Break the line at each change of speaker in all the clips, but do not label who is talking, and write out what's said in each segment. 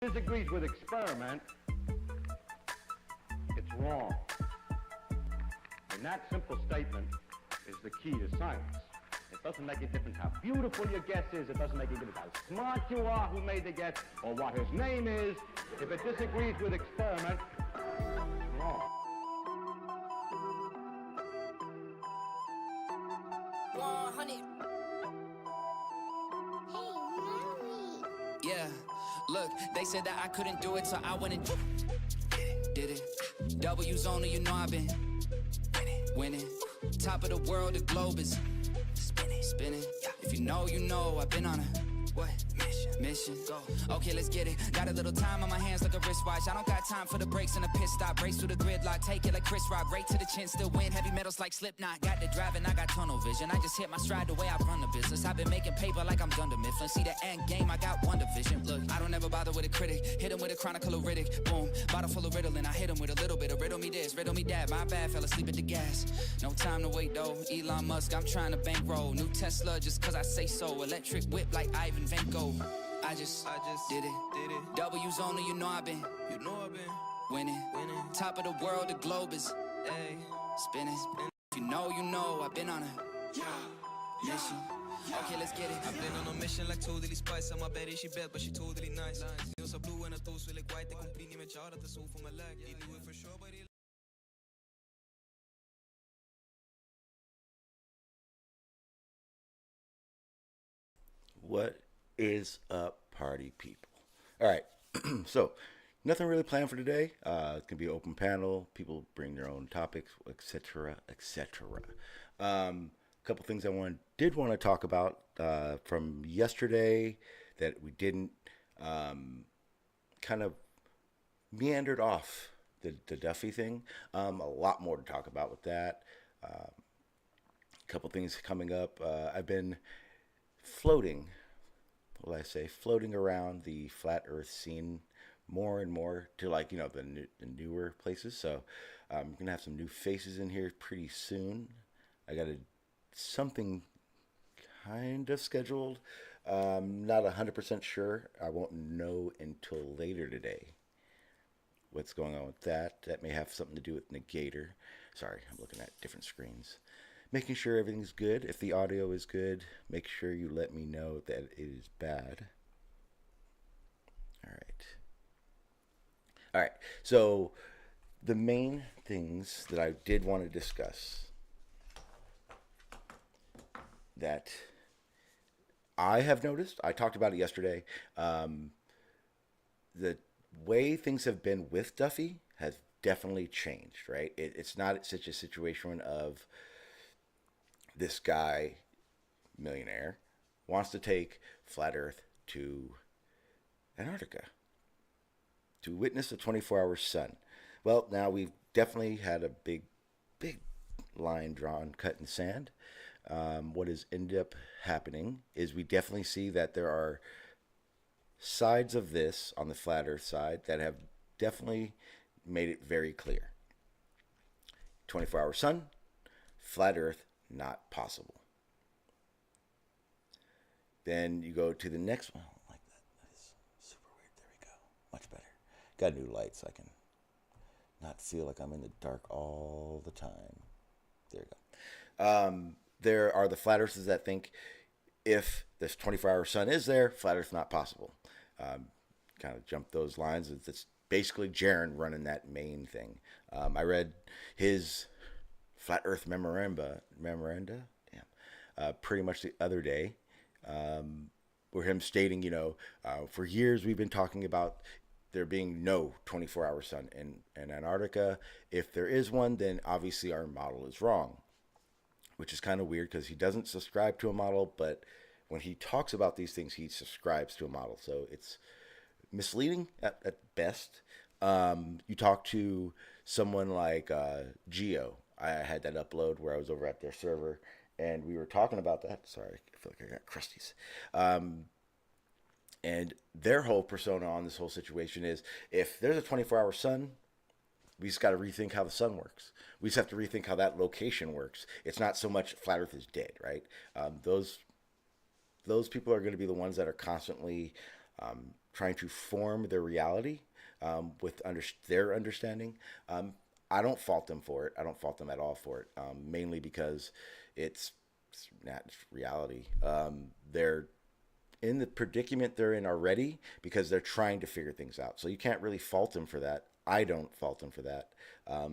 Disagrees with experiment, it's wrong. And that simple statement is the key to science. It doesn't make a difference how beautiful your guess is. It doesn't make a difference how smart you are who made the guess or what his name is. If it disagrees with experiment, it's wrong.
Yeah, look, they said that I couldn't do it, so I went and did it. W's only, you know I've been winning. Top of the world, the globe is spinning. If you know, you know, I've been on a what? Mission. Go. Okay, let's get it. Got a little time on my hands like a wristwatch. I don't got time for the brakes and a pit stop. Race through the gridlock, take it like Chris Rock. Right to the chin, still win. Heavy metals like Slipknot. Got the driving, I got tunnel vision. I just hit my stride the way I run the business. I've been making paper like I'm Dunder Mifflin. See the end game, I got one division. Look, I don't ever bother with a critic. Hit him with a chronicle of Riddick. Boom, bottle full of Ritalin. I hit him with a little bit of riddle me this, riddle me that. My bad, fell asleep at the gas. No time to wait though. Elon Musk, I'm trying to bankroll. New Tesla just cause I say so. Electric whip like Ivan Vanko. I just did it. W's only, you know I've been winning. Top of the world, the globe is spinning. If you know, I've been on a mission. Okay, let's get it.
I've been on a mission like totally spice. I'm a baddie, she bad, but she totally nice. Eu sou blue and I toast with like white. They cumpri ni me chara, the soul for my leg. He knew it for sure, but he
What is up, party people? All right, so nothing really planned for today. It can be an open panel. People bring their own topics, etc., etc. A couple things I did want to talk about from yesterday that we didn't kind of meandered off the Duffy thing. A lot more to talk about with that. A couple things coming up. I've been floating around the flat earth scene more and more to the newer places. So I'm going to have some new faces in here pretty soon. I got something kind of scheduled. Not 100% sure. I won't know until later today what's going on with that. That may have something to do with Negator. Sorry, I'm looking at different screens. Making sure everything's good. If the audio is good, make sure you let me know that it is bad. All right. So the main things that I did want to discuss that I have noticed, I talked about it yesterday, the way things have been with Duffy has definitely changed, right? It's not such a situation of this guy, millionaire, wants to take flat earth to Antarctica to witness the 24-hour sun. Well, now we've definitely had a big line drawn, cut in sand. What has ended up happening is we definitely see that there are sides of this on the flat earth side that have definitely made it very clear. 24-hour sun, flat earth, not possible. Then you go to the next one. Like that is super weird. There we go. Much better. Got new lights. I can not feel like I'm in the dark all the time. There you go. There are the flat earthers that think if this 24-hour sun is there, flat earth not possible. Kind of jump those lines. It's basically Jaron running that main thing. I read his flat earth memoranda, pretty much the other day, where him stating, for years we've been talking about there being no 24-hour sun in Antarctica. If there is one, then obviously our model is wrong, which is kind of weird because he doesn't subscribe to a model, but when he talks about these things, he subscribes to a model. So it's misleading at best. You talk to someone like Geo. I had that upload where I was over at their server, and we were talking about that. Sorry, I feel like I got crusties. And their whole persona on this whole situation is, if there's a 24-hour sun, we just got to rethink how the sun works. We just have to rethink how that location works. It's not so much flat Earth is dead, right? Those people are going to be the ones that are constantly trying to form their reality with their understanding. I don't fault them for it. I don't fault them at all for it. Mainly because it's not reality. They're in the predicament they're in already because they're trying to figure things out. So you can't really fault them for that. I don't fault them for that.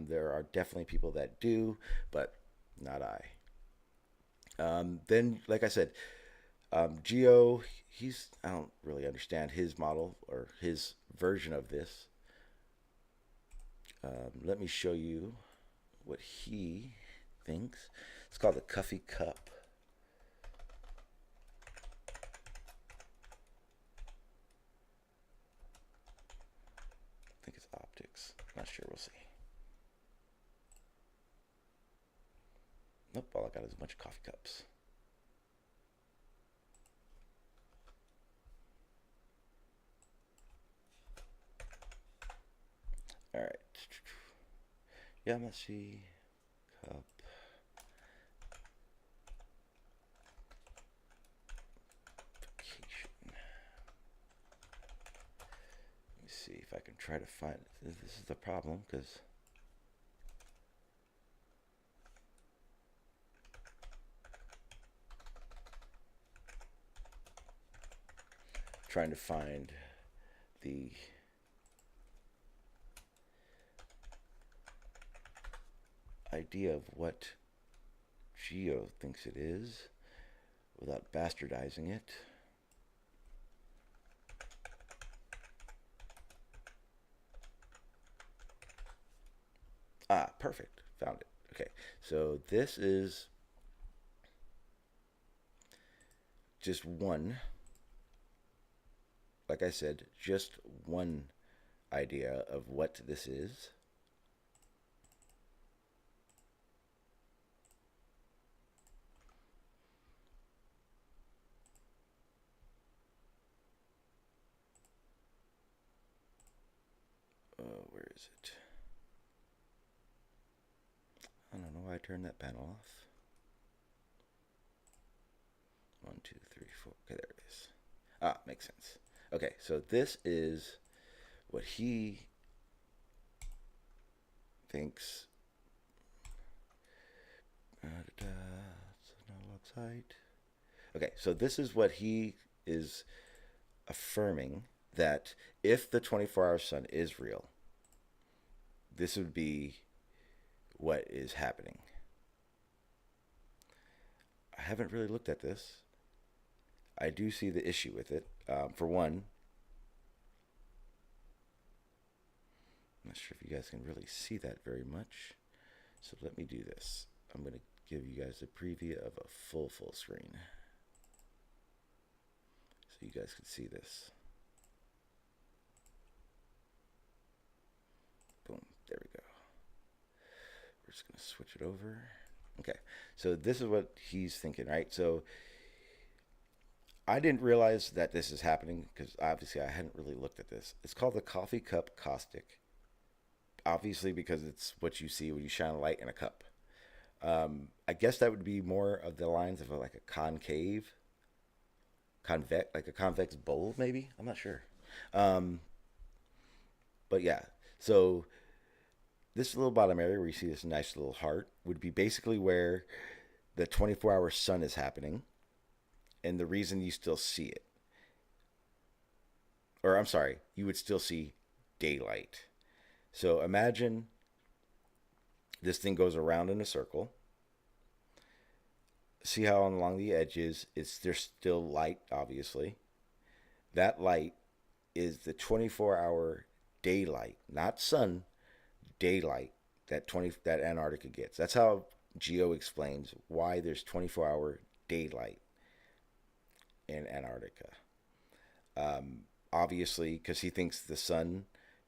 There are definitely people that do, but not I. Then, like I said, Geo, I don't really understand his model or his version of this. Let me show you what he thinks. It's called the Coffee Cup. I think it's optics. Not sure. We'll see. Nope, all I got is a bunch of coffee cups. All right. Yamashi cup. Vacation. Let me see if I can try to find it. This is the problem because trying to find the idea of what Geo thinks it is without bastardizing it. Ah, perfect. Found it. Okay, so this is just one, like I said, just one idea of what this is. Where is it? I don't know why I turned that panel off. 1, 2, 3, 4. Okay, there it is. Ah, makes sense. Okay, so this is what he thinks. Okay, so this is what he is affirming, that if the 24-hour sun is real, this would be what is happening. I haven't really looked at this. I do see the issue with it. For one, I'm not sure if you guys can really see that very much. So let me do this. I'm going to give you guys a preview of a full screen, so you guys can see this. Boom, there we go. We're just going to switch it over. Okay, so this is what he's thinking, right? So I didn't realize that this is happening because obviously I hadn't really looked at this. It's called the coffee cup caustic. Obviously because it's what you see when you shine a light in a cup. I guess that would be more of the lines of like a like a convex bowl, maybe. I'm not sure. But yeah, so this little bottom area where you see this nice little heart would be basically where the 24-hour sun is happening, and the reason you still see it. Or I'm sorry, you would still see daylight. So imagine this thing goes around in a circle. See how along the edges there's still light, obviously. That light is the 24-hour daylight, not sun, daylight that Antarctica gets. That's how Geo explains why there's 24-hour daylight in Antarctica. Obviously, because he thinks the sun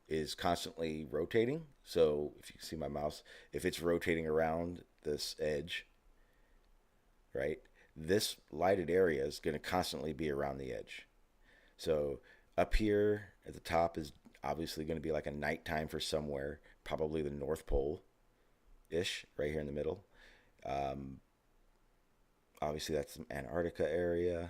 is constantly rotating. So if you can see my mouse, if it's rotating around this edge, right, this lighted area is going to constantly be around the edge. So up here at the top is obviously going to be like a nighttime for somewhere, probably the North Pole ish, right here in the middle. Obviously that's some Antarctica area.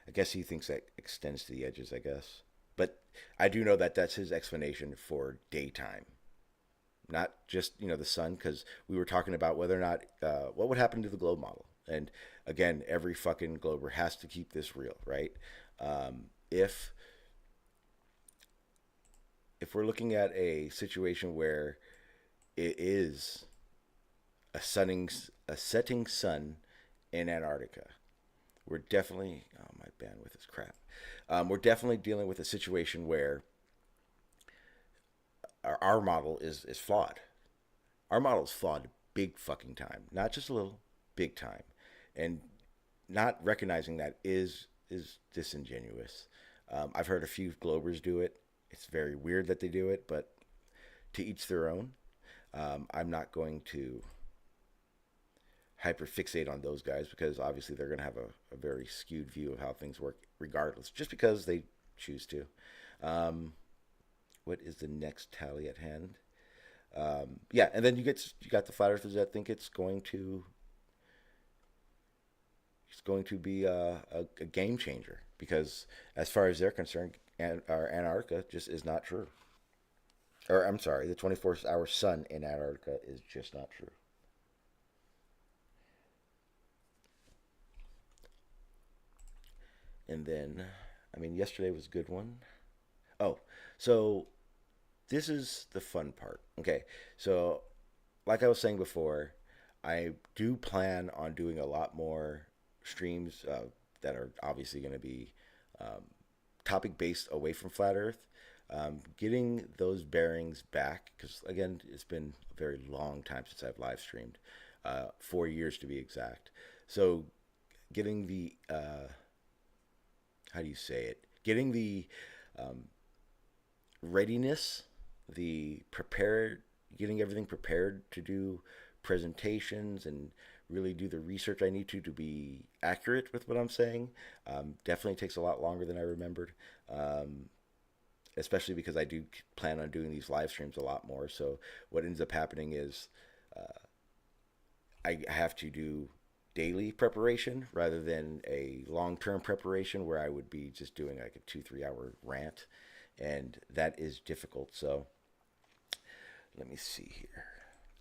I guess he thinks that extends to the edges, I guess. But I do know that that's his explanation for daytime, not just the sun, because we were talking about whether or not what would happen to the globe model. And again, every fucking glober has to keep this real, right? If we're looking at a situation where it is a setting sun in Antarctica, we're definitely my bandwidth is crap. We're definitely dealing with a situation where our model is flawed. Our model is flawed big fucking time, not just a little, big time, and not recognizing that is disingenuous. I've heard a few Globers do it. It's very weird that they do it, but to each their own. I'm not going to hyperfixate on those guys because obviously they're going to have a very skewed view of how things work regardless, just because they choose to. What is the next tally at hand? Yeah, and then you got the flat earthers that think it's going to be a game changer, because as far as they're concerned, Antarctica just is not true. Or I'm sorry, the 24-hour sun in Antarctica is just not true. And then, yesterday was a good one. Oh, so this is the fun part. Okay, so like I was saying before, I do plan on doing a lot more streams that are obviously going to be topic based away from flat Earth. Getting those bearings back, because again, it's been a very long time since I've live streamed, 4 years to be exact. So getting the how do you say it? Getting the readiness, getting everything prepared to do presentations and really do the research I need to be accurate with what I'm saying. Definitely takes a lot longer than I remembered. Especially because I do plan on doing these live streams a lot more. So what ends up happening is I have to do daily preparation rather than a long-term preparation where I would be just doing like a 2-3 hour rant. And that is difficult. So let me see here.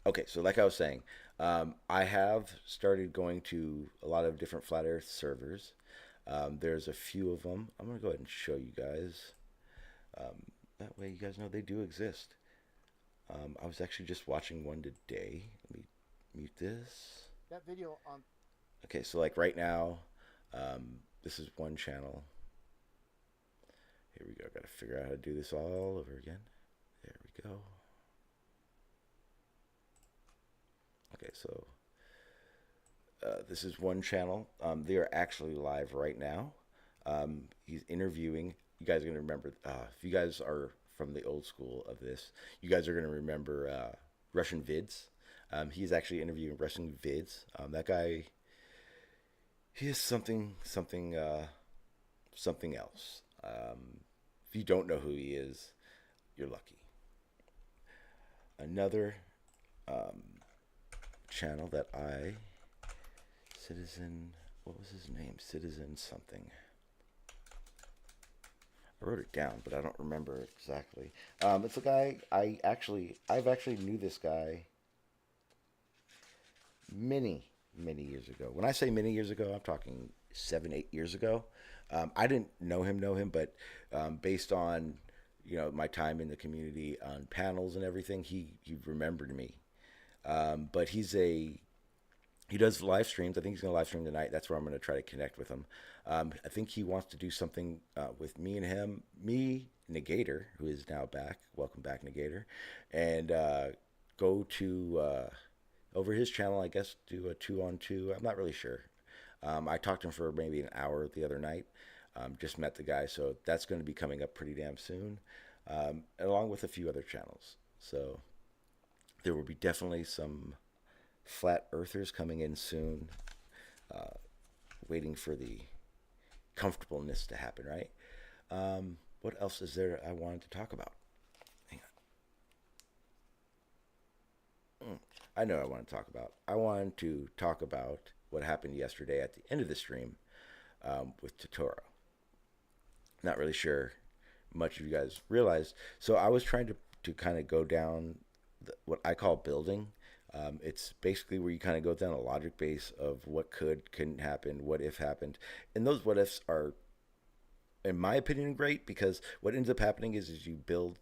Okay, so like I was saying, I have started going to a lot of different flat earth servers. There's a few of them. I'm going to go ahead and show you guys. That way you guys know they do exist. I was actually just watching one today. Let me mute this.
That video on.
Okay, so like right now, this is one channel. Here we go. Got to figure out how to do this all over again. There we go. Okay, so this is one channel. They are actually live right now. He's interviewing. You guys are going to remember, if you guys are from the old school of this, you guys are going to remember Russian Vids. He's actually interviewing Russian Vids. That guy, he is something else. If you don't know who he is, you're lucky. Another channel that what was his name? Citizen something. I wrote it down, but I don't remember exactly. It's a guy I've actually knew this guy many years ago. When I say many years ago, I'm talking 7-8 years ago. I didn't know him, but based on my time in the community on panels and everything, he remembered me. But he does live streams. I think he's going to live stream tonight. That's where I'm going to try to connect with him. I think he wants to do something with me and him. Me, Negator, who is now back. Welcome back, Negator. And go to over his channel, I guess, do a 2-on-2. I'm not really sure. I talked to him for maybe an hour the other night. Just met the guy, so that's going to be coming up pretty damn soon, along with a few other channels. So there will be definitely some flat earthers coming in soon, waiting for the comfortableness to happen, right? What else is there I wanted to talk about? Hang on. I know I want to talk about. I wanted to talk about what happened yesterday at the end of the stream with Totoro. not really sure much of you guys realize. So I was trying to kind of go down what I call building. It's basically where you kind of go down a logic base of what couldn't happen, what if happened. And those what ifs are, in my opinion, great, because what ends up happening is you build,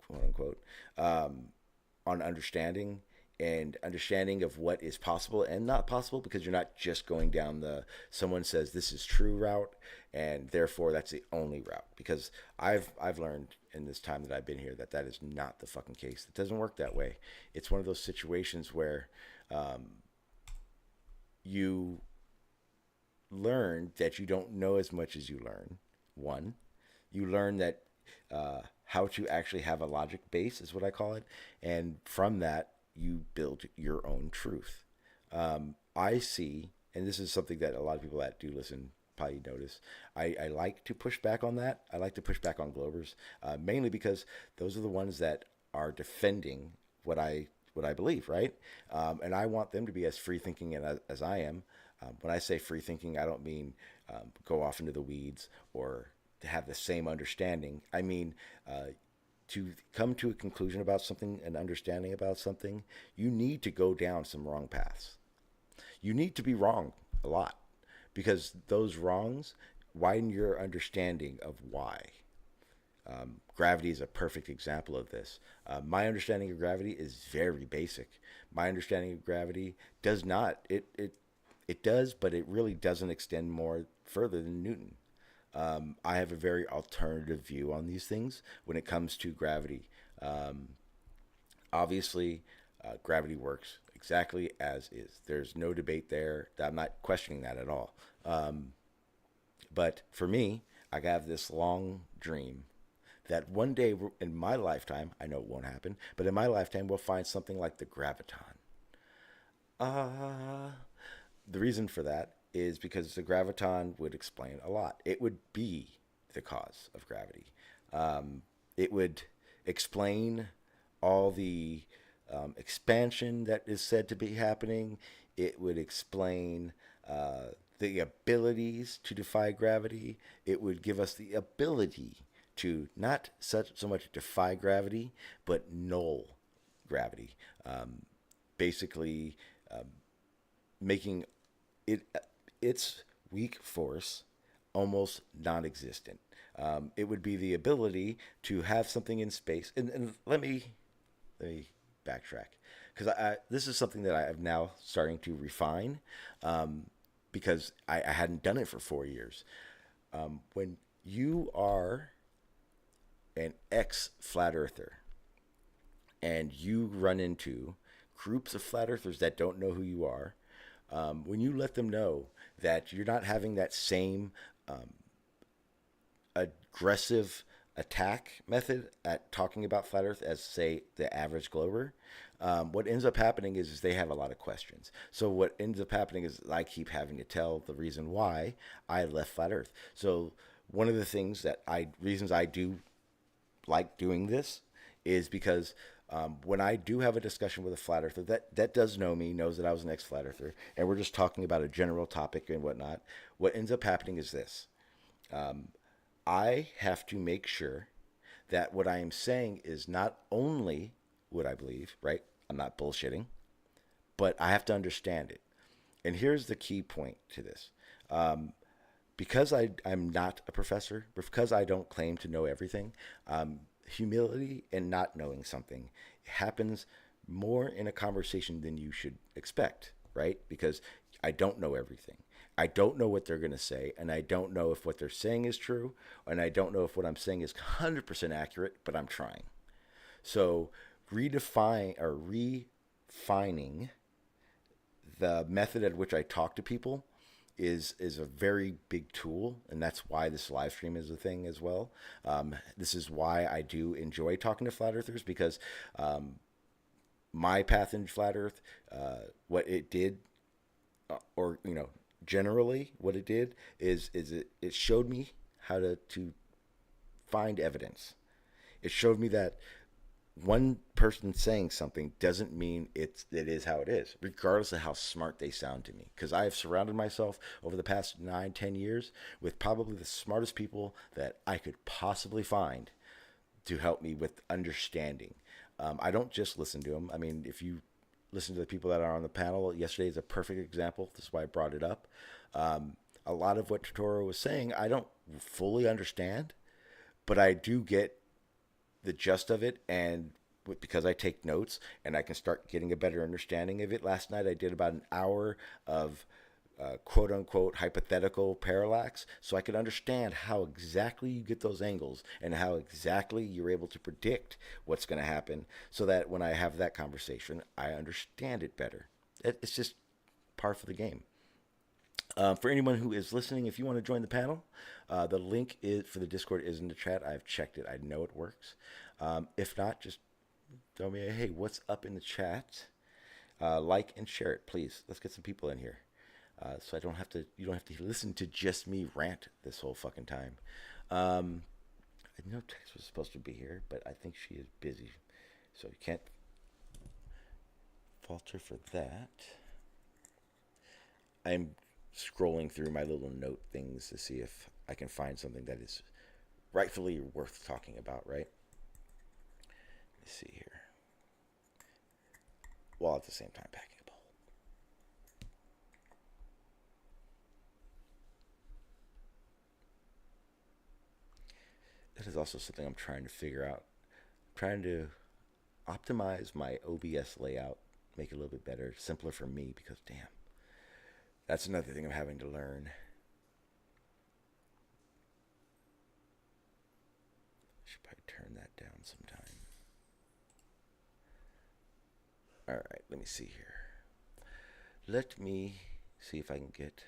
quote unquote, on understanding of what is possible and not possible, because you're not just going down the someone says this is true route and therefore that's the only route, because I've learned in this time that I've been here that is not the fucking case. It doesn't work that way. It's one of those situations where you learn that you don't know as much as you learn. One, you learn that how to actually have a logic base is what I call it, and from that you build your own truth. I see, and this is something that a lot of people that do listen probably notice, I like to push back on that. I like to push back on Globers, mainly because those are the ones that are defending what I believe, right? And I want them to be as free thinking as I am. When I say free thinking, I don't mean go off into the weeds or to have the same understanding. I mean, to come to a conclusion about something, an understanding about something, you need to go down some wrong paths. You need to be wrong a lot, because those wrongs widen your understanding of why. Gravity is a perfect example of this. My understanding of gravity is very basic. My understanding of gravity does not, it does, but it really doesn't extend more further than Newton. I have a very alternative view on these things when it comes to gravity. Obviously, gravity works exactly as is. There's no debate there. I'm not questioning that at all. But for me, I have this long dream that one day in my lifetime, I know it won't happen, but in my lifetime, we'll find something like the graviton. The reason for that is because the graviton would explain a lot. It would be the cause of gravity. It would explain all the expansion that is said to be happening. It would explain the abilities to defy gravity. It would give us the ability to not so much defy gravity, but null gravity. Basically, making its weak force almost non-existent. It would be the ability to have something in space. And let me backtrack, because this is something that I'm now starting to refine, because I hadn't done it for 4 years. When you are an ex-flat earther and you run into groups of flat earthers that don't know who you are, when you let them know that you're not having that same aggressive attack method at talking about flat earth as, say, the average glober, what ends up happening is they have a lot of questions. So what ends up happening is I keep having to tell the reason why I left flat earth. So one of the reasons I do like doing this is because when I do have a discussion with a flat earther that does know me, knows that I was an ex-flat earther, and we're just talking about a general topic and whatnot, what ends up happening is this. I have to make sure that what I am saying is not only what I believe, right? I'm not bullshitting, but I have to understand it. And here's the key point to this. Because I'm not a professor, because I don't claim to know everything, humility and not knowing something happens more in a conversation than you should expect, right? Because I don't know everything. I don't know what they're going to say, and I don't know if what they're saying is true, and I don't know if what I'm saying is 100% accurate, but I'm trying. So refining the method at which I talk to people is a very big tool, and that's why this live stream is a thing as well. This is why I do enjoy talking to flat earthers, because my path in flat earth, what it did, or generally what it did is it showed me how to find evidence. It showed me that one person saying something doesn't mean it is how it is, regardless of how smart they sound to me. Because I have surrounded myself over the past 9, 10 years with probably the smartest people that I could possibly find to help me with understanding. I don't just listen to them. I mean, if you listen to the people that are on the panel, yesterday is a perfect example. This is why I brought it up. A lot of what Totoro was saying, I don't fully understand, but I do get the gist of it, and because I take notes and I can start getting a better understanding of it. Last night I did about an hour of quote unquote hypothetical parallax, so I could understand how exactly you get those angles and how exactly you're able to predict what's going to happen, so that when I have that conversation, I understand it better. It's just par for the game. For anyone who is listening, if you want to join the panel, the link is for the Discord is in the chat. I've checked it. I know it works. If not, just tell me, hey, what's up in the chat? Like and share it, please. Let's get some people in here, so you don't have to listen to just me rant this whole fucking time. I know Tex was supposed to be here, but I think she is busy, so you can't fault her for that. I'm scrolling through my little note things to see if I can find something that is rightfully worth talking about, right? Let's see here. While at the same time packing a bowl. That is also something I'm trying to figure out. I'm trying to optimize my OBS layout, make it a little bit better, simpler for me, because damn, that's another thing I'm having to learn. Should probably turn that down sometime. All right, let me see here. Let me see if I can get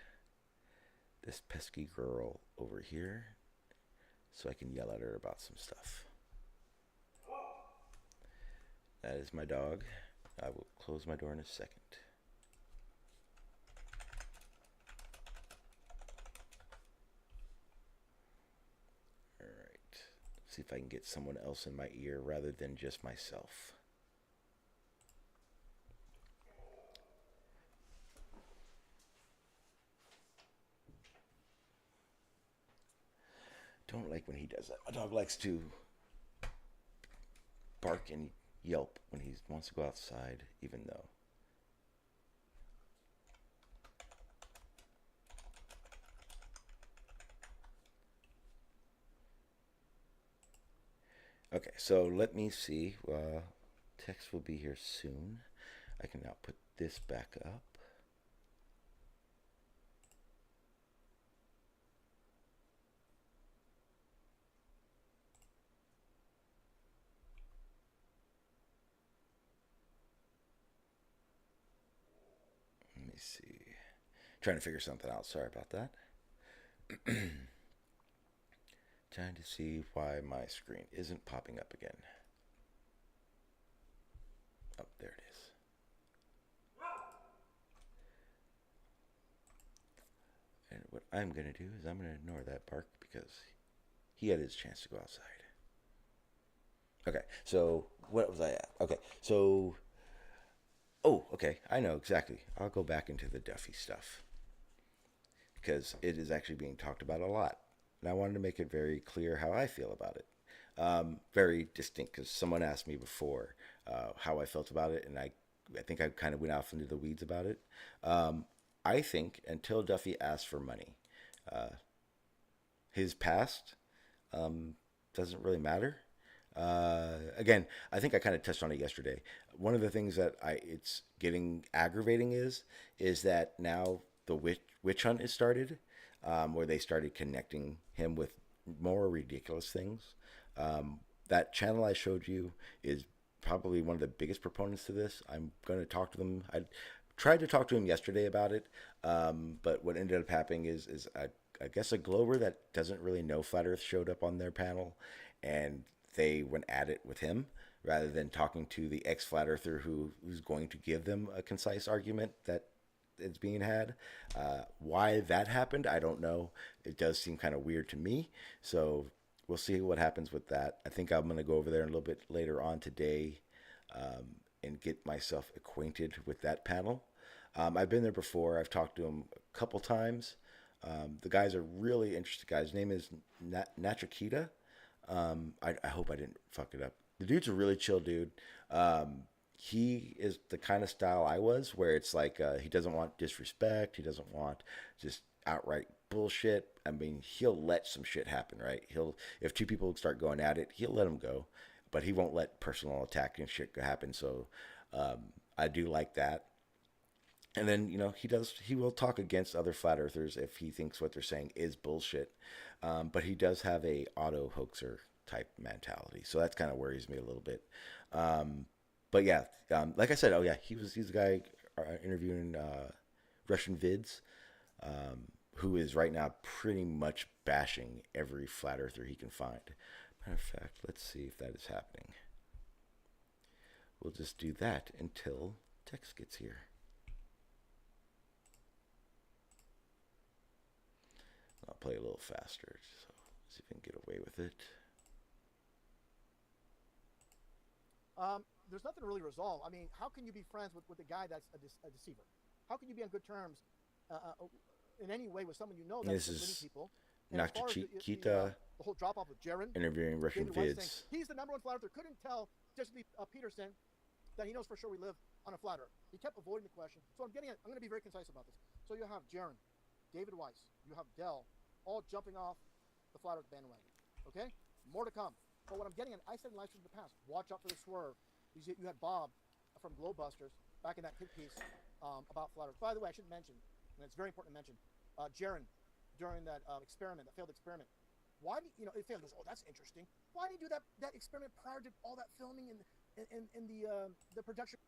this pesky girl over here so I can yell at her about some stuff. That is my dog. I will close my door in a second. See if I can get someone else in my ear rather than just myself. Don't like when he does that. My dog likes to bark and yelp when he wants to go outside, even though. Okay, so let me see. Text will be here soon. I can now put this back up. Let me see. Trying to figure something out. Sorry about that. Trying to see why my screen isn't popping up again. Oh, there it is. And what I'm going to do is I'm going to ignore that bark because he had his chance to go outside. Okay, so what was I at? Okay, so... Oh, okay, I know exactly. I'll go back into the Duffy stuff because it is actually being talked about a lot. And I wanted to make it very clear how I feel about it. Very distinct, because someone asked me before how I felt about it, and I think I kind of went off into the weeds about it. I think until Duffy asked for money, his past doesn't really matter. Again, I think I kind of touched on it yesterday. One of the things that it's getting aggravating is that now the witch hunt is started, where they started connecting him with more ridiculous things. That channel I showed you is probably one of the biggest proponents to this. I'm going to talk to them. I tried to talk to him yesterday about it, but what ended up happening is I guess a Glober that doesn't really know Flat Earth showed up on their panel, and they went at it with him rather than talking to the ex-Flat Earther who's going to give them a concise argument that is being had. Why that happened, I don't know. It does seem kind of weird to me. So we'll see what happens with that. I think I'm going to go over there a little bit later on today and get myself acquainted with that panel. I've been there before. I've talked to them a couple times. The guys are really interesting guys. His name is Nachikita. I hope I didn't fuck it up. The dude's a really chill dude. He is the kind of style I was, where it's like he doesn't want disrespect. He doesn't want just outright bullshit. I mean, he'll let some shit happen, right? If two people start going at it, he'll let them go, but he won't let personal attack and shit happen. So I do like that. And then, he will talk against other flat earthers if he thinks what they're saying is bullshit. But he does have a auto hoaxer type mentality. So that kind of worries me a little bit. But yeah, like I said, he's the guy interviewing Russian vids, who is right now pretty much bashing every flat earther he can find. Matter of fact, let's see if that is happening. We'll just do that until text gets here. I'll play a little faster, so see if we can get away with it.
There's nothing to really resolve. I mean, how can you be friends with a guy that's a deceiver? How can you be on good terms in any way with someone you know that's misleading people?
Nachikita,
the whole drop off with Jaron
interviewing Russian vids.
He's the number one flat earther. Couldn't tell Jesse Peterson that he knows for sure we live on a flat earth. He kept avoiding the question. So I'm going to be very concise about this. So you have Jaron, David Weiss, you have Dell, all jumping off the flat earth bandwagon. Okay? More to come. But what I'm getting at, I said in live streams in the past, watch out for the swerve. You had Bob from Glowbusters back in that hit piece about flat earth. By the way, I should mention, and it's very important to mention, Jaron, during that experiment, that failed experiment, why did it failed? He goes, oh, that's interesting. Why did he do that experiment prior to all that filming and the production?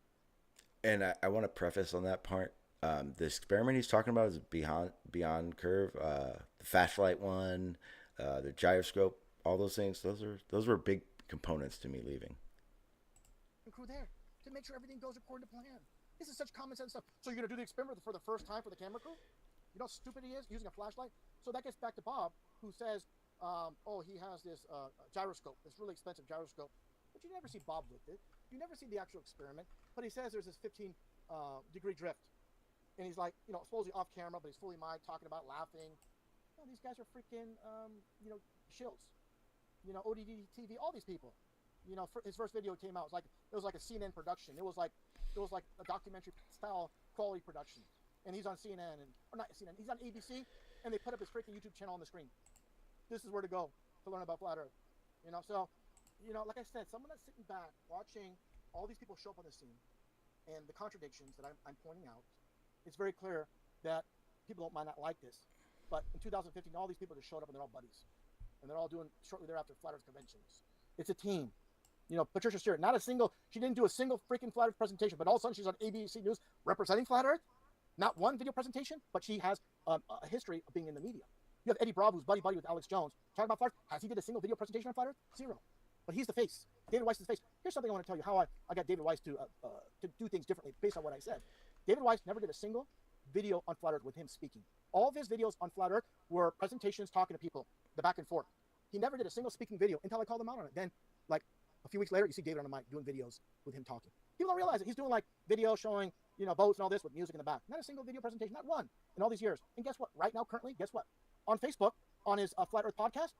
And I want to preface on that part. The experiment he's talking about is beyond curve. The flashlight one, the gyroscope, all those things. Those were big components to me leaving.
Crew there to make sure everything goes according to plan. This is such common sense stuff. So you're gonna do the experiment for the first time for the camera crew? You know how stupid he is using a flashlight? So that gets back to Bob, who says, he has this gyroscope, this really expensive gyroscope, but you never see Bob with it. You never see the actual experiment. But he says there's this 15 degree drift. And he's like, supposedly off camera, but he's fully mic'd, talking about laughing. These guys are freaking, shills. ODD TV, all these people. His first video came out. It was like a CNN production. It was like a documentary style quality production. And he's on CNN or not CNN. He's on ABC, and they put up his freaking YouTube channel on the screen. This is where to go to learn about flat Earth. So, like I said, someone that's sitting back watching all these people show up on the scene, and the contradictions that I'm pointing out. It's very clear that people might not like this, but in 2015, all these people just showed up and they're all buddies, and they're all doing shortly thereafter flat Earth conventions. It's a team. Patricia Stewart, she didn't do a single freaking flat Earth presentation, but all of a sudden she's on ABC News representing flat Earth. Not one video presentation, but she has a history of being in the media. You have Eddie Bravo, who's buddy with Alex Jones, talking about flat Earth. Has he did a single video presentation on flat Earth? Zero. But he's the face. David Weiss is the face. Here's something I want to tell you how I got David Weiss to do things differently based on what I said. David Weiss never did a single video on flat Earth with him speaking. All of his videos on flat Earth were presentations talking to people, the back and forth. He never did a single speaking video until I called him out on it. Then, like a few weeks later, you see David on the mic doing videos with him talking. People don't realize it. He's doing like videos showing, boats and all this with music in the back. Not a single video presentation, not one in all these years. And guess what? Right now, currently, guess what? On Facebook, on his Flat Earth podcast,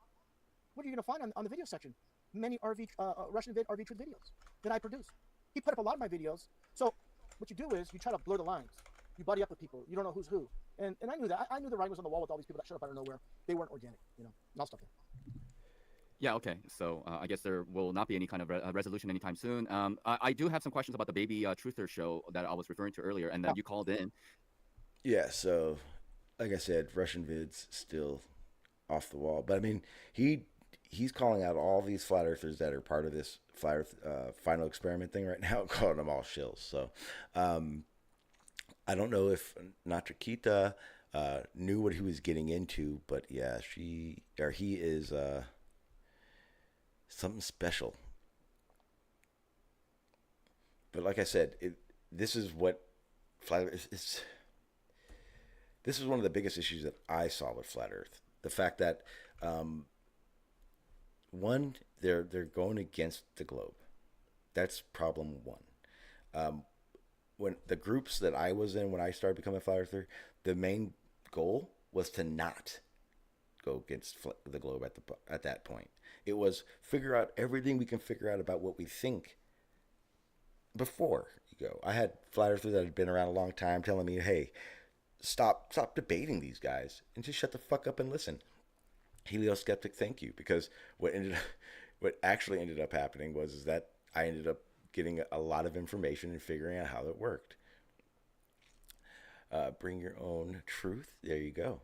what are you going to find on the video section? Many Russian RV truth videos that I produce. He put up a lot of my videos. So what you do is you try to blur the lines. You buddy up with people. You don't know who's who. And I knew that. I knew the writing was on the wall with all these people that showed up out of nowhere. They weren't organic, and I'll stop there.
Yeah, okay. So I guess there will not be any kind of resolution anytime soon. I do have some questions about the Baby Truther show that I was referring to earlier, and then you called in.
Yeah, so like I said, Russian vids still off the wall. But I mean, he's calling out all these flat earthers that are part of this flat earth final experiment thing right now, calling them all shills. So I don't know if Nachikita knew what he was getting into, but yeah, he is something special. But like I said, this is what flat Earth is. This is one of the biggest issues that I saw with flat Earth. The fact that One, they're going against the globe. That's problem one. Um, when the groups that I was in when I started becoming a flat earther, the main goal was to not go against the globe at that point. It was figure out everything we can figure out about what we think before you go. I had flat earthers that had been around a long time telling me, "Hey, stop debating these guys and just shut the fuck up and listen." Helioskeptic, thank you, because what actually ended up happening was is that I ended up getting a lot of information and figuring out how it worked. Bring your own truth. There you go.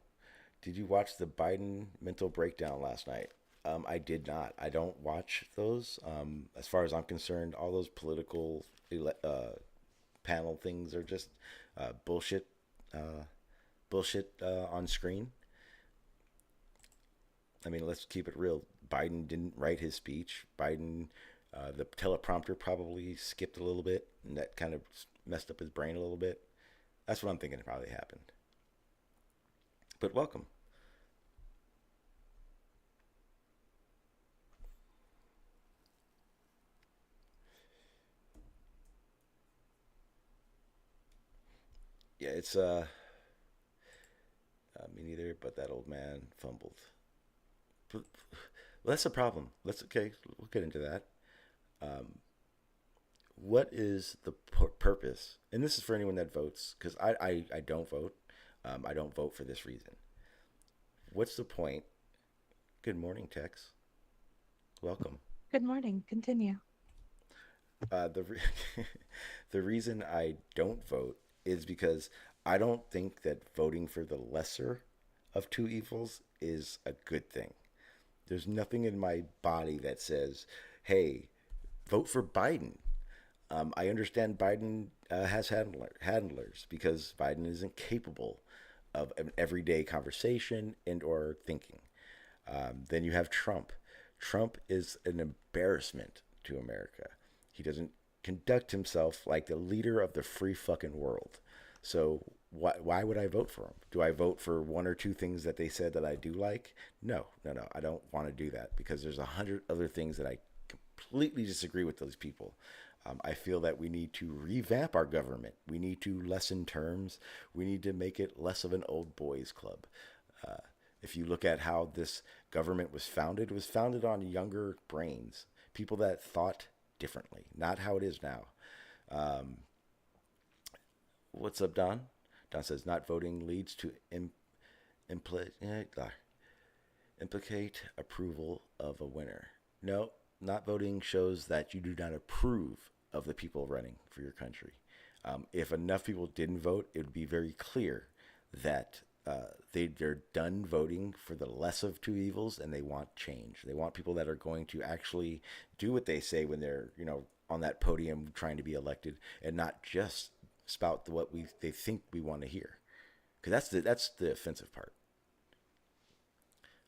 Did you watch the Biden mental breakdown last night? I did not. I don't watch those. As far as I'm concerned, all those political panel things are just bullshit. Bullshit on screen. I mean, let's keep it real. Biden didn't write his speech. Biden, the teleprompter probably skipped a little bit, and that kind of messed up his brain a little bit. That's what I'm thinking probably happened. But welcome. Yeah, it's me neither. But that old man fumbled. Well, that's a problem. We'll get into that. Um, what is the purpose? And this is for anyone that votes, because I don't vote. I don't vote for this reason. What's the point? Good morning, Tex. Welcome.
Good morning. Continue.
The reason I don't vote is because I don't think that voting for the lesser of two evils is a good thing. There's nothing in my body that says, "Hey, vote for Biden." I understand Biden has handlers because Biden isn't capable of an everyday conversation and or thinking. Then you have Trump. Trump is an embarrassment to America. He doesn't conduct himself like the leader of the free fucking world. So why would I vote for him? Do I vote for one or two things that they said that I do like? No. I don't want to do that because there's 100 other things that I completely disagree with those people. I feel that we need to revamp our government. We need to lessen terms. We need to make it less of an old boys club. If you look at how this government was founded, it was founded on younger brains, people that thought differently, not how it is now. What's up, Don? Don says not voting leads to implicate approval of a winner. No, not voting shows that you do not approve of the people running for your country. If enough people didn't vote, it would be very clear that they're done voting for the less of two evils and they want change. They want people that are going to actually do what they say when they're, on that podium trying to be elected and not just spout what they think we want to hear. Because that's the offensive part.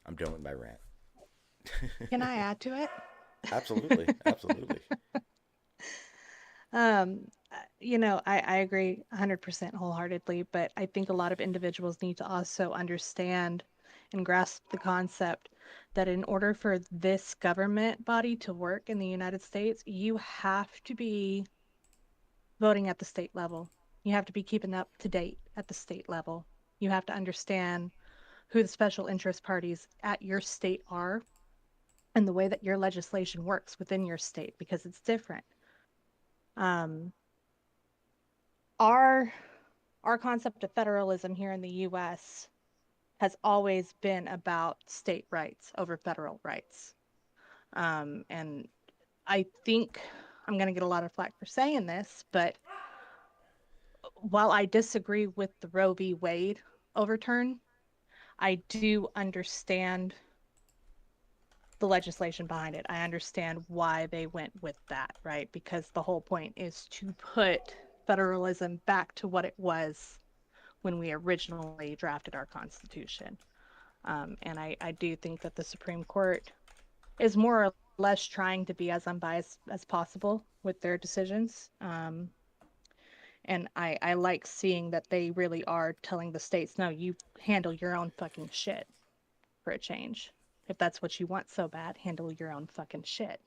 I'm done with my rant.
Can I add to it?
Absolutely.
I agree 100% wholeheartedly, but I think a lot of individuals need to also understand and grasp the concept that in order for this government body to work in the United States, you have to be voting at the state level. You have to be keeping up to date at the state level. You have to understand who the special interest parties at your state are and the way that your legislation works within your state, because it's different. Our concept of federalism here in the U.S. has always been about state rights over federal rights. And I think I'm going to get a lot of flack for saying this, but while I disagree with the Roe v. Wade overturn, I do understand the legislation behind it. I understand why they went with that, right? Because the whole point is to put federalism back to what it was when we originally drafted our Constitution. And I do think that the Supreme Court is more or less trying to be as unbiased as possible with their decisions. And I like seeing that they really are telling the states, no, you handle your own fucking shit for a change. If that's what you want so bad, handle your own fucking shit.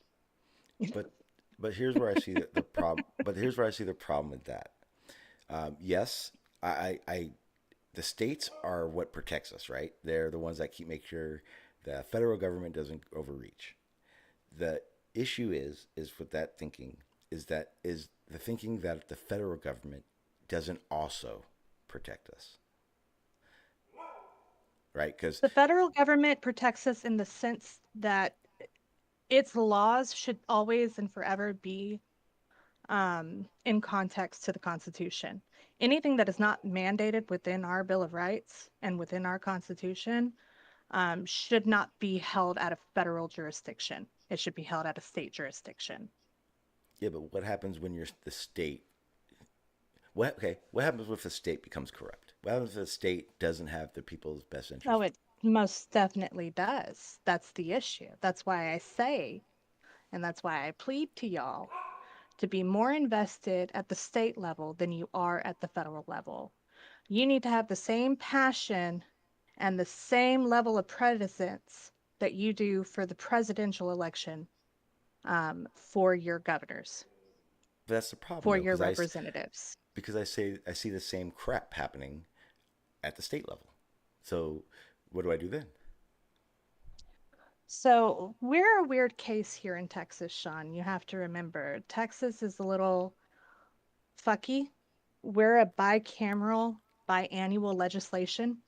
But but here's where I see the problem. But here's where I see the problem with that. Yes, I the states are what protects us, right? They're the ones that keep make sure the federal government doesn't overreach. The issue is with that thinking is the thinking that the federal government doesn't also protect us, right? Because
The federal government protects us in the sense that its laws should always and forever be in context to the Constitution. Anything that is not mandated within our Bill of Rights and within our Constitution should not be held at a federal jurisdiction. It should be held at a state jurisdiction.
yeah, but what happens when you're the state? What happens if the state becomes corrupt? What happens if the state doesn't have the people's best
Oh,
interest?
it most definitely does. That's the issue. That's why I say, and that's why I plead to y'all to be more invested at the state level than you are at the federal level. You need to have the same passion and the same level of presence that you do for the presidential election for your governors,
That's the problem
for
though,
your representatives.
because I see the same crap happening at the state level. So what do I do then?
So we're a weird case here in Texas, Sean. You have to remember, Texas is a little fucky. We're a bicameral, biannual legislation,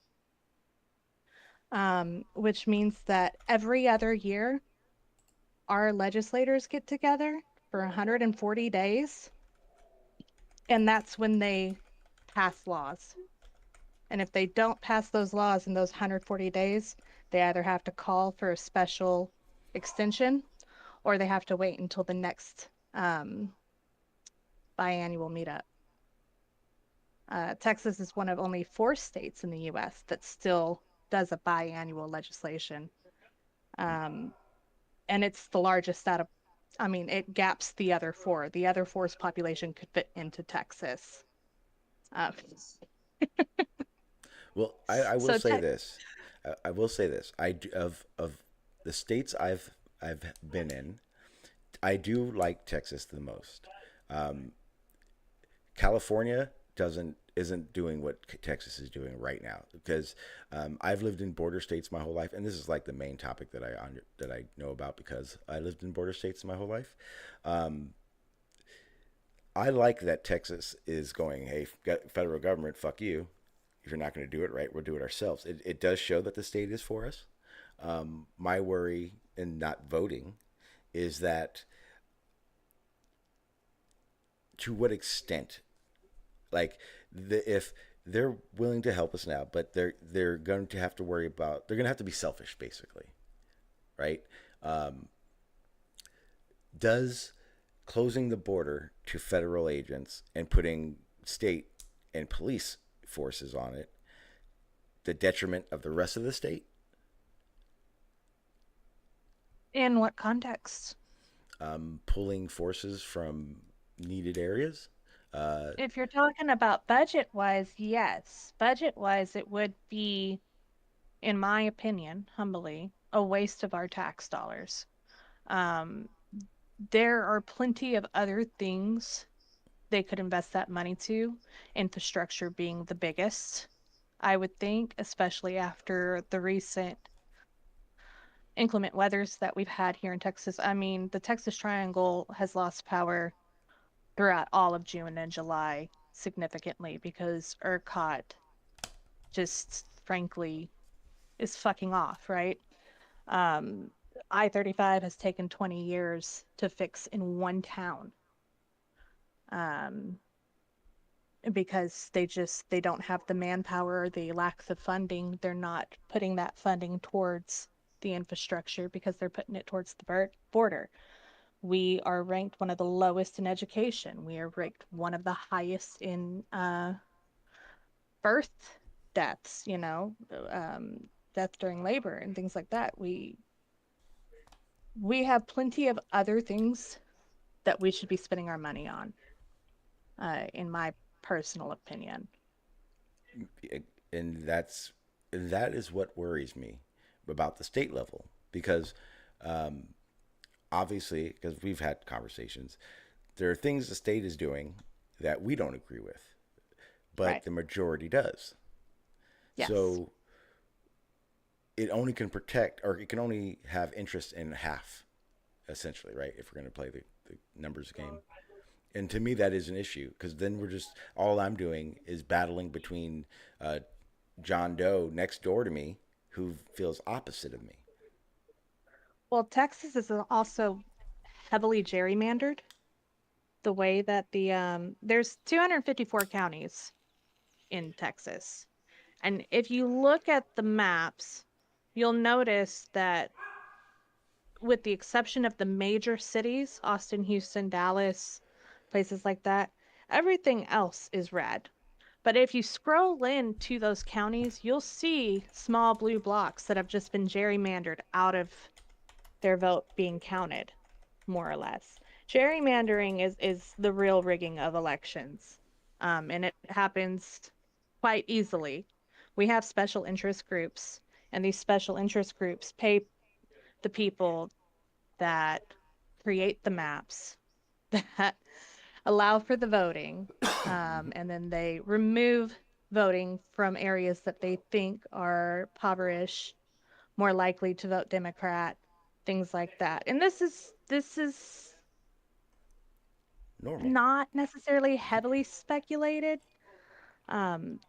which means that every other year, our legislators get together for 140 days, and that's when they pass laws. And if they don't pass those laws in those 140 days, they either have to call for a special extension or they have to wait until the next biannual meetup. Texas is one of only 4 states in the U.S. that still does a biannual legislation. And it's the largest out of, I mean, it gaps the other 4. The other 4's population could fit into Texas. Um,
Well, I will
so,
say this. I will say this. Of the states I've been in, I do like Texas the most. Um, California doesn't isn't doing what Texas is doing right now because I've lived in border states my whole life, and this is like the main topic that I know about because I lived in border states my whole life. Um, I like that Texas is going, hey, federal government, fuck you. If you're not going to do it right, we'll do it ourselves. It does show that the state is for us. My worry in not voting is that to what extent, like, if they're willing to help us now, but they're going to have to worry about they're going to have to be selfish, basically, right? Um, does closing the border to federal agents and putting state and police forces on it the detriment of the rest of the state?
in what context?
Pulling forces from needed areas?
If you're talking about budget wise, yes. Budget wise, it would be, in my opinion, humbly, a waste of our tax dollars. Um, there are plenty of other things they could invest that money to, infrastructure being the biggest, I would think, especially after the recent inclement weathers that we've had here in Texas. I mean, the Texas Triangle has lost power throughout all of June and July significantly because ERCOT just frankly is fucking off, right? Um, I-35 has taken 20 years to fix in one town um, because they don't have the manpower, they lack the funding. They're not putting that funding towards the infrastructure because they're putting it towards the border. We are ranked one of the lowest in education. We are ranked one of the highest in birth deaths, death during labor and things like that. We have plenty of other things that we should be spending our money on, in my personal opinion.
And that is what worries me about the state level because obviously, because we've had conversations, there are things the state is doing that we don't agree with, but
Right.
the majority does.
Yes.
So it only can protect, or it can only have interest in half, essentially, right? If we're going to play the numbers game. And to me, that is an issue because then we're just, all I'm doing is battling between John Doe next door to me who feels opposite of me.
Well, Texas is also heavily gerrymandered. The way that there's 254 counties in Texas. And if you look at the maps, you'll notice that with the exception of the major cities, Austin, Houston, Dallas, places like that, everything else is red. But if you scroll into those counties, you'll see small blue blocks that have just been gerrymandered out of their vote being counted, more or less. Gerrymandering is the real rigging of elections, and it happens quite easily. We have special interest groups, and these special interest groups pay the people that create the maps that allow for the voting, and then they remove voting from areas that they think are impoverished, more likely to vote Democrat, things like that. And this is
Normal.
not necessarily heavily speculated.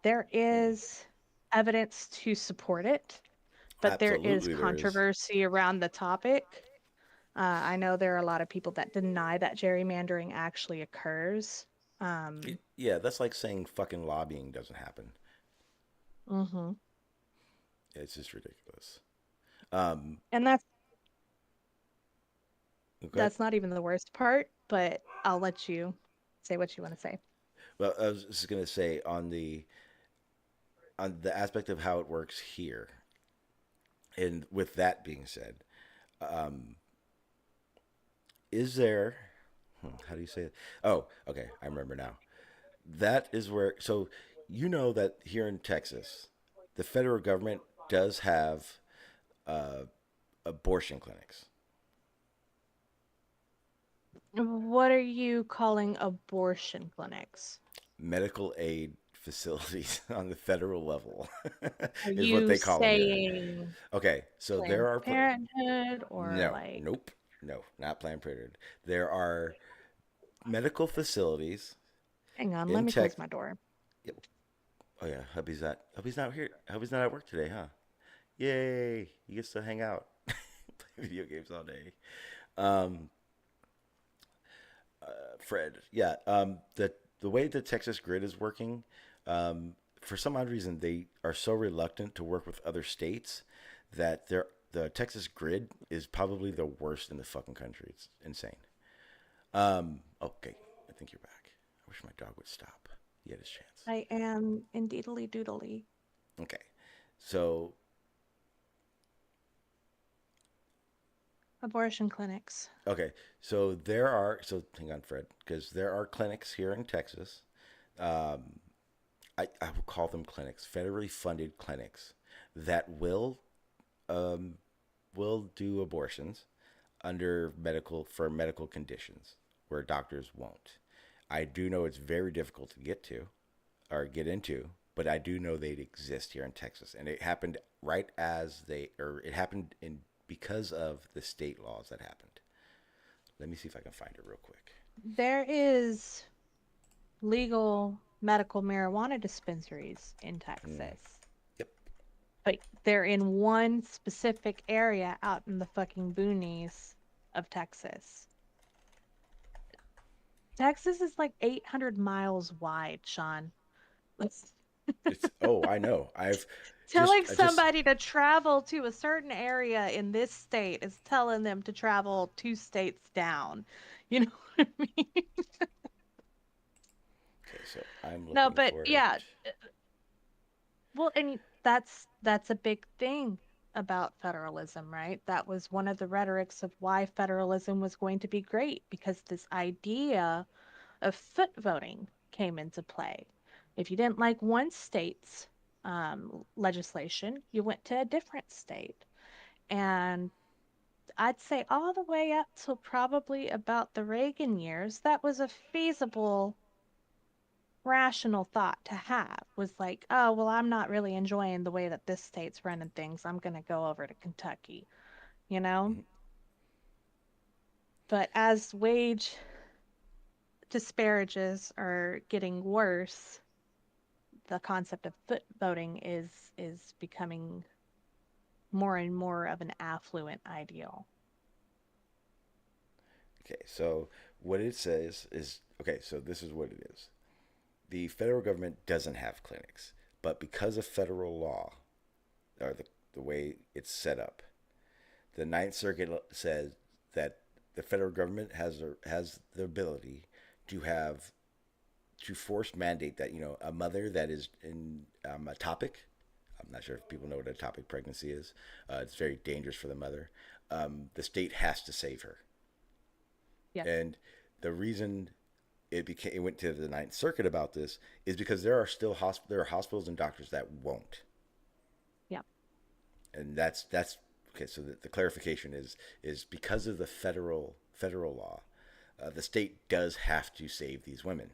There is evidence to support it, but there is
Absolutely, there is.
controversy around the topic. I know there are a lot of people that deny that gerrymandering actually occurs.
Yeah, that's like saying fucking lobbying doesn't happen.
hmm
It's just ridiculous. Um,
And that's
okay.
that's not even the worst part, but I'll let you say what you want to say.
Well, I was just gonna say on the aspect of how it works here, and with that being said, um, is there? How do you say it? Oh, okay, I remember now. That is where. So you know that here in Texas, the federal government does have uh, abortion clinics.
What are you calling abortion clinics?
Medical aid facilities on the federal level
Are
is what
you
they call them here.
saying
Okay, so
Planned
there are
Parenthood or
no,
like,
nope, no, not Planned Parenthood. There are medical facilities
hang on, let
in
me
tech.
close my door.
Yep. Oh yeah, hubby's not here. Hubby's not at work today, huh? Yay! He gets to hang out, play video games all day. Um, Fred, yeah. The way the Texas grid is working, for some odd reason, they are so reluctant to work with other states that the Texas grid is probably the worst in the fucking country. It's insane. Okay, I think you're back. I wish my dog would stop. He had his chance.
I am indeedly doodly.
Okay, so
Abortion clinics.
okay, so hang on, Fred, because there are clinics here in Texas. Um, I will call them clinics, federally funded clinics that um, will do abortions under medical conditions where doctors won't. I do know it's very difficult to get to or get into, but I do know they exist here in Texas, and it happened right as it happened in because of the state laws that happened. Let me see if I can find it real quick.
There is legal medical marijuana dispensaries in
Mm,
Texas,
yep.
but they're in one specific area out in the fucking boonies of Texas. Texas is like 800 miles wide, Sean. Let's
I know.
telling
I just
somebody to travel to a certain area in this state is telling them to travel 2 states down. You know what I mean?
okay. So I'm
No,
looking
but
for it.
yeah, well, and that's a big thing about federalism, right? That was one of the rhetorics of why federalism was going to be great because this idea of foot voting came into play. If you didn't like one state's legislation, you went to a different state. And I'd say all the way up till probably about the Reagan years, that was a feasible, rational thought to have. Was like, oh, well, I'm not really enjoying the way that this state's running things. I'm going to go over to Kentucky, you know?
Mhm.
But as wage disparages are getting worse, the concept of foot voting is becoming more and more of an affluent ideal.
Okay, so what it says is okay, so this is what it is. The federal government doesn't have clinics, but because of federal law, or the way it's set up, the Ninth Circuit says that the federal government has the ability to have to force mandate that a mother that is in a topic. I'm not sure if people know what a topic pregnancy is. It's very dangerous for the mother. The state has to save her,
Yes.
and the reason it went to the Ninth Circuit about this is because there are hospitals and doctors that won't,
Yeah.
and that's okay. So the clarification is because of the federal law, the state does have to save these women,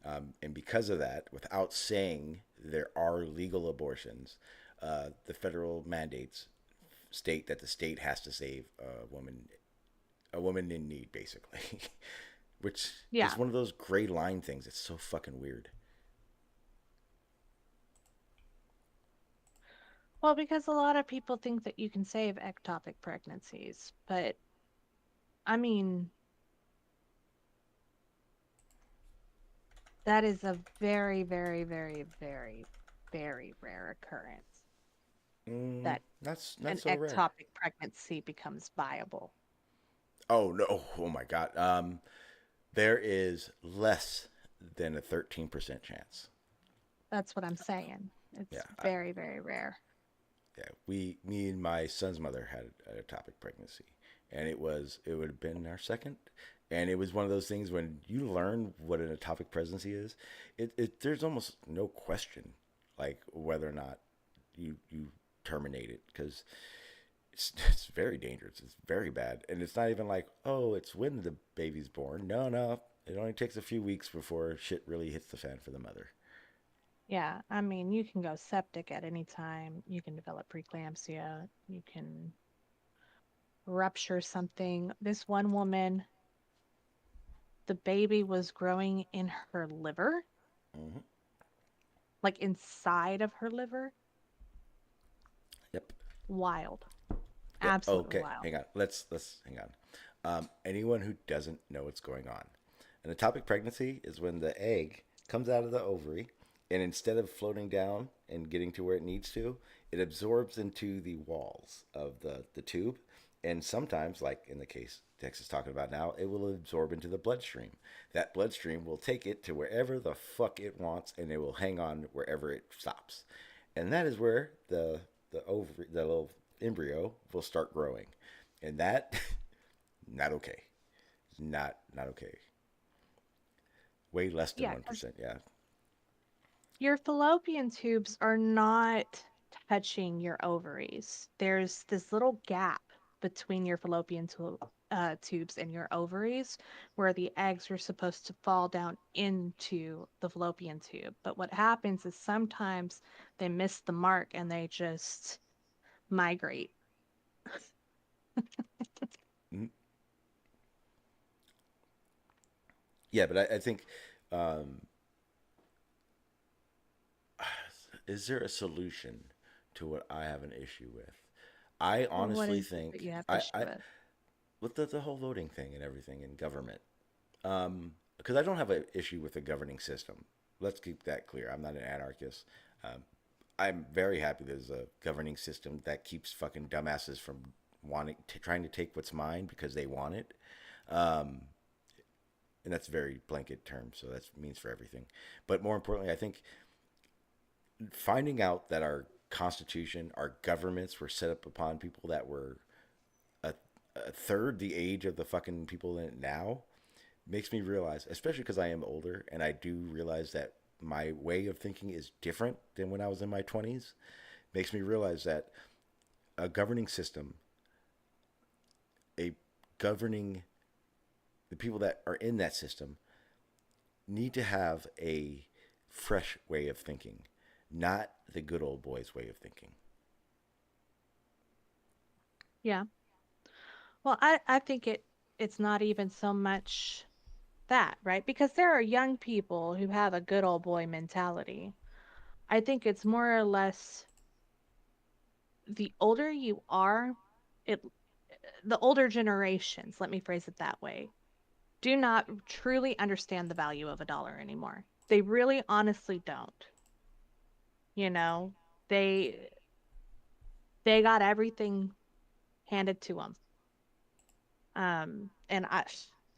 and because of that, without saying there are legal abortions, the federal mandates state that the state has to save a woman in need, basically. Which
Yeah.
is one of those gray line things. It's so fucking weird.
Well, because a lot of people think that you can save ectopic pregnancies, but I mean, that is a very, very, very, very, very rare occurrence that
Not
an
so rare.
ectopic pregnancy becomes viable.
Oh no! Oh my god. There is less than a 13% chance.
That's what I'm saying. It's
Yeah,
very, very rare.
yeah. Me and my son's mother had an ectopic pregnancy, and it would have been our second, and it was one of those things when you learn what an ectopic pregnancy is, there's almost no question, like whether or not you terminate it because it's very dangerous. It's very bad, and it's not even like, oh, it's when the baby's born. No, no, it only takes a few weeks before shit really hits the fan for the mother.
Yeah, I mean, you can go septic at any time. You can develop preeclampsia. You can rupture something. This one woman, the baby was growing in her liver,
Hmm.
like inside of her liver.
Yep.
Wild.
Yep.
Absolutely
Okay.
wild.
Hang on. Let's hang on. Anyone who doesn't know what's going on, an ectopic pregnancy is when the egg comes out of the ovary, and instead of floating down and getting to where it needs to, it absorbs into the walls of the tube, and sometimes, like in the case Tex is talking about now, it will absorb into the bloodstream. That bloodstream will take it to wherever the fuck it wants, and it will hang on wherever it stops, and that is where the little embryo will start growing, and that not okay. Not okay. Way less than
Yeah,
one
because
percent. Yeah.
your fallopian tubes are not touching your ovaries. There's this little gap between your tubes and your ovaries where the eggs are supposed to fall down into the fallopian tube. But what happens is sometimes they miss the mark and they just migrate.
Mhm. Yeah, but I think, um, is there a solution to what I have an issue with? I
Well, what
honestly
is it that
think
you have issue with?
with the whole voting thing and everything in government, because I don't have an issue with the governing system. Let's keep that clear. I'm not an anarchist. Um, I'm very happy there's a governing system that keeps fucking dumbasses from trying to take what's mine because they want it. Um, and that's a very blanket term, so that means for everything. But more importantly, I think finding out that our constitution, our governments were set up upon people that were a, a third the age of the fucking people in it now makes me realize, especially because I am older and I do realize that my way of thinking is different than when I was in my 20s, makes me realize that a governing system governing the people that are in that system need to have a fresh way of thinking, not the good old boys way of thinking.
Yeah. Well, I think it's not even so much that, right? Because there are young people who have a good old boy mentality. I think it's more or less the older you are, it the older generations, let me phrase it that way, do not truly understand the value of a dollar anymore. They really honestly don't. You know, they they got everything handed to them. And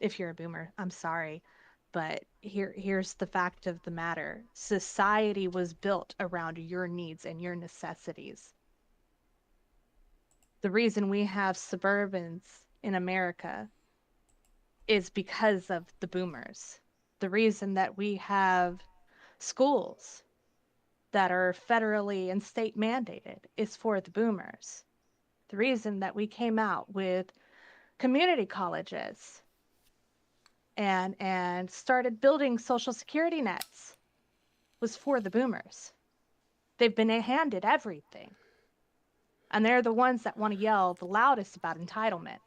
if you're a boomer, I'm sorry, but here's the fact of the matter. Society was built around your needs and your necessities. The reason we have suburbans in America is because of the boomers. The reason that we have schools that are federally and state mandated is for the boomers. The reason that we came out with community colleges and started building social security nets was for the boomers. They've been handed everything. And they're the ones that want to yell the loudest about entitlement.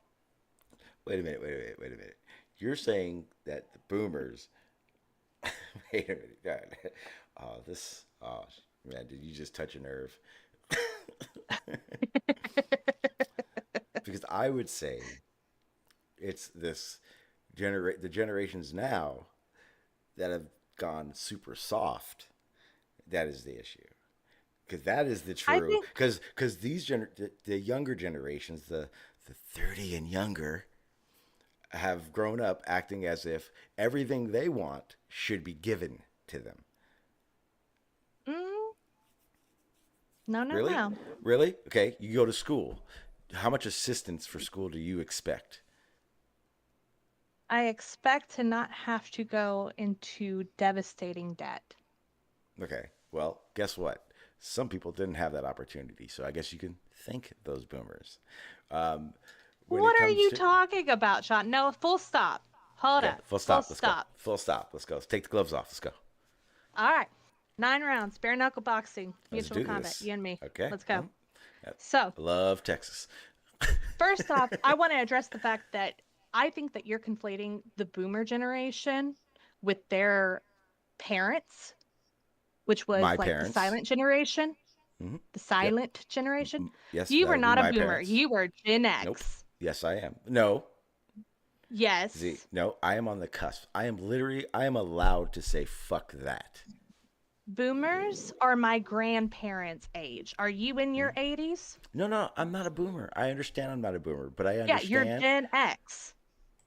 Wait a minute, wait a minute, wait a minute. You're saying that the boomers. Wait a minute, God. Oh, man, did you just touch a nerve? Because I would say it's the generations now that have gone super soft. That is the issue. Because that is the
I
true.
think
Because the younger generations, the 30 and younger, have grown up acting as if everything they want should be given to them.
mm, no, no,
Really?
no.
Really? Okay, you go to school. How much assistance for school do you expect?
I expect to not have to go into devastating debt.
Okay, well, guess what? Some people didn't have that opportunity, so I guess you can thank those boomers. Um, when it
What are
comes
you
to
talking about, Sean? No, full stop. Hold
okay,
up.
full
Full
stop. Let's go.
stop.
Full stop. Let's go. Let's take the gloves off. Let's go.
All right. 9 rounds, bare knuckle boxing,
Let's
mutual
do
combat,
this.
you and me.
Okay.
Let's go.
Yep.
So,
Love Texas.
first off, I want to address the fact that I think that you're conflating the boomer generation with their parents, which was
My
like the
parents.
silent generation.
Hmm.
The
Yep.
silent generation.
Yes,
You
that
were
would be
not a
my
boomer.
parents.
You were Gen
Nope.
X.
Yes, I am. No. Z.
Yes.
No, I am on the cusp. I am allowed to say fuck that.
Boomers are my grandparents' age. Are you in your 80s?
No, no, I'm not a boomer. I understand I'm not a boomer, but I
Yeah, you're
understand.
Gen X.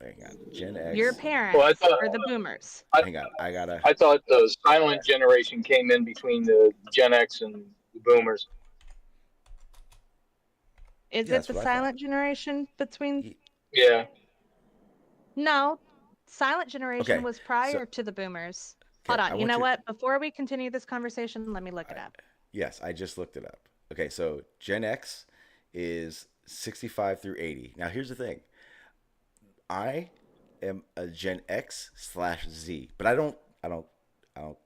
Hang on. Gen
Your
X.
Well, I
parents
thought
are the boomers.
I,
Hang on. I gotta.
I thought the silent generation came in between the Gen X and the Boomers.
Is
Yeah,
it
that's
the
what I thought.
silent generation between?
Yeah.
No, silent generation
Okay.
was
So,
prior to the boomers. Hold
okay, I
on. You
want
know
you.
what? Before we continue this conversation, let me look it up.
Yes, I just looked it up. Okay, so Gen X is 65 through 80. Now, here's the thing. I am a Gen X slash Z, but I don't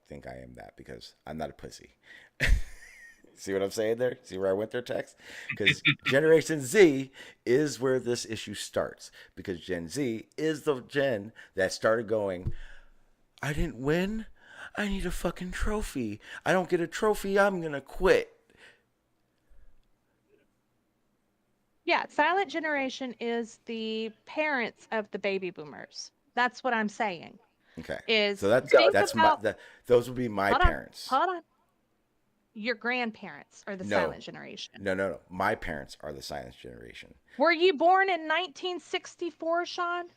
think I am that because I'm not a pussy. See what I'm saying there? See where I went there, Tex? Because Generation Z is where this issue starts. Because Gen Z is the gen that started going, I didn't win. I need a fucking trophy. I don't get a trophy. I'm going to quit.
Yeah, silent generation is the parents of the baby boomers. That's what I'm saying.
Okay.
Is
So
think
that's my
about
those would be my
hold on,
parents.
hold on. Your grandparents are the
No.
silent generation.
No. My parents are the silent generation.
Were you born in 1964, Sean?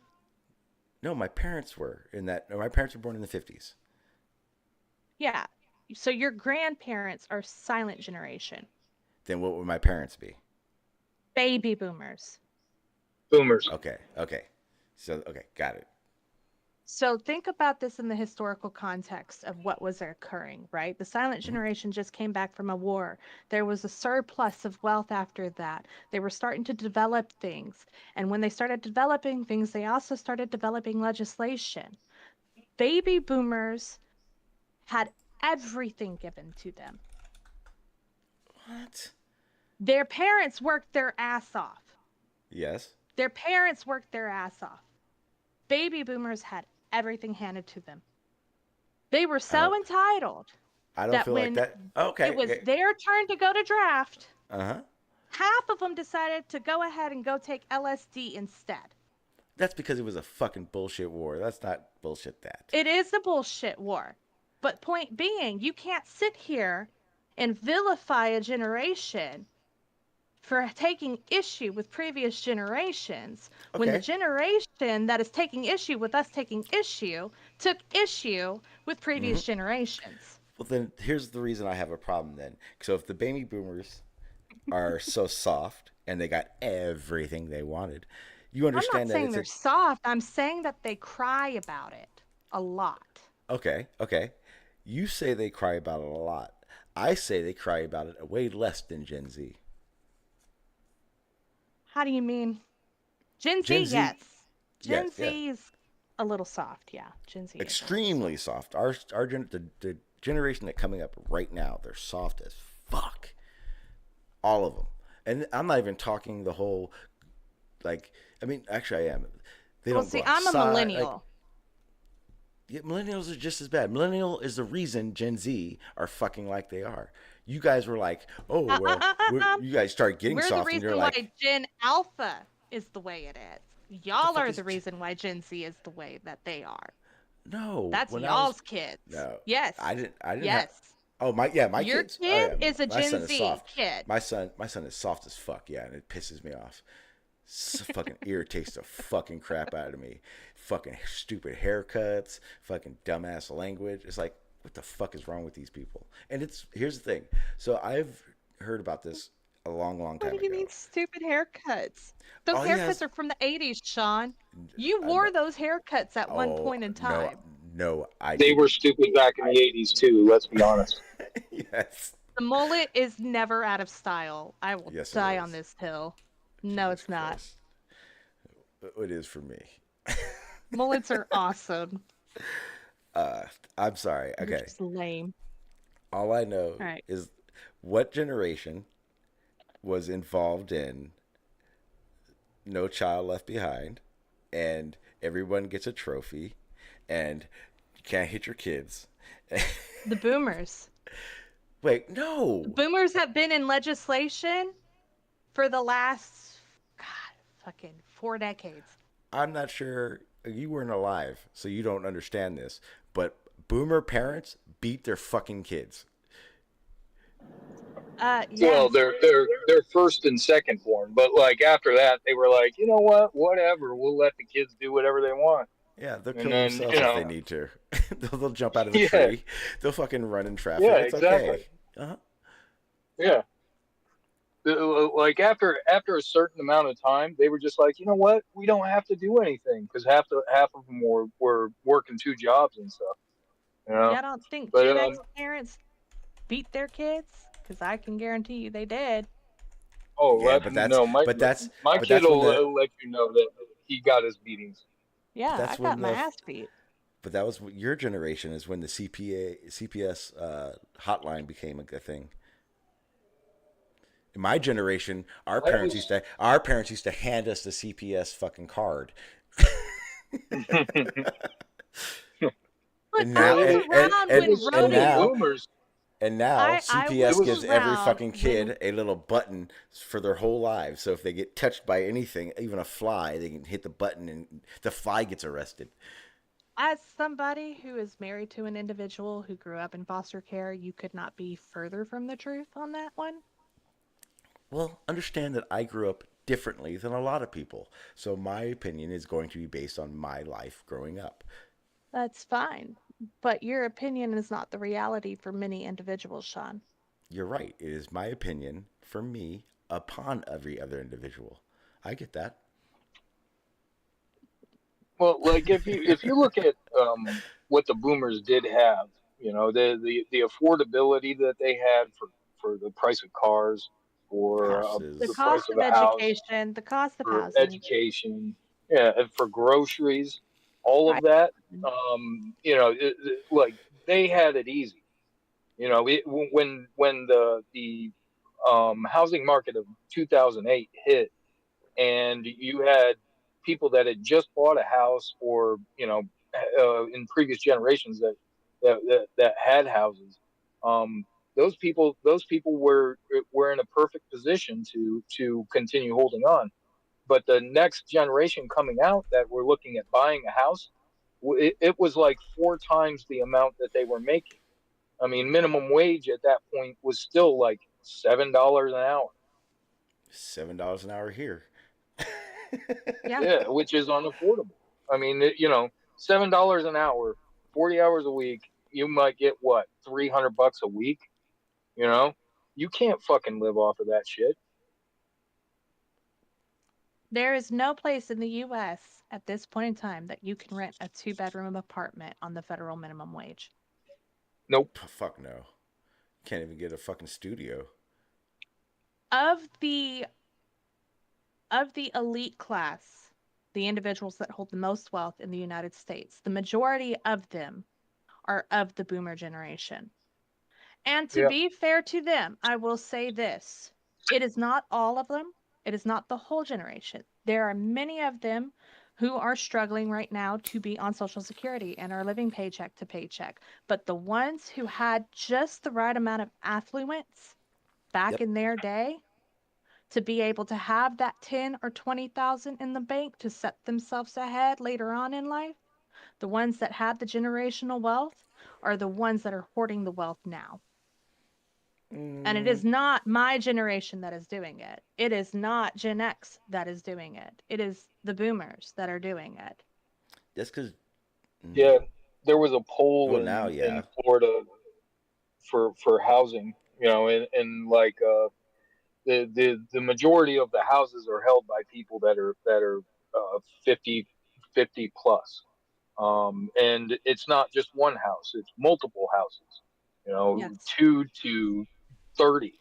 No, my parents were in that. No, my parents were born in the 50s.
Yeah. So your grandparents are silent generation.
Then what would my parents be?
Baby boomers.
Boomers.
Okay. So okay, got it.
So think about this in the historical context of what was occurring, right? The silent
Mhm.
generation just came back from a war. There was a surplus of wealth after that. They were starting to develop things. And when they started developing things, they also started developing legislation. Baby boomers had everything given to them.
What?
Their parents worked their ass off.
Yes.
Their parents worked their ass off. Baby boomers had everything handed to them. They were
I don't.
so entitled
I don't
that
feel like
when
that.
it was
Okay.
their turn to go to draft,
Uh huh.
half of them decided to go ahead and go take LSD instead.
That's because it was a fucking bullshit war. That's not bullshit. That.
It is a bullshit war. But point being, you can't sit here and vilify a generation for taking issue with previous generations when the
Okay.
generation that is taking issue with us taking issue took issue with
Mm-hmm.
previous generations.
Well, then here's the reason I have a problem. Then, so if the baby boomers are so soft and they got everything they wanted, you
I'm not
understand that
saying
it's
they're
a
soft. I'm saying that they cry about it a lot.
okay. Okay. You say they cry about it a lot. I say they cry about it way less than Gen Z.
How do you mean? Gen Z,
Gen Z,
yes.
yes,
Gen
yeah,
Z's a little soft. Yeah, Gen Z is a little
extremely
soft.
soft. The generation that coming up right now, they're soft as fuck. All of them, and I'm not even talking the whole like. I mean, actually, I am. They
Well,
don't go
see, I'm a
outside. Like,
millennial.
yeah, millennials are just as bad. Millennial is the reason Gen Z are fucking like they are. You guys were like, oh
Uh, uh,
well,
uh, uh, um,
you guys start getting
we're the
soft, and you're
reason
like,
why Gen Alpha is the way it is.
the
Y'all
fuck
are
is?
the reason why Gen Z is the way that they are.
No,
That's
when I was
y'all's kids.
no,
Yes.
I didn't. I didn't have.
Yes.
Oh my
Your
kids. Oh
kid
yeah,
is a
my
Gen
son is
Z
soft.
kid.
My son is soft as fuck. Yeah, and it pisses me off. Fucking irritates the fucking crap out of me. Fucking stupid haircuts. Fucking dumbass language. It's like, what the fuck is wrong with these people? And it's here's the thing. So I've heard about this a long
What
time
do you
ago.
mean stupid haircuts? Those
All he
haircuts
has.
are from the 80s, Sean. You
No,
wore those haircuts at one
oh
point in
no,
time.
no, I
They were
didn't.
stupid back in the '80s too. Let's be honest.
Yes,
The mullet is never out of style. I will
yes, it
die on
is.
this hill. No,
Jesus
it's not.
Christ, it is for me.
Mullets are awesome.
Uh, I'm sorry.
You're
Okay,
just lame.
all I know
All right.
is what generation was involved in No Child Left Behind, and everyone gets a trophy, and you can't hit your kids.
The boomers.
Wait, no,
Boomers have been in legislation for the last, God, fucking 4 decades.
I'm not sure. You weren't alive, so you don't understand this. But boomer parents beat their fucking kids.
Well,
Yes.
they're first and second born, but like after that, they were like, you know what, whatever, we'll let the kids do whatever they want,
Yeah, they'll
and
kill
then
themselves if they need to. They'll jump out of the
yeah,
tree. They'll fucking run in
yeah,
traffic. It's
exactly,
okay. Uh-huh.
yeah. Like after a certain amount of time, they were just like, you know what, we don't have to do anything because half of them were working two jobs and stuff, you know.
Y'all don't think
But
Gen X parents beat their kids? Because I can guarantee you they did.
oh,
Yeah, but that's
no,
but that's
my
but
kid
that's when
will
the
let you know that he got his beatings.
but
Yeah, I
that's
got
when
my
the
ass beat.
but that was your generation is when the CPS hotline became a thing. In my generation,
That was
our parents used to hand us the CPS fucking card.
Look,
And
I
now
well,
was around when
and
it was
rodeo.
now
boomers.
and now
I
It
was
CPS gives
was
every
around
fucking
when
kid a little button for their whole lives. So if they get touched by anything, even a fly, they can hit the button and the fly gets arrested.
as somebody who is married to an individual who grew up in foster care, you could not be further from the truth on that one.
Well, understand that I grew up differently than a lot of people. So my opinion is going to be based on my life growing up.
That's fine. But your opinion is not the reality for many individuals, Sean.
You're right. It is my opinion for me upon every other individual. I get that.
Well, like if you look at what the boomers did have, the affordability that they had for the price of cars, for
The
the
Houses.
price
cost
of
of
a house,
education, the cost of
for
housing.
education, yeah, and for groceries, all of
Right.
that. Like they had it easy. When the housing market of 2008 hit, and you had people that had just bought a house, or in previous generations that had houses. um, those people were in a perfect position to continue holding on. But the next generation coming out that were looking at buying a house, it was like four times the amount that they were making. I mean, minimum wage at that point was still like $7 an hour.
$7 an hour here.
Yeah.
Yeah, which is unaffordable. I mean, $7 an hour, 40 hours a week, you might get what, 300 bucks a week. You know, you can't fucking live off of that shit.
There is no place in the US at this point in time that you can rent a two-bedroom apartment on the federal minimum wage.
Nope.
Fuck no. Can't even get a fucking studio.
Of the elite class, the individuals that hold the most wealth in the United States, the majority of them are of the boomer generation. And to
Yeah.
be fair to them, I will say this. It is not all of them. It is not the whole generation. There are many of them who are struggling right now to be on Social Security and are living paycheck to paycheck. But the ones who had just the right amount of affluence back
Yep.
in their day to be able to have that 10 or 20,000 in the bank to set themselves ahead later on in life, the ones that had the generational wealth are the ones that are hoarding the wealth now. And it is not my generation that is doing it. It is not Gen X that is doing it. It is the boomers that are doing it.
That's because.
Yeah. There was a poll
Well, now,
in
yeah.
Florida for housing, and like the majority of the houses are held by people that are 50 plus. And it's not just one house; it's multiple houses.
Yes.
2 to 30.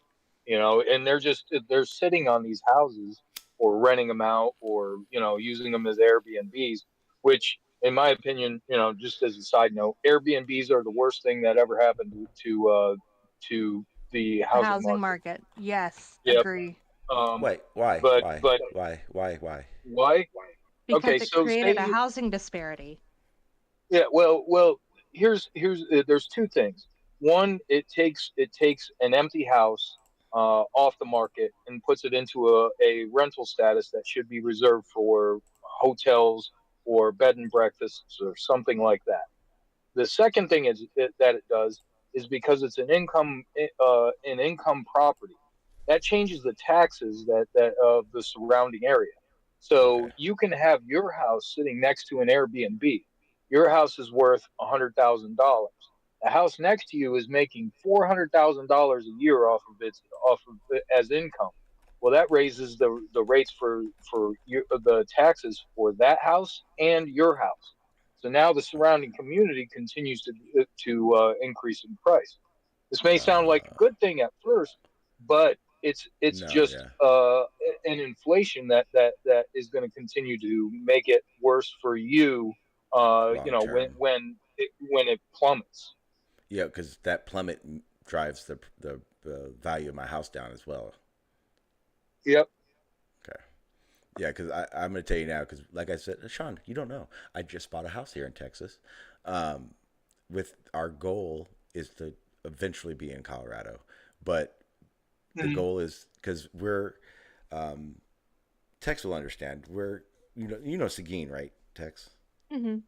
And they're sitting on these houses, or renting them out, or using them as Airbnbs. Which, in my opinion, just as a side note, Airbnbs are the worst thing that ever happened to the
The
housing
housing
market.
market. Yes,
Yep.
agree.
Um,
Wait, why?
but
Why?
but
Why? Why? Why?
why?
Because
Okay,
it
so
created a
say
housing disparity.
yeah, well, here's there's two things. One, it takes an empty house off the market and puts it into a rental status that should be reserved for hotels or bed and breakfasts or something like that. The second thing that it does is, because it's an income property, that changes the taxes that of the surrounding area. So
Okay.
you can have your house sitting next to an Airbnb. Your house is worth $100,000. The house next to you is making $400,000 a year off of it as income. Well, that raises the rates the taxes for that house and your house. So now the surrounding community continues to increase in price. This may sound like a good thing at first, but it's
No,
just
yeah.
an inflation that is going to continue to make it worse for you.
Long
When
term.
it plummets.
Yeah, because that plummet drives the value of my house down as well.
Yep.
Okay. Yeah, because I'm going to tell you now, because like I said, Sean, you don't know. I just bought a house here in Texas. Um, with our goal is to eventually be in Colorado, but the
Mhm.
goal is because we're Tex will understand. We're you know Seguin, right, Tex?
Hmm.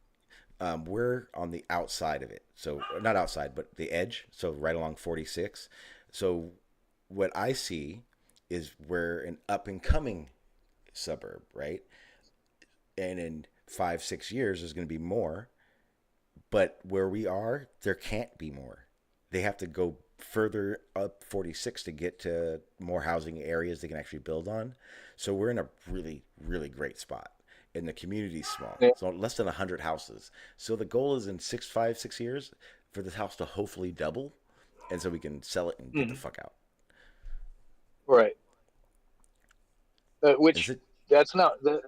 We're on the outside of it, so not outside, but the edge. So right along 46. So what I see is we're an up and coming suburb, right? And in 5 6 years, there's going to be more. But where we are, there can't be more. They have to go further up 46 to get to more housing areas they can actually build on. So we're in a really, really great spot. and the community's small.
Yeah.
So less than 100 houses. So the goal is in 6 years for this house to hopefully double, and so we can sell it and get the fuck out.
Right.
Is
Which
it?
that's not that,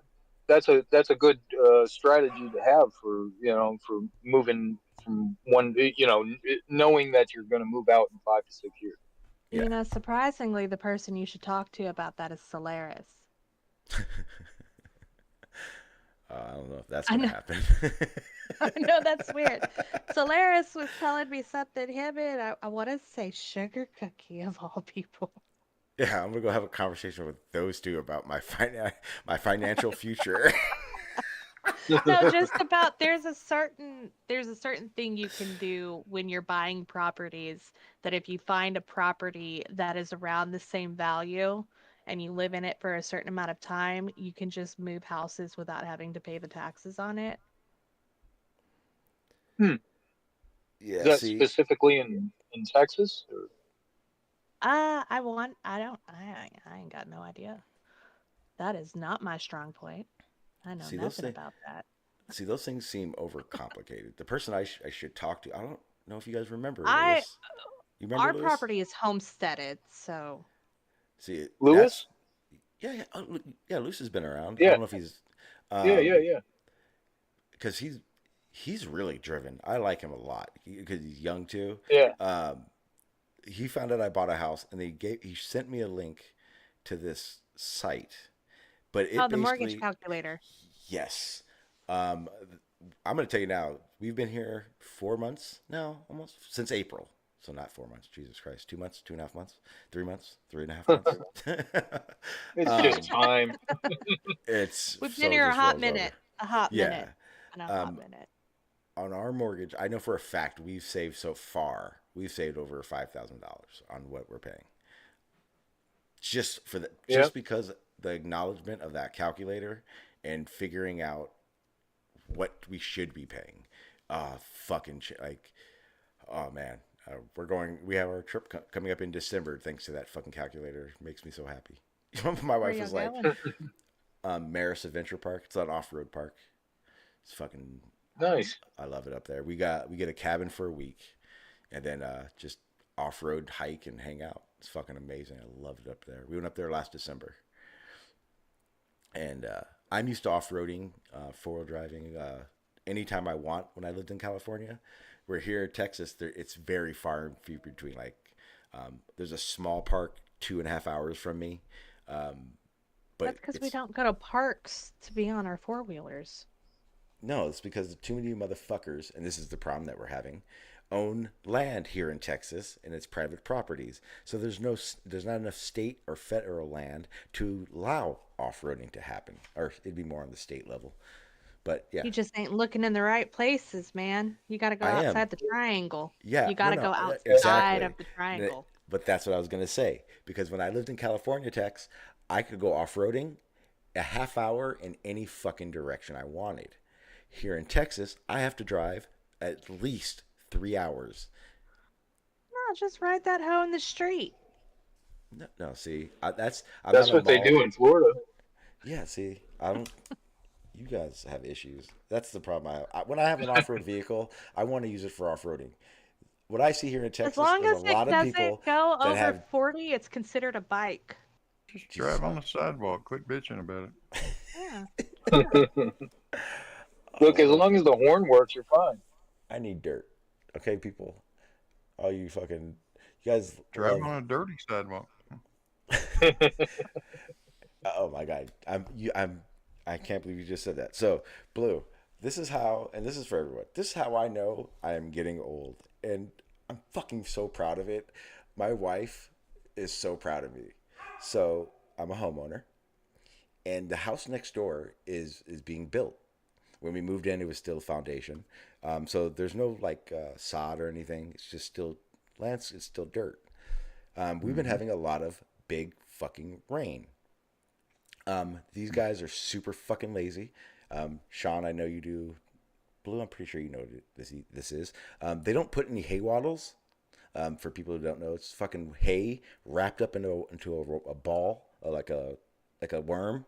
that's a good strategy to have for for moving from one knowing that you're going to move out in 5 to 6 years.
Yeah.
You know, surprisingly, the person you should talk to about that is Solaris.
I don't know if that's
I
gonna
know.
happen.
I know that's weird. Solaris was telling me something. Him and I want to say Sugar Cookie of all people.
Yeah, I'm gonna go have a conversation with those two about my my financial future.
No, just about there's a certain thing you can do when you're buying properties that if you find a property that is around the same value and you live in it for a certain amount of time, you can just move houses without having to pay the taxes on it.
Is
Yeah,
that
see,
specifically in Texas? Or?
I ain't got no idea. That is not my strong point. I know
see those
nothing
things.
about that.
See, those things seem overcomplicated. The person I should talk to, I don't know if you guys remember
I
Lewis. You remember
Our
Lewis?
property is homesteaded, so
See, that's
Lewis?
yeah, yeah. Lewis has been around. I
Yeah,
don't know if he's,
yeah.
because he's really driven. I like him a lot because he's young too.
Yeah.
He found out I bought a house, and he sent me a link to this site, but it
the mortgage
basically
calculator.
yes. I'm going to tell you now. We've been here 4 months now, almost since April. So not 4 months. Jesus Christ, 2 months, 2.5 months, 3 months, 3.5 months.
It's just time.
It's
We've
so
been here
just rolls over.
a hot
Yeah.
minute, and a hot minute.
On our mortgage, I know for a fact we've saved so far. We've saved over $5,000 on what we're paying. Just for just because the acknowledgement of that calculator and figuring out what we should be paying. Oh man, we have our trip coming up in December thanks to that fucking calculator. It makes me so happy. My wife was like, Maris Adventure Park. It's an off-road park. It's fucking
Nice.
I love it up there. We get a cabin for a week and then just off-road hike and hang out. It's fucking amazing. I love it up there. We went up there last December. And I'm used to off-roading, four-wheel driving anytime I want when I lived in California. We're here in Texas. It's very far and few between. Like, there's a small park 2.5 hours from me. But
That's because we don't go to parks to be on our four-wheelers.
No, it's because too many motherfuckers, and this is the problem that we're having, own land here in Texas, and it's private properties. So there's not enough state or federal land to allow off-roading to happen, or it'd be more on the state level. But yeah,
You just ain't looking in the right places, man. You got to go outside the triangle.
Yeah,
You got to
no,
go outside
exactly.
of the triangle.
But that's what I was gonna say, because when I lived in California, Tex, I could go off-roading a half hour in any fucking direction I wanted. Here in Texas, I have to drive at least 3 hours.
No, just ride that hoe in the street.
No, see, that's
what they do in Florida.
Yeah, see, I don't. You guys have issues. That's the problem I have. When I have an off-road vehicle, I want to use it for off-roading. What I see here in Texas
As long
is
as
a lot
it
of
doesn't
people
go
that
over
have
40, it's considered a bike.
Just drive on the sidewalk. Quit bitching about it.
Yeah.
Look, as long as the horn works, you're fine.
I need dirt. Okay, people. All you guys
Drive on a dirty sidewalk.
Oh my god. I can't believe you just said that. So, Blue, this is how, and this is for everyone. This is how I know I am getting old, and I'm fucking so proud of it. My wife is so proud of me. So, I'm a homeowner, and the house next door is being built. When we moved in, it was still foundation. So there's no sod or anything. It's just still it's still dirt. We've been having a lot of big fucking rain. These guys are super fucking lazy. Sean, I know you do. Blue, I'm pretty sure you know what this is. They don't put any hay waddles. For people who don't know, it's fucking hay wrapped up into a ball, like a worm,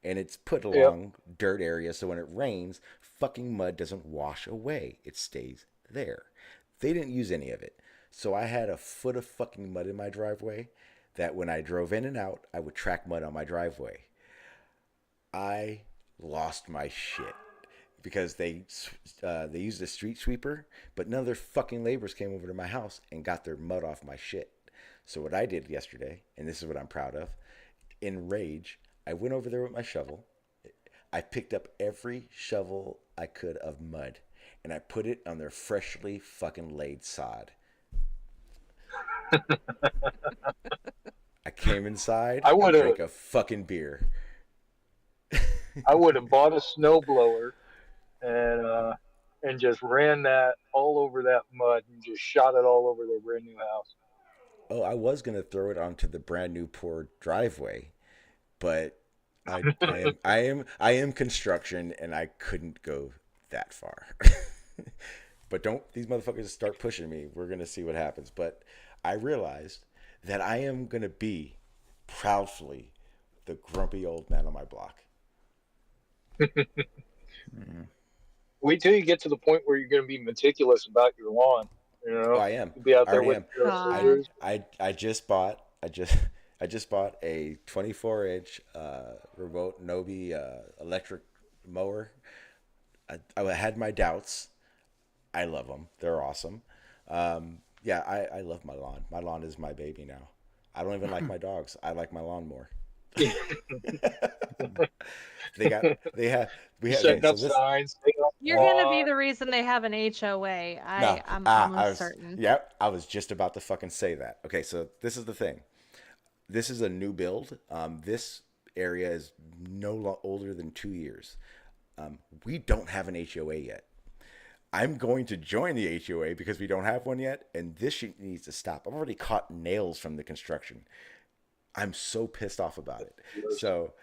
and it's put
Yep.
along dirt areas, so when it rains, fucking mud doesn't wash away. It stays there. They didn't use any of it. So I had a foot of fucking mud in my driveway that when I drove in and out, I would track mud on my driveway. I lost my shit because they used a street sweeper, but none of their fucking laborers came over to my house and got their mud off my shit. So what I did yesterday, and this is what I'm proud of, in rage, I went over there with my shovel. I picked up every shovel I could of mud, and I put it on their freshly fucking laid sod. I came inside
I
and
would have
drank a fucking beer.
I would have bought a snowblower and just ran that all over that mud and just shot it all over their brand new house.
Oh, I was gonna throw it onto the brand new poured driveway, but I am construction and I couldn't go that far. But don't these motherfuckers start pushing me. We're gonna see what happens. But I realized that I am gonna be proudly the grumpy old man on my block.
Wait till you get to the point where you're going to be meticulous about your lawn. You
Oh,
know,
I am.
you'll be out
I
there
already
with
am.
your
God.
scissors.
I just bought I just bought a 24-inch remote Nobi electric mower. I had my doubts. I love them. They're awesome. Yeah, I love my lawn. My lawn is my baby now. I don't even like my dogs. I like my lawn more. They got they have we have okay,
Setting
so
up
this
signs. Stay on the
You're gonna be
lawn.
the reason they have an HOA.
no
I'm
I
almost
was
certain.
yep I was just about to fucking say that. Okay, so this is the thing. This is a new build. This area is older than 2 years. We don't have an HOA yet. I'm going to join the HOA because we don't have one yet, and this shit needs to stop. I've already caught nails from the construction. I'm so pissed off about it. So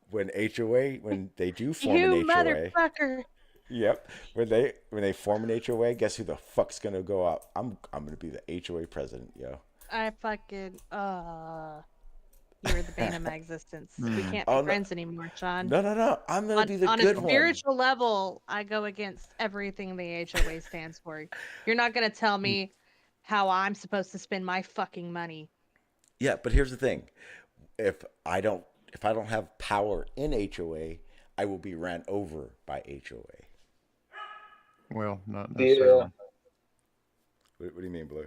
when they do form
You
an HOA,
motherfucker!
yep, when they form an HOA, guess who the fuck's gonna go out? I'm gonna be the HOA president, yo.
I fucking you're the bane of my existence. We can't be
Oh, no.
friends anymore, Sean.
No. I'm gonna be the
On
good
a
one.
spiritual level, I go against everything the HOA stands for. You're not gonna tell me how I'm supposed to spend my fucking money.
Yeah, but here's the thing: if I don't have power in HOA, I will be ran over by HOA.
Well, not necessarily.
What do you mean, Blue?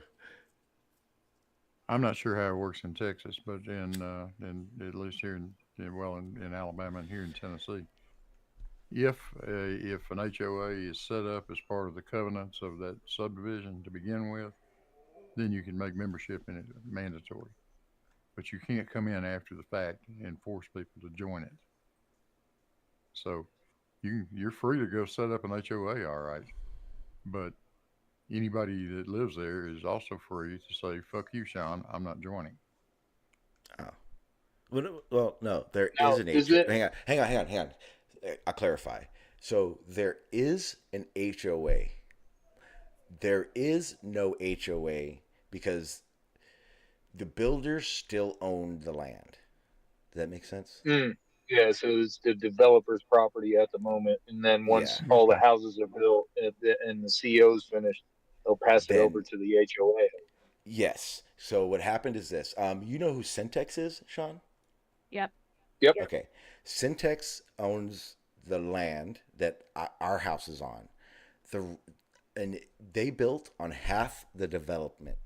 I'm not sure how it works in Texas, but in at least here in Alabama and here in Tennessee, if an HOA is set up as part of the covenants of that subdivision to begin with, then you can make membership in it mandatory. But you can't come in after the fact and force people to join it. So you're free to go set up an HOA, all right, but anybody that lives there is also free to say, "Fuck you, Sean, I'm not joining."
Oh, well, no, there
Now,
is an
is
HOA.
it-
Hang on. I'll clarify. So there is an HOA. There is no HOA because the builders still own the land. Does that make sense?
Yeah, so it's the developer's property at the moment, and then once
Yeah.
all the houses are built and the CO's finished, they'll pass it over
Then
to the HOA.
yes. So what happened is this. You know who Syntex is, Sean?
Yep.
Yep.
Okay. Syntex owns the land that our house is on. And they built on half the development.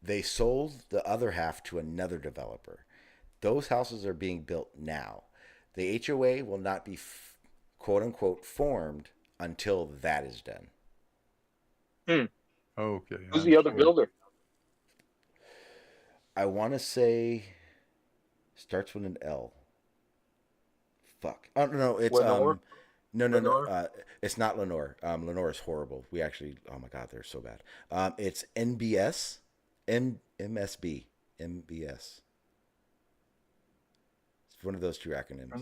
They sold the other half to another developer. Those houses are being built now. The HOA will not be quote unquote formed until that is done.
Okay.
Who's the other builder?
I want to say starts with an L. Fuck. Oh no, it's
Lenore?
no.
Lenore?
It's not Lenore. Lenore is horrible. We actually, oh my god, they're so bad. It's NBS, MSB, MBS. It's one of those two acronyms.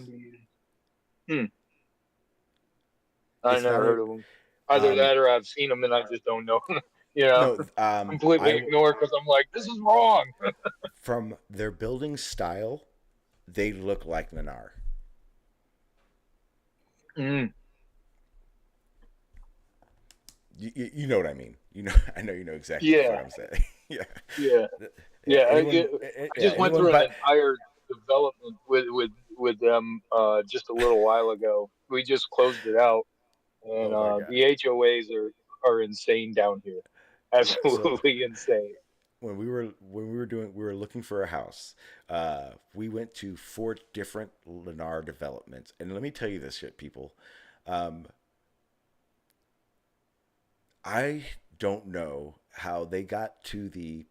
I
It's
never
not
heard of them. Either that or I've seen them and I just don't know. You know,
No,
completely ignore because I'm like, this is wrong.
from their building style, they look like Lennar.
Mm,
You know what I mean. You know, I know you know exactly
yeah,
what I'm saying. Yeah,
yeah,
yeah.
yeah.
Anyone,
I
yeah,
just went
anyone
through an
but
entire development with them just a little while ago. We just closed it out, and
oh my god.
the HOAs are insane down here,
Yeah. So
absolutely insane.
we were looking for a house. We went to 4 different Lennar developments, and let me tell you this shit, people. Um, I don't know how they got to the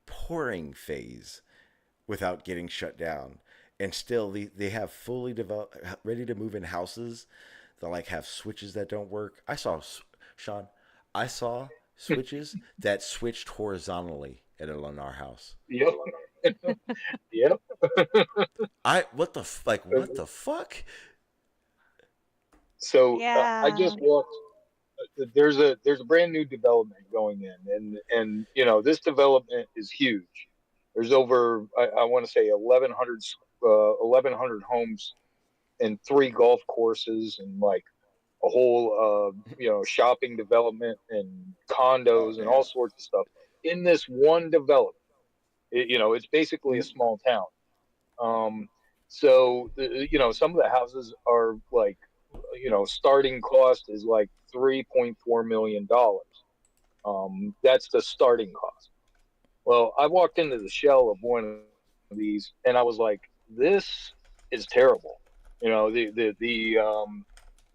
pouring phase without getting shut down. And still, they have fully developed, ready to move in houses that like have switches that don't work. Sean, I saw switches that switched horizontally at a Lennar house.
Yep, yep.
What the fuck?
So I
Yeah.
just walked. There's a brand new development going in, and this development is huge. There's over I want to say 1,100 homes and 3 golf courses and like a whole shopping development and
Oh
condos and all
damn.
sorts of stuff in this one development. It's basically a small town. Um, so some of the houses are like starting cost is like $3.4 million. That's the starting cost. Well, I walked into the shell of one of these, and I was like, "This is terrible."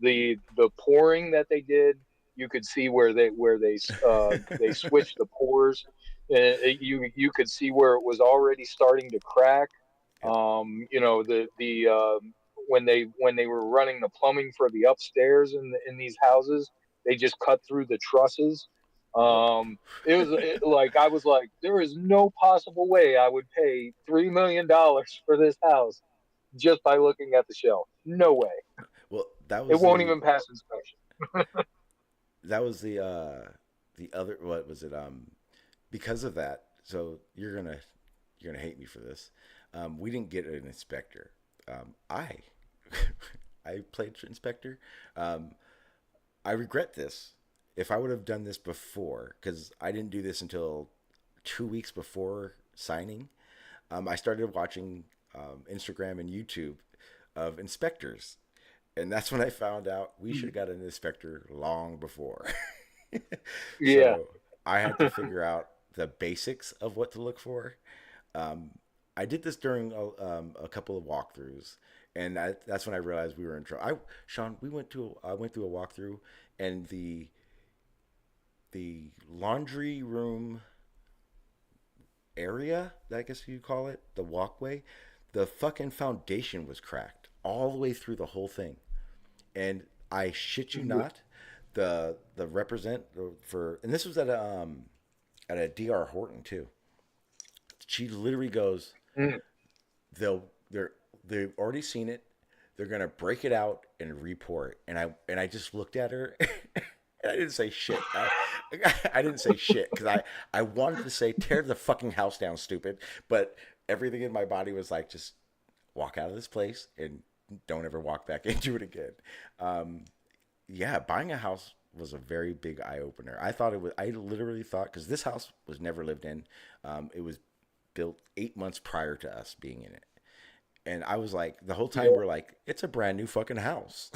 The pouring that they did, you could see where they switched the pours. You could see where it was already starting to crack.
Yep.
When they were running the plumbing for the upstairs in these houses, they just cut through the trusses. Like I was like, there is no possible way I would pay $3 million for this house just by looking at the shelf. No way.
Well,
It won't even pass inspection.
the other what was it because of that. So you're gonna hate me for this. We didn't get an inspector. I I played inspector. Um, I regret this. If I would have done this before, because I didn't do this until 2 weeks before signing, I started watching Instagram and YouTube of inspectors, and that's when I found out we should have got an inspector long before.
Yeah.
So I had to figure out the basics of what to look for. Um, I did this during a couple of walkthroughs, and that's when I realized we were in trouble. Sean, I went through a walkthrough, and the laundry room area, I guess you call it, the walkway, the fucking foundation was cracked all the way through the whole thing. And I shit you not, the represent for, and this was at a DR Horton too. She literally goes,
Mm.
they're they've already seen it. They're gonna break it out and report. And I just looked at her, and I didn't say shit. I didn't say shit because I wanted to say tear the fucking house down, stupid. But everything in my body was like, just walk out of this place and don't ever walk back into it again. Um, yeah, buying a house was a very big eye opener. I thought it was. I literally thought because this house was never lived in. It was built 8 months prior to us being in it, and I was like, the whole time
Yeah.
we're like, it's a brand new fucking house.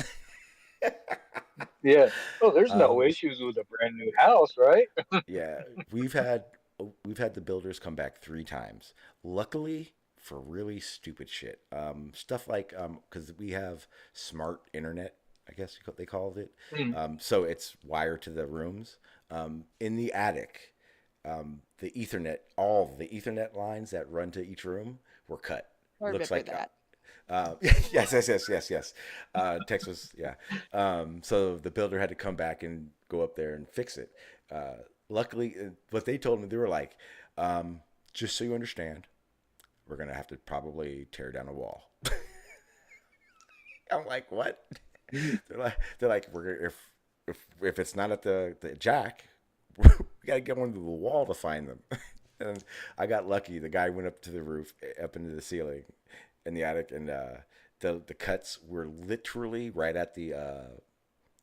Yeah. Oh, there's no
um,
issues with a brand new house, right?
yeah, we've had the builders come back 3 times. Luckily for really stupid shit, stuff like because we have smart internet, I guess they called it.
Mm.
So it's wired to the rooms. In the attic, the Ethernet, all the Ethernet lines that run to each room were cut. Looks
Remember
like
that.
yes. Tex was yeah. So the builder had to come back and go up there and fix it. Luckily, what they told me, they were like, just so you understand, we're gonna have to probably tear down a wall. I'm like, what? They're like, we're gonna, if it's not at the jack, we gotta get onto the wall to find them. And I got lucky. The guy went up to the roof, up into the ceiling, in the attic, and the cuts were literally right at the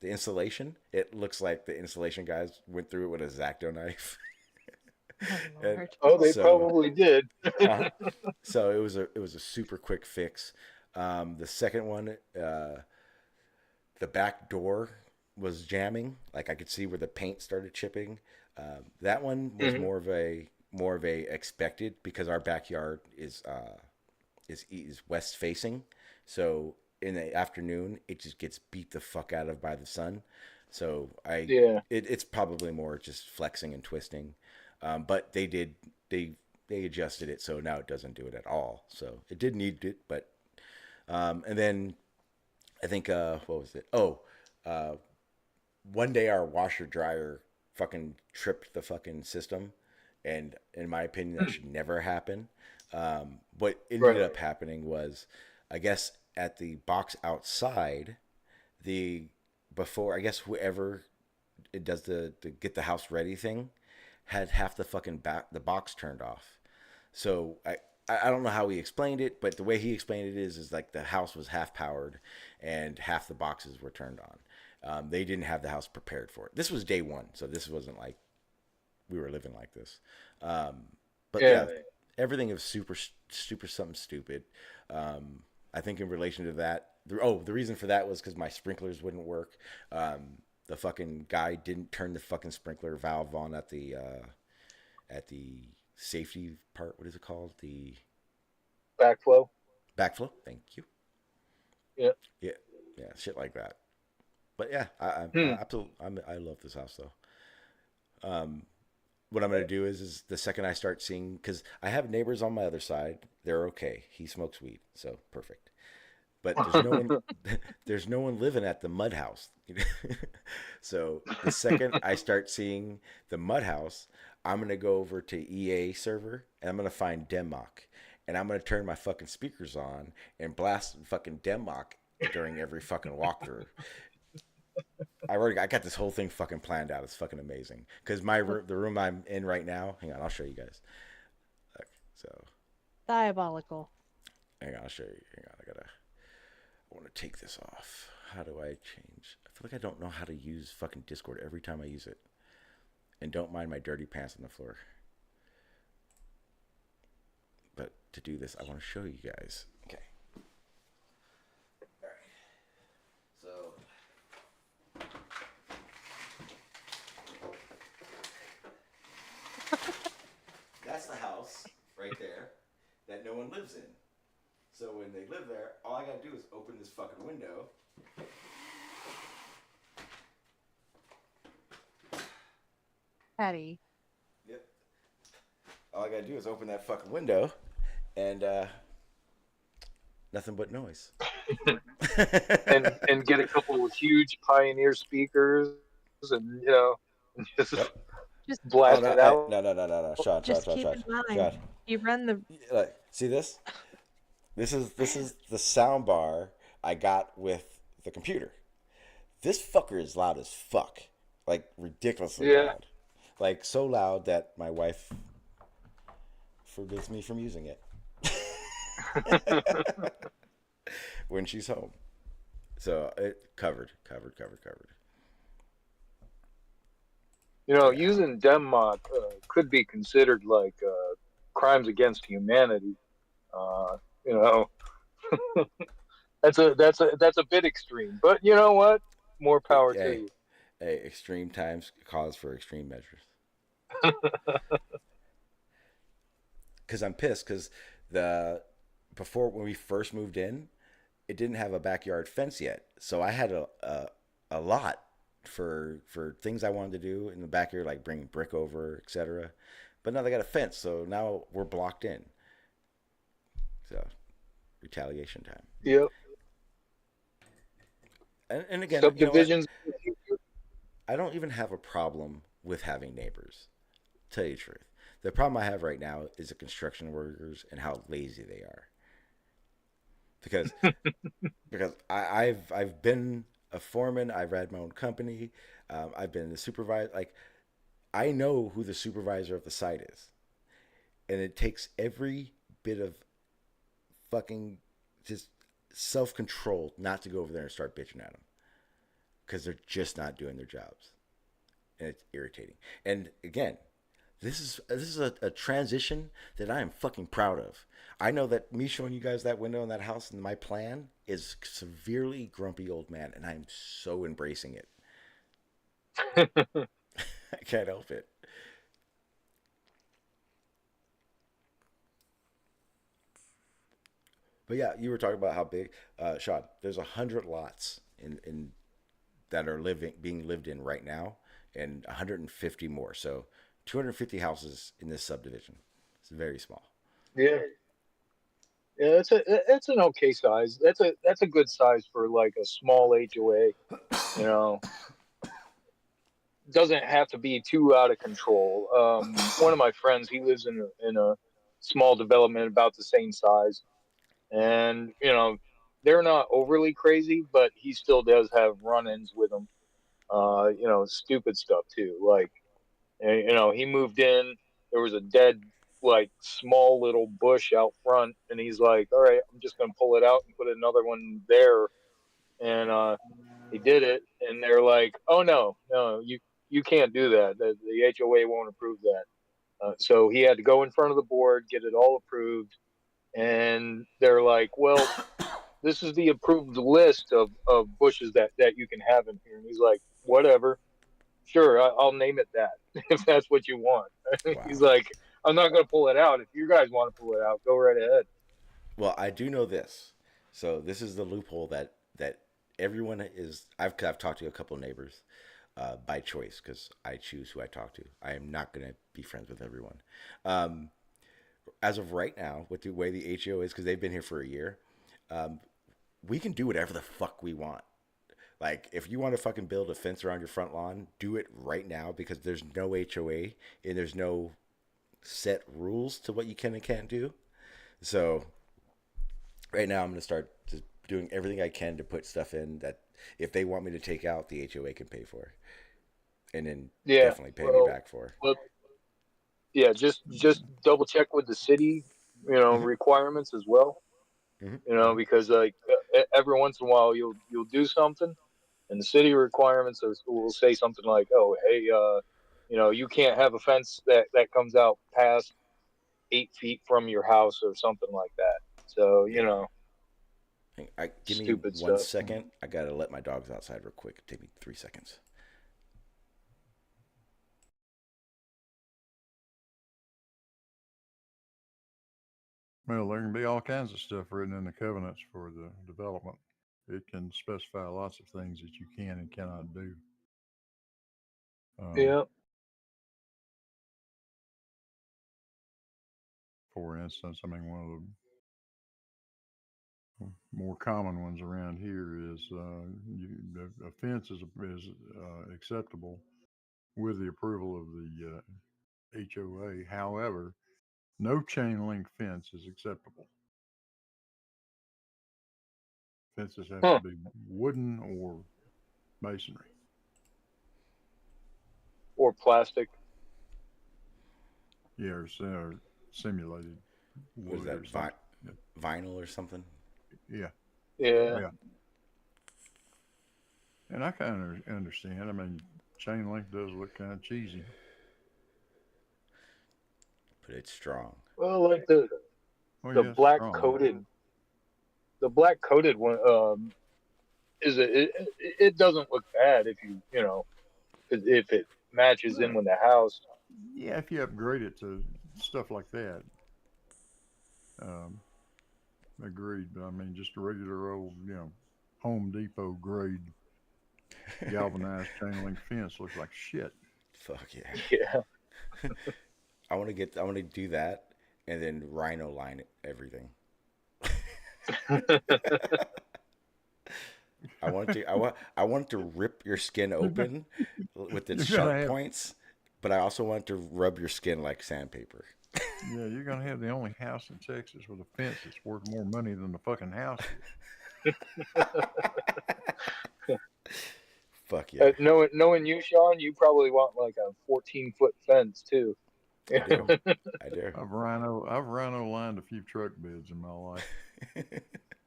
insulation. It looks like the insulation guys went through it with a X-Acto knife.
Oh
And
Lord.
Oh, they
so,
probably did.
so it was a super quick fix. The second one, the back door was jamming. Like I could see where the paint started chipping. That one was
Mhm.
more of a expected because our backyard is west facing. So in the afternoon, it just gets beat the fuck out of by the sun. So
Yeah.
it's probably more just flexing and twisting. But they they adjusted it so now it doesn't do it at all. So it did need it, but and then I think what was it? Oh, uh, one day our washer dryer fucking tripped the fucking system, and in my opinion, that should never happen. What ended
Right.
up happening was, I guess at the box outside, the before I guess whoever it does the get the house ready thing had half the fucking the box turned off. So I don't know how he explained it, but the way he explained it is like the house was half powered and half the boxes were turned on. They didn't have the house prepared for it. This was day one, so this wasn't like we were living like this. But
Yeah.
yeah, everything is super something stupid. I think in relation to that, the reason for that was because my sprinklers wouldn't work. The fucking guy didn't turn the fucking sprinkler valve on at the safety part. What is it called? The
Backflow.
backflow. Thank you.
Yeah.
Yeah, yeah, shit like that. But yeah, I
Hmm.
absolutely I love this house though. What I'm gonna do is the second I start seeing, because I have neighbors on my other side, they're okay. He smokes weed, so perfect. But there's no one living at the mud house. So the second I start seeing the mud house, I'm gonna go over to EA server and I'm gonna find Denmark, and I'm gonna turn my fucking speakers on and blast fucking Denmark during every fucking walkthrough. I got this whole thing fucking planned out. It's fucking amazing. Because the room I'm in right now. Hang on, I'll show you guys. Okay, so
Diabolical.
hang on, I'll show you. Hang on, I want to take this off. How do I change? I feel like I don't know how to use fucking Discord every time I use it. And don't mind my dirty pants on the floor. But to do this, I want to show you guys. Okay. All right. So. That's the house right there that no one lives in. So when they live there, all I gotta do is open this fucking window.
Patty.
Yep. All I gotta do is open that fucking window, and nothing but noise.
and get a couple of huge Pioneer speakers, and just
What?
Just
Oh
blast
no!
it out.
No! Shot!
just keep in mind, you run the
Like, see this? This is the sound bar I got with the computer. This fucker is loud as fuck, like ridiculously
Yeah.
loud, like so loud that my wife forbids me from using it when she's home. So it covered. Yeah.
Using Denmark could be considered like crimes against humanity. Uh, you know, that's a bit extreme, but you know what? More power to
Hey,
you.
hey, extreme times cause for extreme measures. Because I'm pissed because the before when we first moved in, it didn't have a backyard fence yet, so I had a lot for things I wanted to do in the backyard, like bring brick over, etc. But now they got a fence, so now we're blocked in. So retaliation time.
Yep.
And again, you know what?
Subdivisions.
I don't even have a problem with having neighbors. To tell you the truth, the problem I have right now is the construction workers and how lazy they are. Because I've been a foreman. I've had my own company. I've been the supervisor. Like I know who the supervisor of the site is, and it takes every bit of fucking just self-control not to go over there and start bitching at them because they're just not doing their jobs, and it's irritating. And again, this is a transition that I am fucking proud of. I know that me showing you guys that window in that house and my plan is severely grumpy old man, and I am so embracing it. I can't help it. But yeah, you were talking about how big, Sean. There's 100 lots in that are being lived in right now, and 150 more. So 250 houses in this subdivision. It's very small.
Yeah. Yeah, it's an okay size. That's a good size for like a small HOA. You know, doesn't have to be too out of control. One of my friends, he lives in a small development about the same size, and they're not overly crazy, but he still does have run-ins with them. Stupid stuff too. Like, he moved in. There was a dead, like, small little bush out front, and he's like, "All right, I'm just gonna pull it out and put another one there." And he did it, and they're like, "Oh no, no, you can't do that. The HOA won't approve that." So he had to go in front of the board, get it all approved, and they're like, "Well, this is the approved list of bushes that you can have in here." And he's like, "Whatever, sure, I'll name it that if that's what you want." He's
Wow.
like, "I'm not going to pull it out. If you guys want to pull it out, go right ahead."
Well, I do know this. So this is the loophole that everyone is. I've talked to a couple of neighbors by choice because I choose who I talk to. I am not going to be friends with everyone. Um, as of right now, with the way the HO is, because they've been here for a year, um, we can do whatever the fuck we want. Like, if you want to fucking build a fence around your front lawn, do it right now because there's no HOA and there's no set rules to what you can and can't do. So right now I'm going to start just doing everything I can to put stuff in that if they want me to take out, the HOA can pay for, and then
Yeah,
definitely pay me
well,
back for.
well, yeah, just double check with the city,
Mm-hmm.
requirements as well.
Mm-hmm.
Because like every once in a while you'll do something, and the city requirements will say something like, "Oh, hey, you can't have a fence that comes out past 8 feet from your house," or something like that. So
Yeah. Give me
stupid
one
stuff.
second. I gotta let my dogs outside real quick. Take me 3 seconds.
Well, there can be all kinds of stuff written in the covenants for the development. It can specify lots of things that you can and cannot do. Um,
Yeah.
for instance, I mean, one of the more common ones around here is a fence is acceptable with the approval of the HOA. However, no chain link fence is acceptable. Fences have to
Huh.
be wooden or masonry.
Or plastic.
Yeah, or simulated
Was
wood or
that
something.
vinyl or something?
Yeah,
Yeah.
yeah. And I kind of understand. I mean, chain link does look kind of cheesy.
But it's strong.
Well, like the
Oh
the
yeah, it's
black
strong.
coated the black coated one is it doesn't look bad if it matches in
Well,
with the house.
yeah, if you upgrade it to stuff like that, um, agreed. But I mean, just a regular old, Home Depot grade galvanized chain link fence looks like shit.
Fuck yeah.
Yeah.
I want to do that and then rhino line everything. I want to rip your skin
You're gonna,
open with its
you're gonna
sharp
have,
points, but I also want to rub your skin like sandpaper.
yeah, you're gonna have the only house in Texas with a fence that's worth more money than the fucking house is.
Fuck yeah.
Knowing you, Sean, you probably want like a 14-foot fence too.
I do.
I've
I do.
I've rhino lined a few truck beds in my life.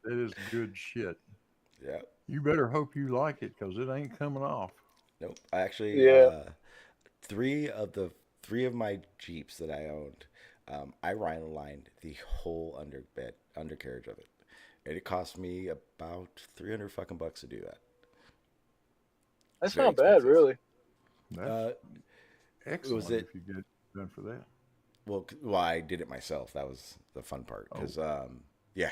It is good shit.
Yeah.
You better hope you like it because it ain't coming off.
Nope. I actually
Yeah.
three of the three of my Jeeps that I owned, I rhino lined the whole undercarriage of it, and it cost me about 300 fucking bucks to do that.
That's
Very
not bad,
expensive.
really.
That's excellent
was it?
if you get done for that.
Well, I did it myself. That was the fun part. Because, yeah.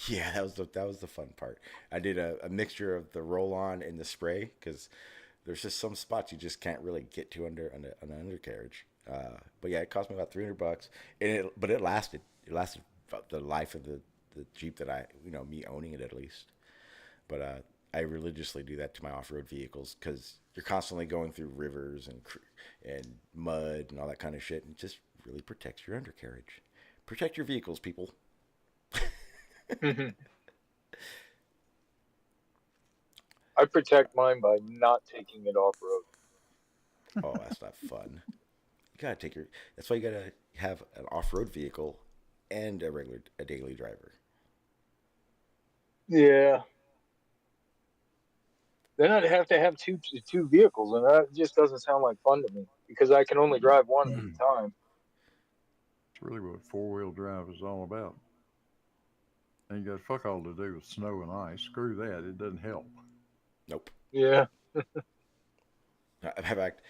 Yeah, that was the fun part. I did a mixture of the roll-on and the spray because there's just some spots you just can't really get to under an undercarriage. But yeah, it cost me about 300 bucks, and but it lasted. It lasted the life of the Jeep that me owning it at least. But I religiously do that to my off-road vehicles because you're constantly going through rivers and mud and all that kind of shit, and it just really protects your undercarriage. Protect your vehicles, people.
I protect mine by not taking it off road.
Oh, that's not fun. You gotta take your. That's why you gotta have an off-road vehicle and a daily driver.
Yeah. Then I'd have to have two vehicles, and that just doesn't sound like fun to me because I can only drive one at a time.
It's really what four-wheel drive is all about. Ain't got fuck all to do with snow and ice. Screw that. It doesn't help.
Nope.
Yeah.
In fact,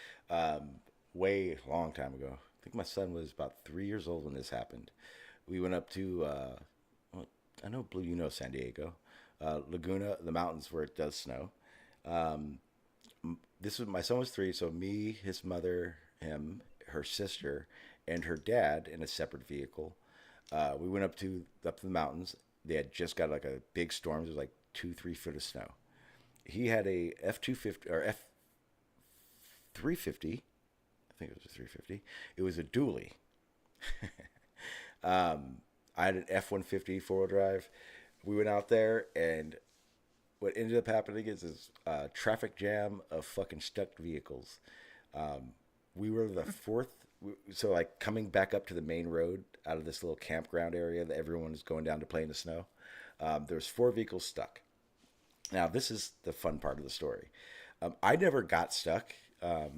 way long time ago. I think my son was about 3 years old when this happened. We went up to, I know Blue, San Diego, Laguna, the mountains where it does snow. My son was 3, so me, his mother, him, her sister, and her dad in a separate vehicle. We went up to the mountains. They had just got like a big storm. There was like 2-3 foot of snow. He had a F-250 or F-350. I think it was a 350. It was a dually. I had an F-150 four-wheel drive. We went out there, and what ended up happening is this traffic jam of fucking stuck vehicles. We were the fourth. So, like, coming back up to the main road out of this little campground area that everyone was going down to play in the snow, there's 4 vehicles stuck. Now, this is the fun part of the story. I never got stuck. I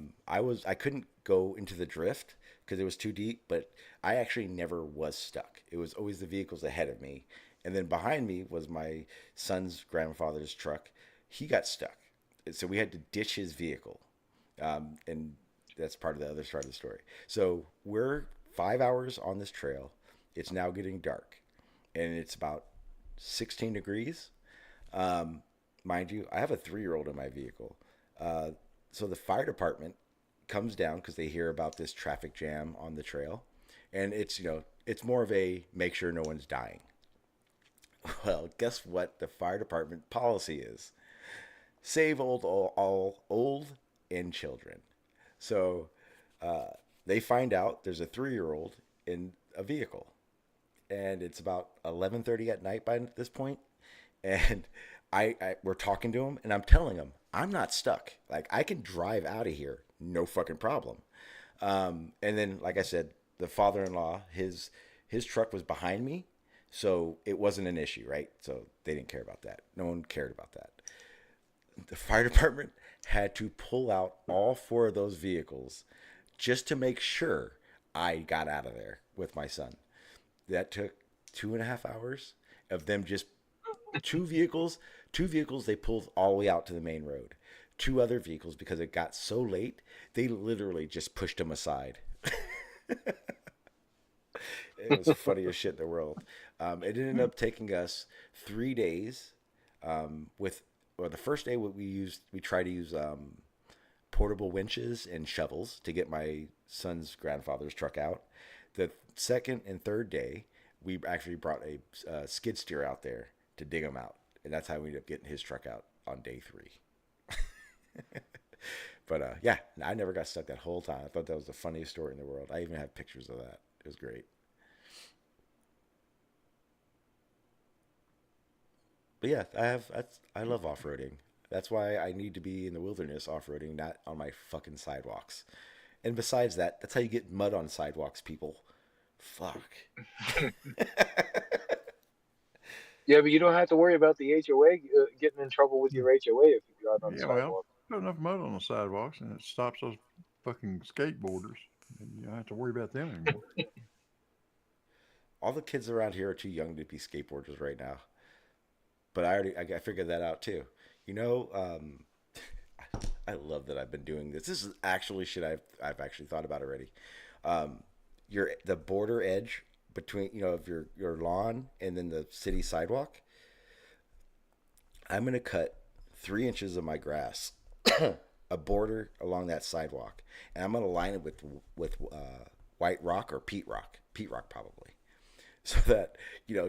couldn't go into the drift because it was too deep, but I actually never was stuck. It was always the vehicles ahead of me. And then behind me was my son's grandfather's truck. He got stuck. So we had to ditch his vehicle. And that's part of the other side of the story. So we're 5 hours on this trail. It's now getting dark. And it's about 16 degrees. Mind you, I have a 3-year-old in my vehicle. So the fire department comes down because they hear about this traffic jam on the trail. And it's more of a make sure no one's dying. Well, guess what the fire department policy is? Save old and children. So they find out there's a 3-year-old in a vehicle. And it's about 11:30 at night by this point. And we're talking to him, and I'm telling him, I'm not stuck. Like, I can drive out of here, no fucking problem. And then, like I said, the father-in-law, his truck was behind me, so it wasn't an issue, right? So they didn't care about that. No one cared about that. The fire department had to pull out all 4 of those vehicles just to make sure I got out of there with my son. That took 2.5 hours of them just two vehicles they pulled all the way out to the main road. 2 other vehicles, because it got so late, they literally just pushed them aside. It was the funniest shit in the world. It ended up taking us 3 days. The first day we tried to use portable winches and shovels to get my son's grandfather's truck out. The second and third day, we actually brought a skid steer out there to dig him out. And that's how we ended up getting his truck out on day 3. But yeah, I never got stuck that whole time. I thought that was the funniest story in the world. I even have pictures of that. It was great. But yeah, I love off-roading. That's why I need to be in the wilderness off-roading, not on my fucking sidewalks. And besides that, that's how you get mud on sidewalks, people. Fuck.
Yeah, but you don't have to worry about the HOA getting in trouble with your HOA if you drive on the
Yeah, well,
sidewalk.
put enough mud on the sidewalks and it stops those fucking skateboarders. And you don't have to worry about them anymore.
All the kids around here are too young to be skateboarders right now. But I figured that out too. You know, I love that I've been doing this. This is actually shit I've actually thought about already. Um, the border edge between of your lawn and then the city sidewalk. I'm gonna cut 3 inches of my grass, a border along that sidewalk, and I'm gonna line it with white rock or peat rock probably, so that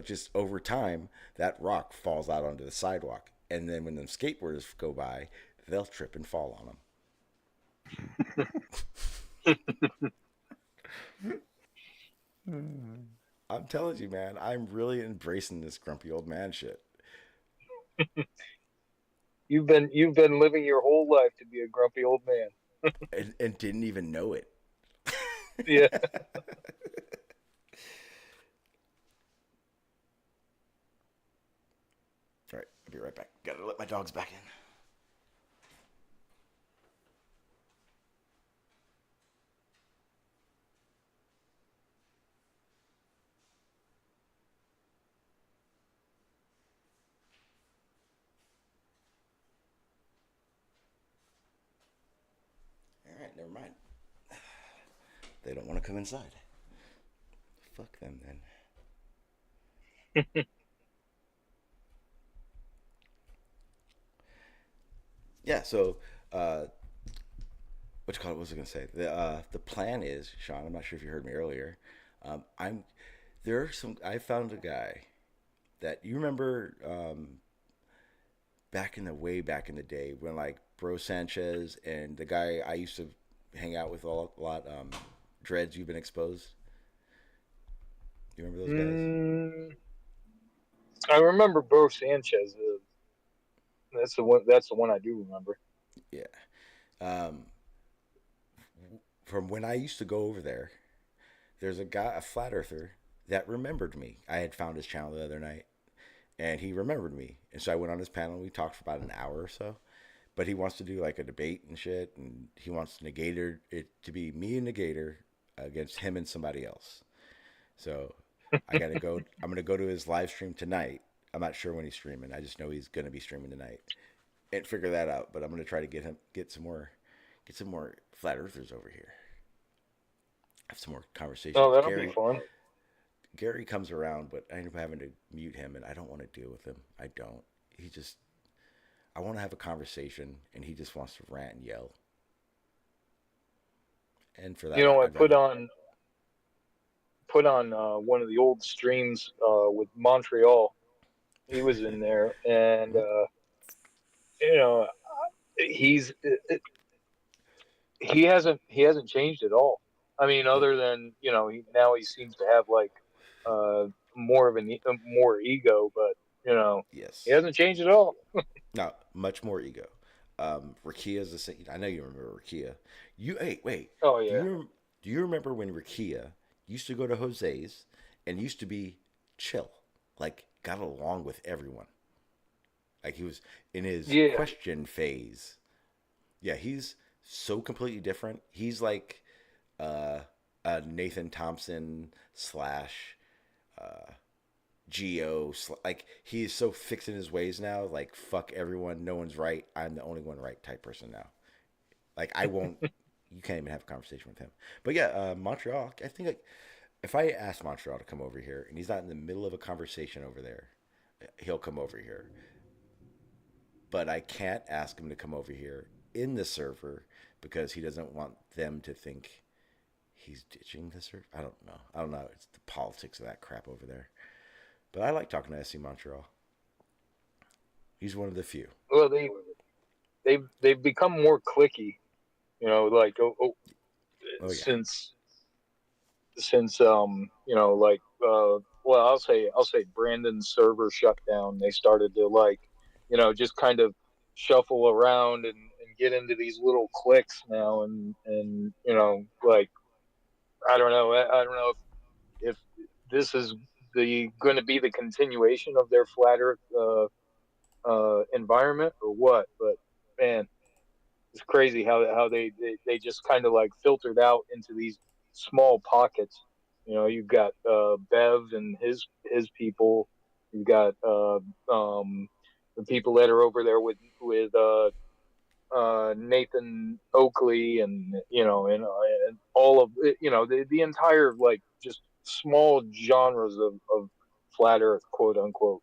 just over time that rock falls out onto the sidewalk, and then when them skateboarders go by, they'll trip and fall on them. I'm telling you, man, I'm really embracing this grumpy old man shit.
You've been living your whole life to be a grumpy old man.
And didn't even know it.
Yeah.
All right, I'll be right back. Gotta let my dogs back in. All right, never mind. They don't want to come inside. Fuck them then. Yeah, so what was I gonna say? The plan is, Sean. I'm not sure if you heard me earlier. I'm there are some. I found a guy that you remember back in the day when like Bro Sanchez and the guy I used to hang out with a lot, Dreads. You've been exposed. You remember those guys?
I remember Bro Sanchez. That's the one. That's the one I do remember.
Yeah. Um, from when I used to go over there, there's a flat earther that remembered me. I had found his channel the other night, and he remembered me, and so I went on his panel. We talked for about an hour or so. But he wants to do like a debate and shit, and he wants Negator it to be me and Negator against him and somebody else. So I gotta go. I'm gonna go to his live stream tonight. I'm not sure when he's streaming. I just know he's gonna be streaming tonight, and figure that out. But I'm gonna try to get some more flat earthers over here. Have some more conversations.
Oh, that'll be fun.
Gary comes around, but I end up having to mute him, and I don't want to deal with him. I don't. He just. I want to have a conversation, and he just wants to rant and yell. And for that,
You know, I
I'd rather.
put on one of the old streams with Montreal. He was in there, and you know, he's he hasn't changed at all. I mean,
Nope.
other than now he seems to have like uh, more of more ego, but he
Yes.
hasn't changed at all.
No, much more ego. Rakia's the same. I know you remember Rakia. Hey, wait.
Oh
Do
yeah,
you remember when Rakia used to go to Jose's and used to be chill, like got along with everyone, like he was in his
yeah,
question phase. Yeah, he's so completely different. He's like uh, a Nathan Thompson slash Geo. Like he's so fixed in his ways now. Like fuck everyone. No one's right. I'm the only one right type person now. Like I won't. You can't even have a conversation with him. But yeah, Montreal. I think like, if I ask Montreal to come over here and he's not in the middle of a conversation over there, he'll come over here. But I can't ask him to come over here in the server because he doesn't want them to think he's ditching the server. I don't know. I don't know. It's the politics of that crap over there. But I like talking to SC Montreal. He's one of the few.
well they've become more clicky, like
Oh yeah.
since like well I'll say Brandon's server shut down. They started to like just kind of shuffle around and get into these little cliques now, and like I don't know if this is the going to be the continuation of their flat Earth environment or what? But man, it's crazy how they just kind of like filtered out into these small pockets. You know, you've got Bev and his people. You've got the people that are over there with Nathan Oakley and and all of the entire like just small genres of flat Earth, quote unquote.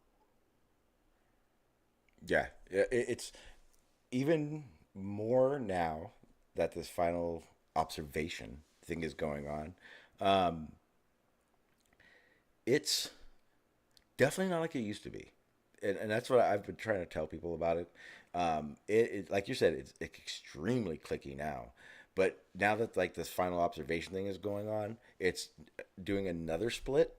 Yeah, it's even more now that this final observation thing is going on. Um, it's definitely not like it used to be, and that's what I've been trying to tell people about it. Like you said, it's extremely clicky now. But now that like this final observation thing is going on, it's doing another split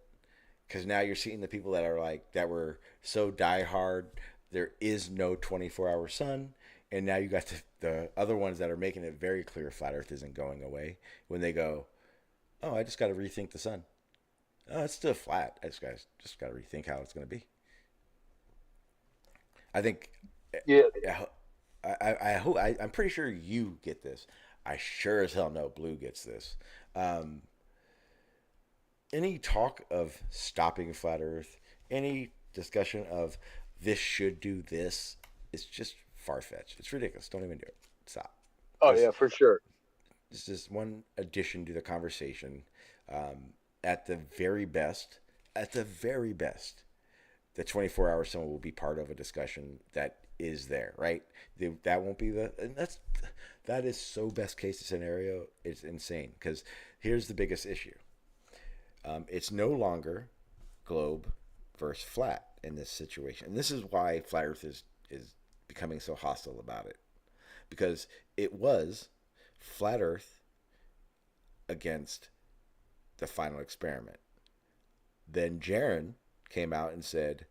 because now you're seeing the people that are like that were so diehard. There is no 24-hour sun, and now you got the other ones that are making it very clear flat Earth isn't going away. When they go, oh, I just got to rethink the sun. Oh, it's still flat. I just got to rethink how it's going to be. I think.
Yeah,
I hope I'm pretty sure you get this. I sure as hell know Blue gets this. Um, any talk of stopping flat Earth, any discussion of this should do this, it's just far fetched. It's ridiculous. Don't even do it. Stop.
oh
Just,
yeah, for sure.
it's just one addition to the conversation. At the very best, the 24-hour sun will be part of a discussion that is there, right? That won't be and that is so best case scenario. It's insane because here's the biggest issue. It's no longer globe versus flat in this situation, and this is why flat Earth is becoming so hostile about it, because it was flat Earth against the final experiment. Then Jaron came out and said,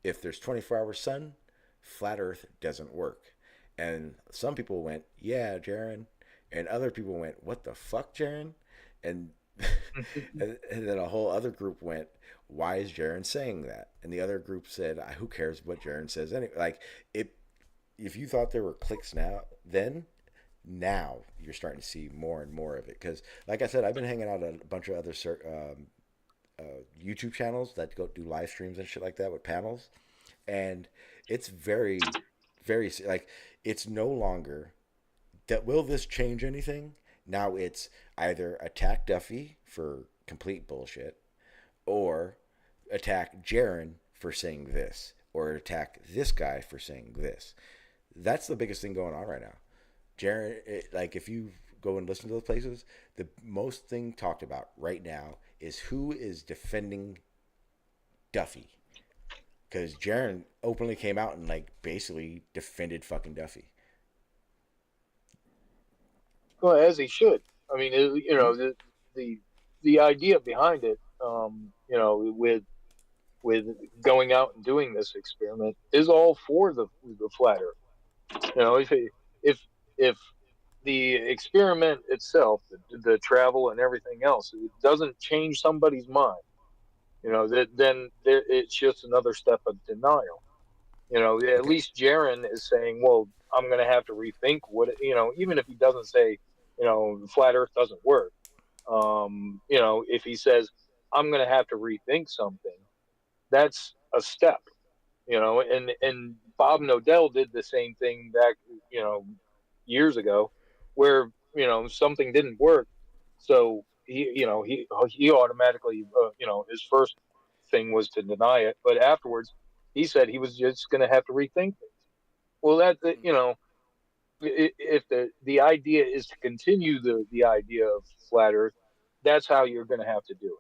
if there's 24-hour sun, flat Earth doesn't work. And some people went, yeah, Jaron. And other people went, what the fuck, Jaron? And and then a whole other group went, why is Jaron saying that? And the other group said, who cares what Jaron says anyway? Like, if you thought there were clicks now you're starting to see more and more of it. Because, like I said, I've been hanging out at a bunch of other YouTube channels that go do live streams and shit like that with panels, and it's very, very like it's no longer that will this change anything. Now it's either attack Duffy for complete bullshit, or attack Jaron for saying this, or attack this guy for saying this. That's the biggest thing going on right now. Jaron, like if you go and listen to those places, the most thing talked about right now is who is defending Duffy. Because Jaron openly came out and like basically defended fucking Duffy.
Well, as he should. I mean, the the idea behind it, with going out and doing this experiment is all for the flat Earth. If if the experiment itself, the travel and everything else, it doesn't change somebody's mind, then it's just another step of denial. At
Okay.
least Jaron is saying, well, I'm going to have to rethink even if he doesn't say, flat Earth doesn't work. If he says, I'm going to have to rethink something, that's a step, and Bob Nodell did the same thing back, years ago, where, something didn't work. So he automatically, his first thing was to deny it, but afterwards he said he was just going to have to rethink things. Well, if the idea is to continue the idea of flat Earth, that's how you're going to have to do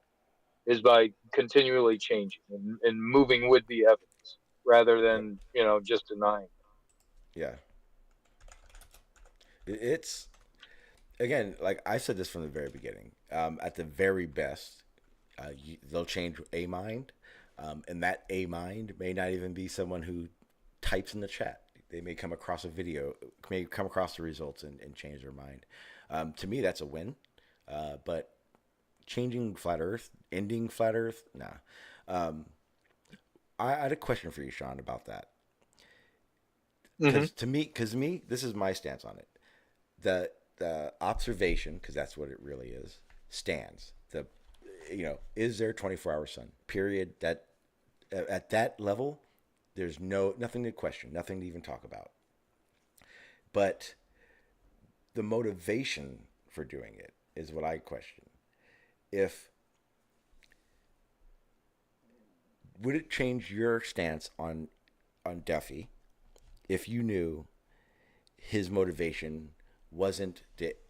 it, is by continually changing and moving with the evidence rather
Yep.
than just denying.
Yeah. It's again, like I said this from the very beginning. At the very best, they'll change a mind, and that a mind may not even be someone who types in the chat. They may come across a video, may come across the results and change their mind. To me, that's a win. But changing flat Earth, ending flat Earth, nah. Um, I had a question for you, Sean, about that.
Hmm.
Because me, this is my stance on it. The observation, because that's what it really is, stands. Is there 24-hour sun? Period. That at that level, there's nothing to question, nothing to even talk about. But the motivation for doing it is what I question. If Would it change your stance on Duffy if you knew his motivation wasn't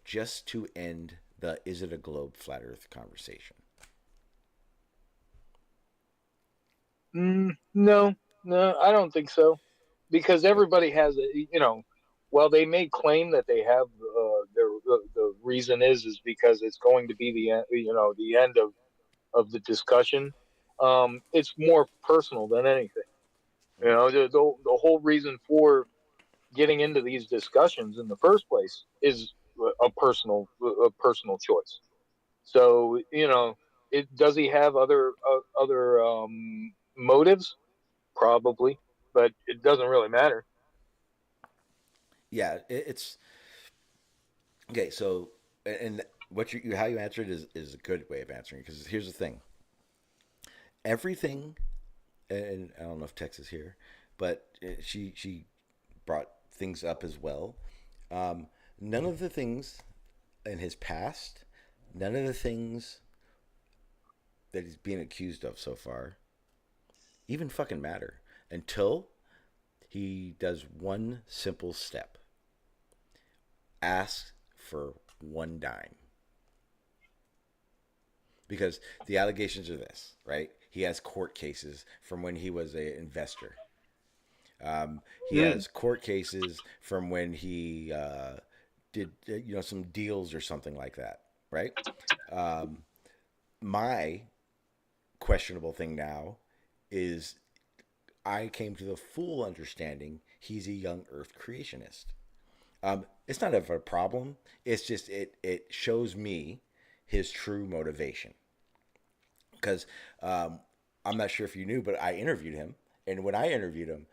just to end the "is it a globe flat Earth" conversation?
No, no, I don't think so, because everybody has a. Well, they may claim that they have the reason is because it's going to be the end of the discussion. It's more personal than anything. The whole reason for getting into these discussions in the first place is a personal choice. So does he have other motives? Probably, but it doesn't really matter.
Yeah, it's okay. So, and what how you answer it is a good way of answering it, because here's the thing: everything, and I don't know if Tex is here, but she brought things up as well. Um, None of the things in his past, none of the things that he's being accused of so far, even fucking matter until he does one simple step: ask for one dime. Because the allegations are this, right? He has court cases from when he was an investor. He
Mm.
has court cases from when he did some deals or something like that, right? Um, my questionable thing now is I came to the full understanding he's a young Earth creationist. It's not a problem. It's just it shows me his true motivation. Because I'm not sure if you knew, but I interviewed him, and when I interviewed him,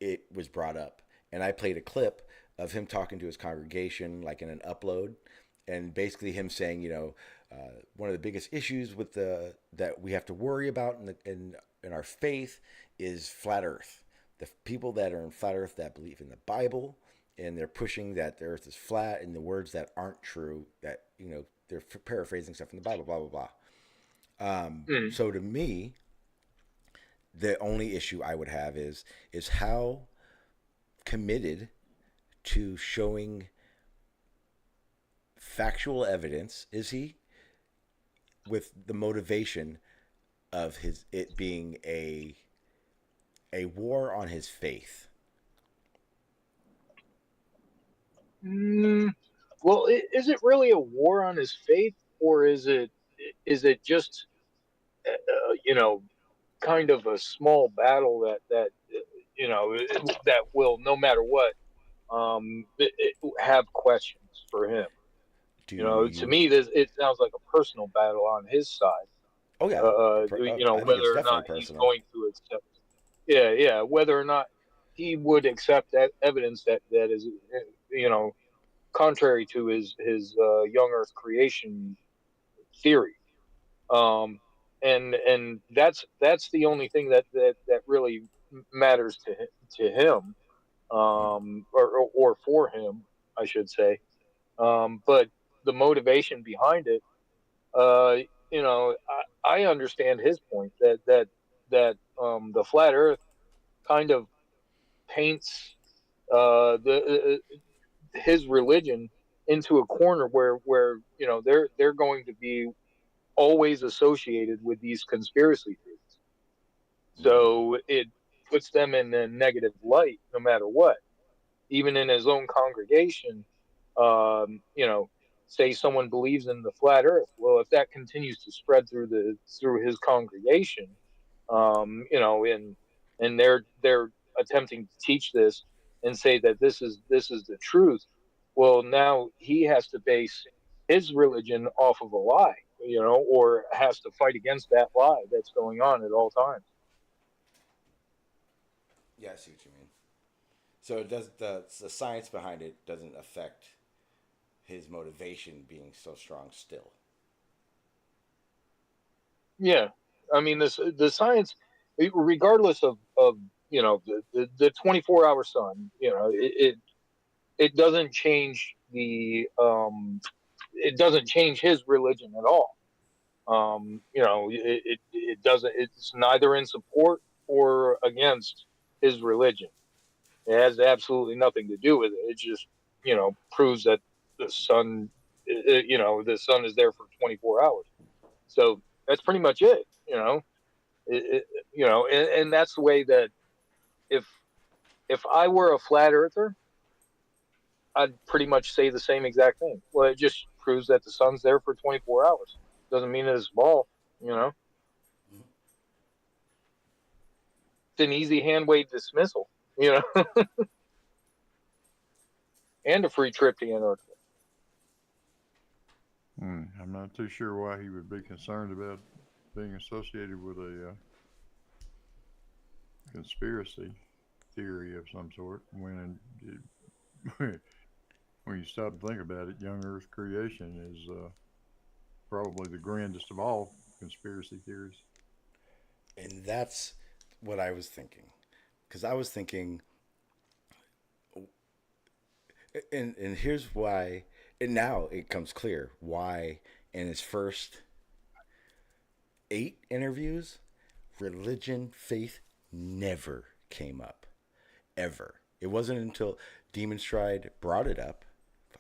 it was brought up, and I played a clip of him talking to his congregation, like in an upload, and basically him saying, one of the biggest issues with that we have to worry about in our faith is flat Earth. The people that are in flat Earth that believe in the Bible, and they're pushing that the Earth is flat, and the words that aren't true, that they're paraphrasing stuff from the Bible, blah blah blah.
Mm.
So to me, the only issue I would have is how committed to showing factual evidence is he, with the motivation of it being a war on his faith.
Mm. Well, is it really a war on his faith, or is it just you know kind of a small battle that will, no matter what, have questions for him.
Do
To
you?
me, this it sounds like a personal battle on his side.
Oh yeah, I think it's
Whether or
definitely
not he's
personal.
going to accept. Yeah, yeah. Whether or not he would accept that evidence that is, you know, contrary to his young Earth creation theory. Um, and that's the only thing that really matters to him, or for him, I should say. But the motivation behind it, uh, I understand his point that the flat Earth kind of paints the his religion into a corner where they're going to be always associated with these conspiracy theories.
Mm-hmm.
So it puts them in a negative light no matter what. Even in his own congregation, um, you know, say someone believes in the flat Earth. Well, if that continues to spread through his congregation, and they're attempting to teach this and say that this is the truth. Well, now he has to base his religion off of a lie. or has to fight against that lie that's going on at all times.
Yeah, I see what you mean. So it does the science behind it doesn't affect his motivation being so strong still.
Yeah, I mean the science, regardless of the 24-hour sun, it doesn't change it doesn't change his religion at all. It doesn't. It's neither in support or against his religion. It has absolutely nothing to do with it. It just proves that the sun, the sun is there for 24 hours. So that's pretty much it. And that's the way that if if I were a flat earther, I'd pretty much say the same exact thing. Well, it just proves that the sun's there for 24 hours. Doesn't mean it's ball. It's an easy hand wave dismissal. And a free trip to Antarctica.
I'm not too sure why he would be concerned about being associated with a conspiracy theory of some sort when when you stop to think about it, young Earth creation is probably the grandest of all conspiracy theories.
And that's what I was thinking. Because I was thinking, and here's why, and now it comes clear why in his first 8 interviews, religion, faith never came up. Ever. It wasn't until Demon Stride brought it up.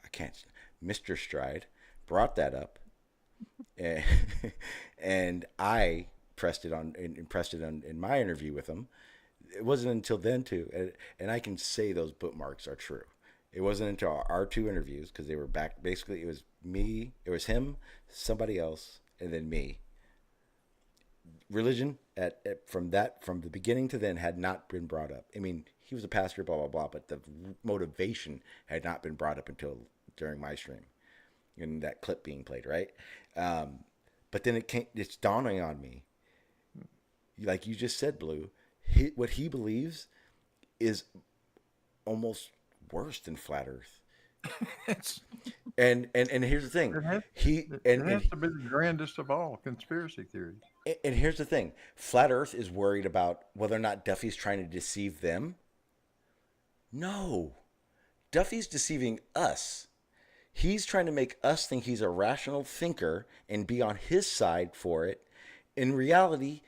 I can't. Mr. Stride brought that up, and, and I pressed it on in my interview with him. It wasn't until then too, and I can say those bookmarks are true. It wasn't until our 2 interviews, because they were back. Basically, it was me, it was him, somebody else, and then me. Religion from the beginning to then had not been brought up. I mean, he was a pastor, blah blah blah, but the motivation had not been brought up until during my stream, and that clip being played, right? But then it's dawning on me, like you just said, Blue. What he believes is almost worse than flat Earth. and here's the thing.
It has to be the grandest of all conspiracy theories.
And here's the thing. Flat Earth is worried about whether or not Duffy's trying to deceive them. No. Duffy's deceiving us. He's trying to make us think he's a rational thinker and be on his side for it. In reality,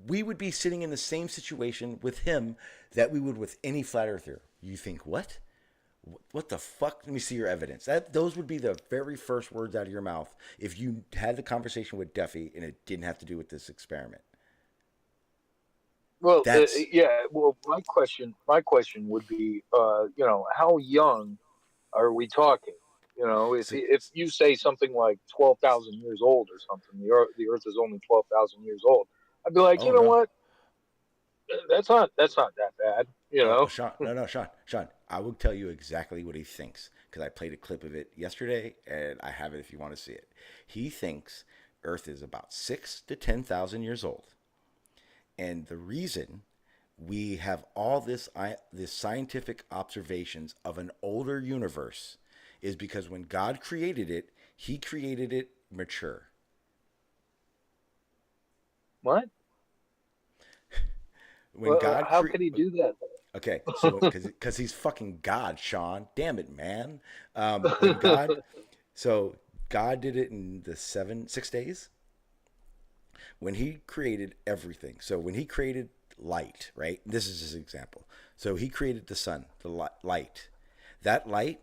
we would be sitting in the same situation with him that we would with any flat earther. You think what? What the fuck? Let me see your evidence. Those would be the very first words out of your mouth if you had the conversation with Duffy and it didn't have to do with this experiment.
Well, yeah. Well, my question would be, how young are we talking? If you say something like 12,000 years old or something, the Earth is only 12,000 years old. I'd be like, what? That's not that bad.
Sean, no, Sean. I will tell you exactly what he thinks because I played a clip of it yesterday, and I have it if you want to see it. He thinks Earth is about 6,000 to 10,000 years old, and the reason we have all this scientific observations of an older universe is because when God created it, He created it mature.
What? How could He do that?
Okay, so because he's fucking God, Sean. Damn it, man. When God did it in the 6 days. When He created everything. So when He created light, right? This is his example. So He created the sun, the light. That light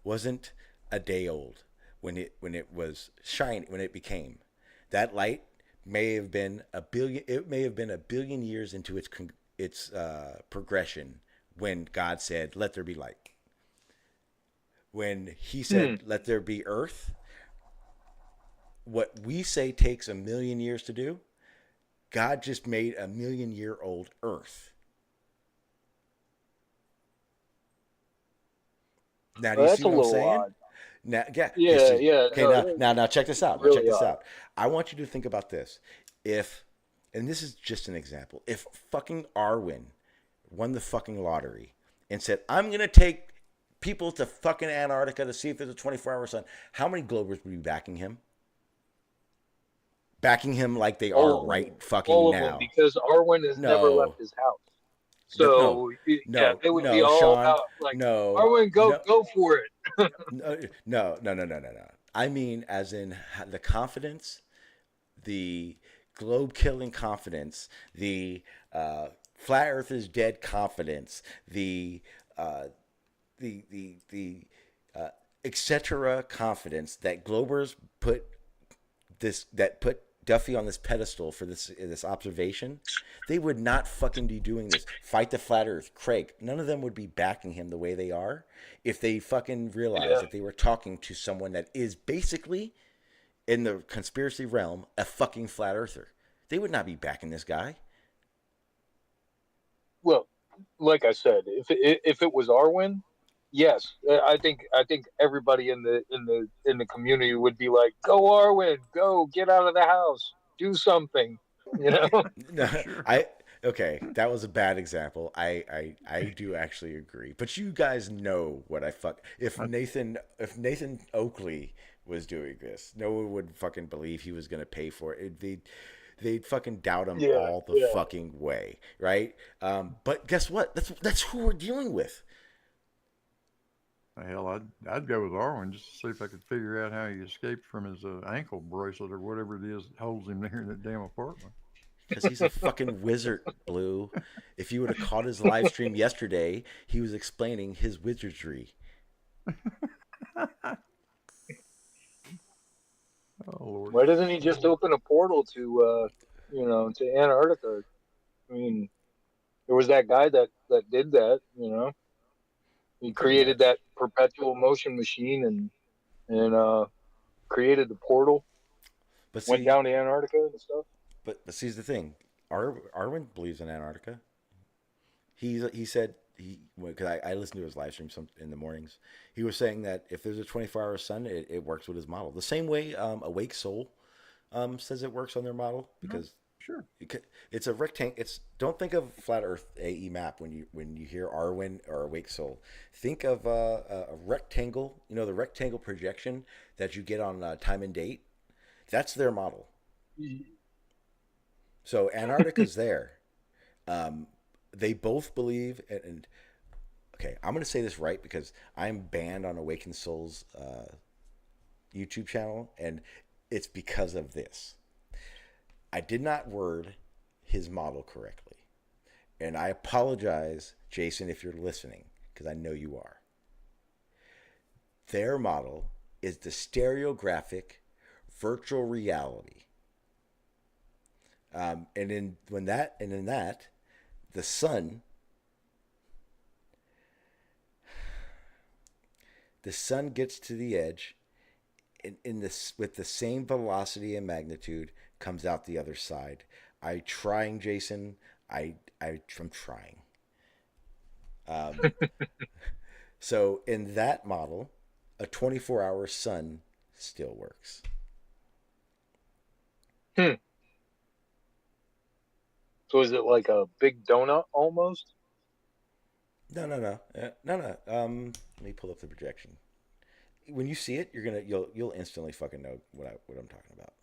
wasn't a day old when it was shining, when it became. That light may have been a billion years into its progression when God said, "Let there be light." When He said, "Let there be earth," what we say takes 1,000,000 years to do, God just made 1,000,000-year-old earth. Now, do you see what I'm saying? Odd. Now, yeah.
Yeah, yeah.
Okay,
No,
now check this out. Now check
really
this
odd.
out. I want you to think about this. If, and this is just an example, if fucking Arwen won the fucking lottery and said, I'm going to take people to fucking Antarctica to see if there's a 24-hour sun, how many Globers would be backing him? Backing him like they
All
are
of
right
them,
fucking
all of them,
now.
because Arwen has never
No.
left his house.
No.
So yeah,
No.
they would be
No,
all
Sean.
about like,
No.
Arwen,
No.
go for it.
No. I mean, as in the confidence, the globe-killing confidence, the flat Earth is dead confidence, the etc. confidence that Globers put Duffy on this pedestal for this observation. They would not fucking be doing this. Fight the flat Earth, Craig. None of them would be backing him the way they are if they fucking realized
Yeah.
that they were talking to someone that is basically, in the conspiracy realm, a fucking flat earther. They would not be backing this guy.
Well, like I said, if it was Arwen, yes, I think everybody in the community would be like, "Go Arwen, go get out of the house, do something," you know.
No,
Sure.
okay, that was a bad example. I do actually agree. But you guys know what I fuck if Nathan Oakley was doing this, no one would fucking believe he was gonna pay for it. They'd fucking doubt him
Yeah,
all the
yeah.
fucking way, right? But guess what? That's who we're dealing with.
Hell, I'd go with Arwen just to see if I could figure out how he escaped from his ankle bracelet or whatever it is that holds him there in that damn apartment.
Because he's a fucking wizard, Blue. If you would have caught his live stream yesterday, he was explaining his wizardry.
Oh Lord.
Why doesn't he just open a portal to to Antarctica? I mean, there was that guy that did that. He
Pretty
created
much.
that perpetual motion machine and created the portal,
But
went
see,
down to Antarctica and stuff.
but see the thing. Arwen believes in Antarctica. He said because I listen to his live stream some in the mornings. He was saying that if there's a 24-hour sun, it works with his model. The same way Awake Soul says it works on their model because
Sure.
it's a rectangle. It's don't think of flat Earth AE map when you hear Arwen or Awake Soul. Think of a rectangle. You know the rectangle projection that you get on Time and Date. That's their model. So Antarctica's there. They both believe, and okay, I'm going to say this right because I'm banned on Awakened Souls YouTube channel, and it's because of this. I did not word his model correctly, and I apologize, Jason, if you're listening, because I know you are. Their model is the stereographic virtual reality, and in that the sun gets to the edge in this with the same velocity and magnitude comes out the other side. I'm trying, Jason. I'm trying. So in that model, a 24-hour sun still works.
So is it like a big donut almost?
No. Let me pull up the projection. When you see it, you'll instantly fucking know what I'm talking about.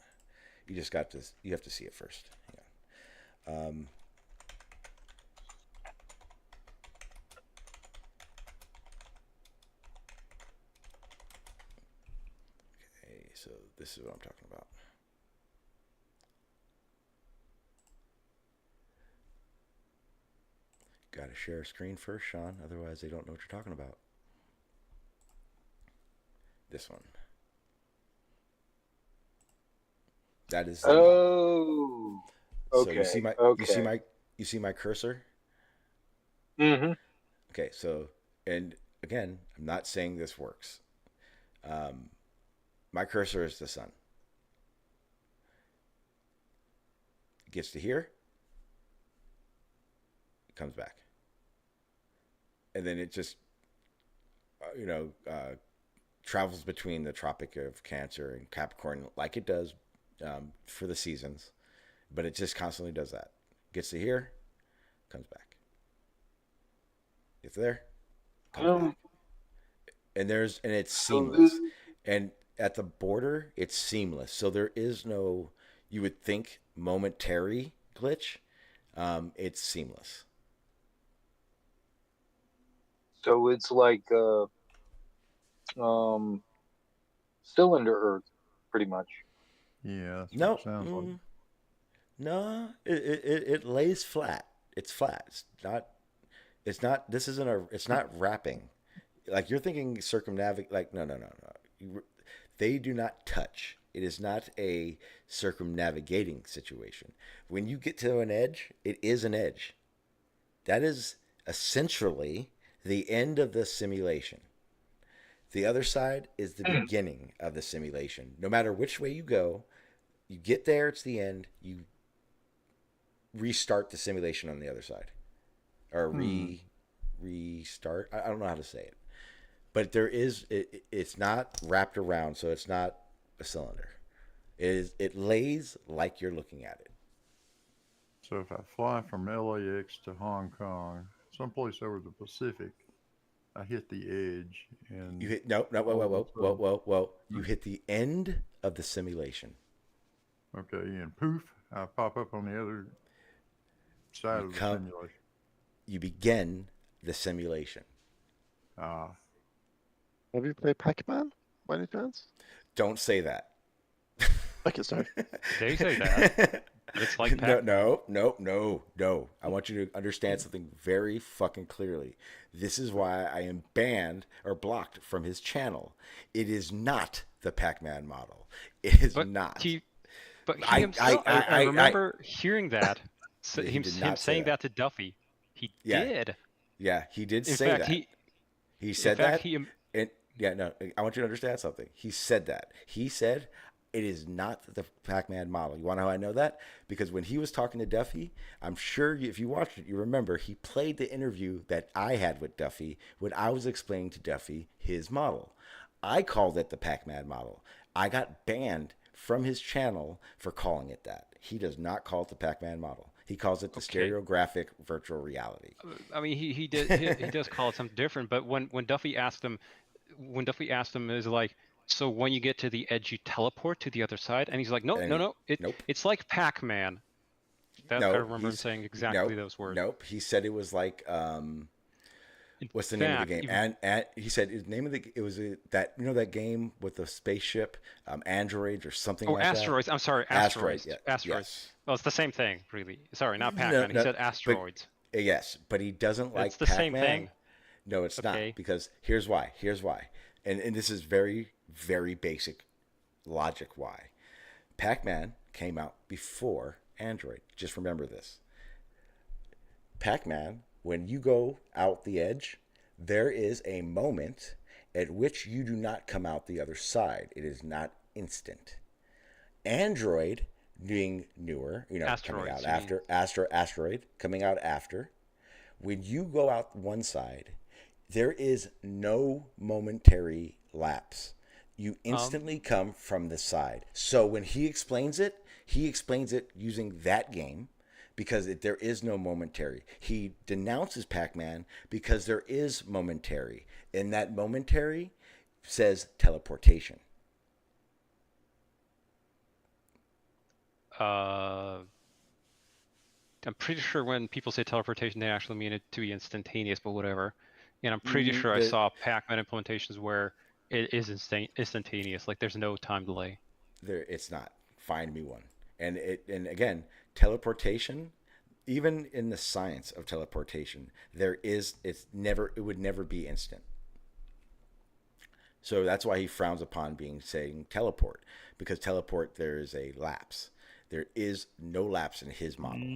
You just got to you have to see it first. Yeah. Okay, so this is what I'm talking about. Got to share a screen first, Sean. Otherwise, they don't know what you're talking about. This one. That is.
Oh,
So
okay,
you see my
okay.
you see my cursor.
Mm-hmm.
Okay, so and again, I'm not saying this works. My cursor is the sun. It gets to here. It comes back. And then it just, travels between the Tropic of Cancer and Capricorn like it does for the seasons, but it just constantly does that. Gets to here, comes back. Gets there, comes back. And it's seamless. And at the border, it's seamless. So there is no, you would think, momentary glitch. It's seamless.
So it's like cylinder Earth, pretty much.
Yeah, that's
No,
what it sounds like.
no, it lays flat. It's flat. It's not. This isn't a. It's not wrapping. Like you're thinking circumnavigate. Like no. They do not touch. It is not a circumnavigating situation. When you get to an edge, it is an edge. That is essentially the end of the simulation. The other side is the beginning of the simulation. No matter which way you go, you get there, it's the end. You restart the simulation on the other side. Or restart. I don't know how to say it. But it's not wrapped around, so it's not a cylinder. It lays like you're looking at it.
So if I fly from LAX to Hong Kong, someplace over the Pacific, I hit the edge and
You hit whoa. You hit the end of the simulation.
Okay, and poof, I pop up on the other side of the simulation.
You begin the simulation.
Have you played Pac-Man by any chance?
Don't say that.
Okay, sorry.
They say that. It's like
No. I want you to understand something very fucking clearly. This is why I am banned or blocked from his channel. It is not the Pac-Man model. It is not.
I remember hearing that. Him saying that to Duffy. He did.
Yeah, he did say that. He said that. I want you to understand something. He said that. He said it is not the Pac-Man model. You want to know how I know that? Because when he was talking to Duffy, I'm sure if you watched it, you remember he played the interview that I had with Duffy when I was explaining to Duffy his model. I called it the Pac-Man model. I got banned from his channel for calling it that. He does not call it the Pac-Man model. He calls it the stereographic virtual reality.
I mean, he does call it something different. But when Duffy asked him, is like, so when you get to the edge, you teleport to the other side, and he's like, no, it's like Pac-Man. I remember him saying exactly those words.
Nope, he said it was like what's the name of the game? And he said his name of that game with the spaceship, Androids or something like
Asteroids.
that.
I'm sorry, Asteroids.
Yeah,
Asteroids.
Yes.
Well, it's the same thing, really. Sorry, not Pac-Man. He said Asteroids.
Yes, but he doesn't like
It's the
Pac-Man.
same thing.
No, it's not, because here's why. And this is very, very basic logic why. Pac-Man came out before Android. Just remember this. Pac-Man, when you go out the edge, there is a moment at which you do not come out the other side. It is not instant. Android, being newer, coming out after Asteroid, coming out after. When you go out one side, there is no momentary lapse. You instantly come from the side. So when he explains it using that game, because there is no momentary. He denounces Pac-Man because there is momentary. And that momentary says teleportation.
I'm pretty sure when people say teleportation, they actually mean it to be instantaneous, but whatever. And I'm pretty sure I saw Pac-Man implementations where it is instantaneous. Like there's no time delay.
It's not. Find me one. And again, teleportation, even in the science of teleportation, it would never be instant. So that's why he frowns upon saying teleport, because teleport, there is a lapse. There is no lapse in his model.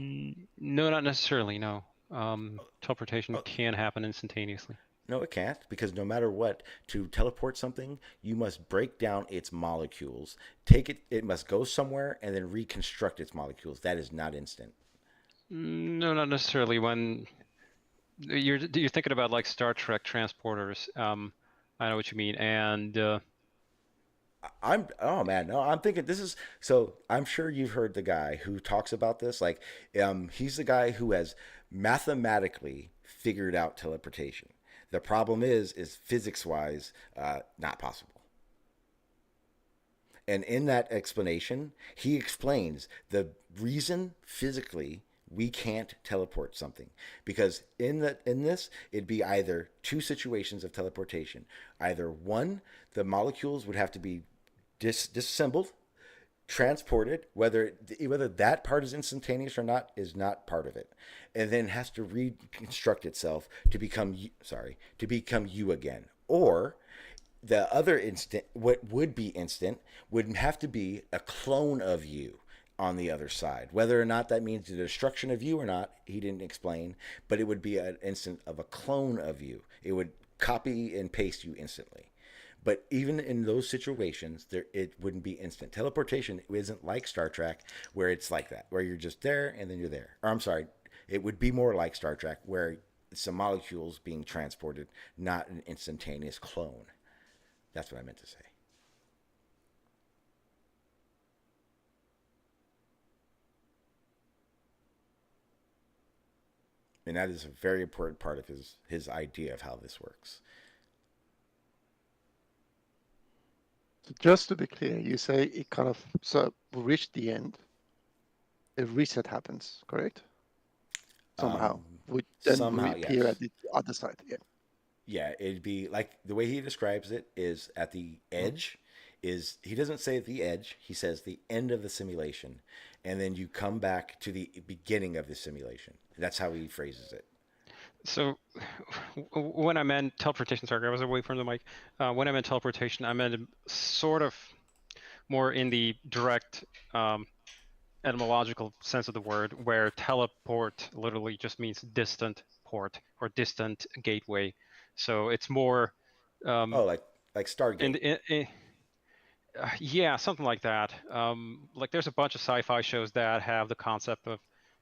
No, not necessarily. No. Teleportation can happen instantaneously.
No, it can't, because no matter what, to teleport something, you must break down its molecules. It must go somewhere and then reconstruct its molecules. That is not instant.
No, not necessarily. When you're thinking about like Star Trek transporters, I know what you mean. And
Oh man, no, I'm thinking this is so. I'm sure you've heard the guy who talks about this. Like, he's the guy who has mathematically figured out teleportation. The problem is physics wise, not possible. And in that explanation, he explains the reason physically we can't teleport something, because in this it'd be either two situations of teleportation. Either one, the molecules would have to be disassembled, transported, whether that part is instantaneous or not is not part of it, and then has to reconstruct itself to become you again. Or the other instant, what would be instant, would have to be a clone of you on the other side. Whether or not that means the destruction of you or not, he didn't explain, but it would be an instant of a clone of you. It would copy and paste you instantly. But even in those situations, it wouldn't be instant. Teleportation isn't like Star Trek, where it's like that, where you're just there and then you're there. Or I'm sorry, it would be more like Star Trek, where some molecules being transported, not an instantaneous clone. That's what I meant to say. And that is a very important part of his idea of how this works.
So just to be clear, you say it kind of, so we reach the end, a reset happens, correct? Somehow. We then
somehow,
reappear
yes.
at the other side. Yeah.
Yeah, it'd be like the way he describes it is at the edge. Is he doesn't say at the edge, he says the end of the simulation, and then you come back to the beginning of the simulation. That's how he phrases it.
so when I meant teleportation, sorry, I was away from the mic. When I meant teleportation, I meant sort of more in the direct etymological sense of the word, where teleport literally just means distant port or distant gateway. So it's more
like Stargate.
Yeah, something like that. Like there's a bunch of sci-fi shows that have the concept of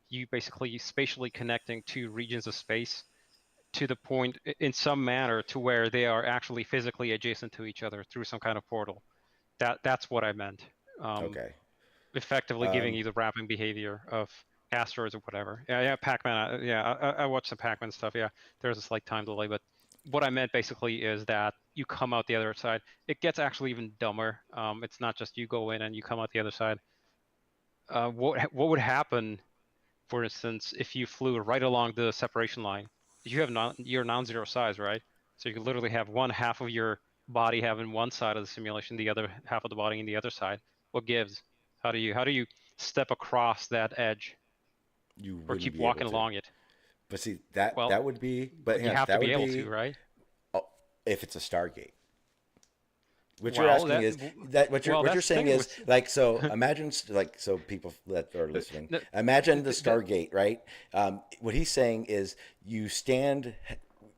you basically spatially connecting two regions of space to the point in some manner to where they are actually physically adjacent to each other through some kind of portal. That's what I meant.
Okay.
Effectively giving you the wrapping behavior of asteroids or whatever. Yeah, Pac-Man. I watched some Pac-Man stuff. Yeah, there's a slight time delay, but what I meant basically is that you come out the other side. It gets actually even dumber. It's not just you go in and you come out the other side. What would happen, for instance, if you flew right along the separation line? You have your non-zero size, right? So you could literally have one half of your body having one side of the simulation, the other half of the body in the other side. What gives? How do you step across that edge?
You
Or
wouldn't
keep
be able
walking
to.
along it?
But see that
Well,
that would be, but
you
yeah,
have to
that
be
would
able
be
to, right?
if it's a Stargate. What you're
Well,
asking is that what you're
that's the
saying
thing
is
with
like, so imagine, like, so people that are listening,
the-
imagine the
the-
Stargate, right? What he's saying is you stand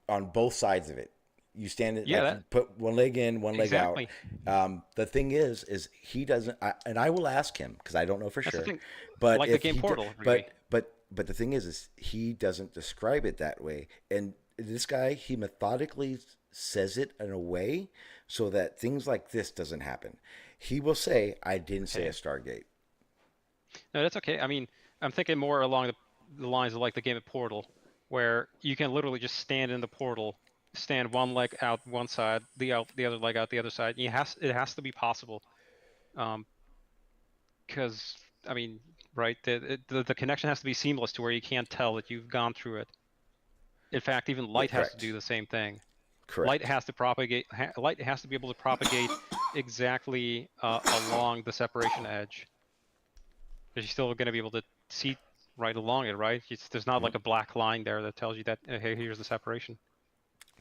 on both sides of it. You stand
yeah,
like you put one leg in, one leg out.
exactly.
The thing is he doesn't, and I will ask him because I don't know for
That's the
sure.
thing.
But
Like the
if
game
he,
Portal, really.
but the thing is he doesn't describe it that way. And this guy, he methodically says it in a way so that things like this doesn't happen. He will say, "I didn't say a Stargate."
No, that's okay. I mean, I'm thinking more along the lines of like the game of Portal, where you can literally just stand in the portal, stand one leg out one side, the other leg out the other side. It has to be possible, because I mean, right? The connection has to be seamless to where you can't tell that you've gone through it. In fact, even
Yeah,
light has to do
correct.
the same thing. Light
Correct.
has to propagate. Light has to be able to propagate exactly along the separation edge. Because you're still going to be able to see right along it, right? There's not like a black line there that tells you that, hey, here's the separation.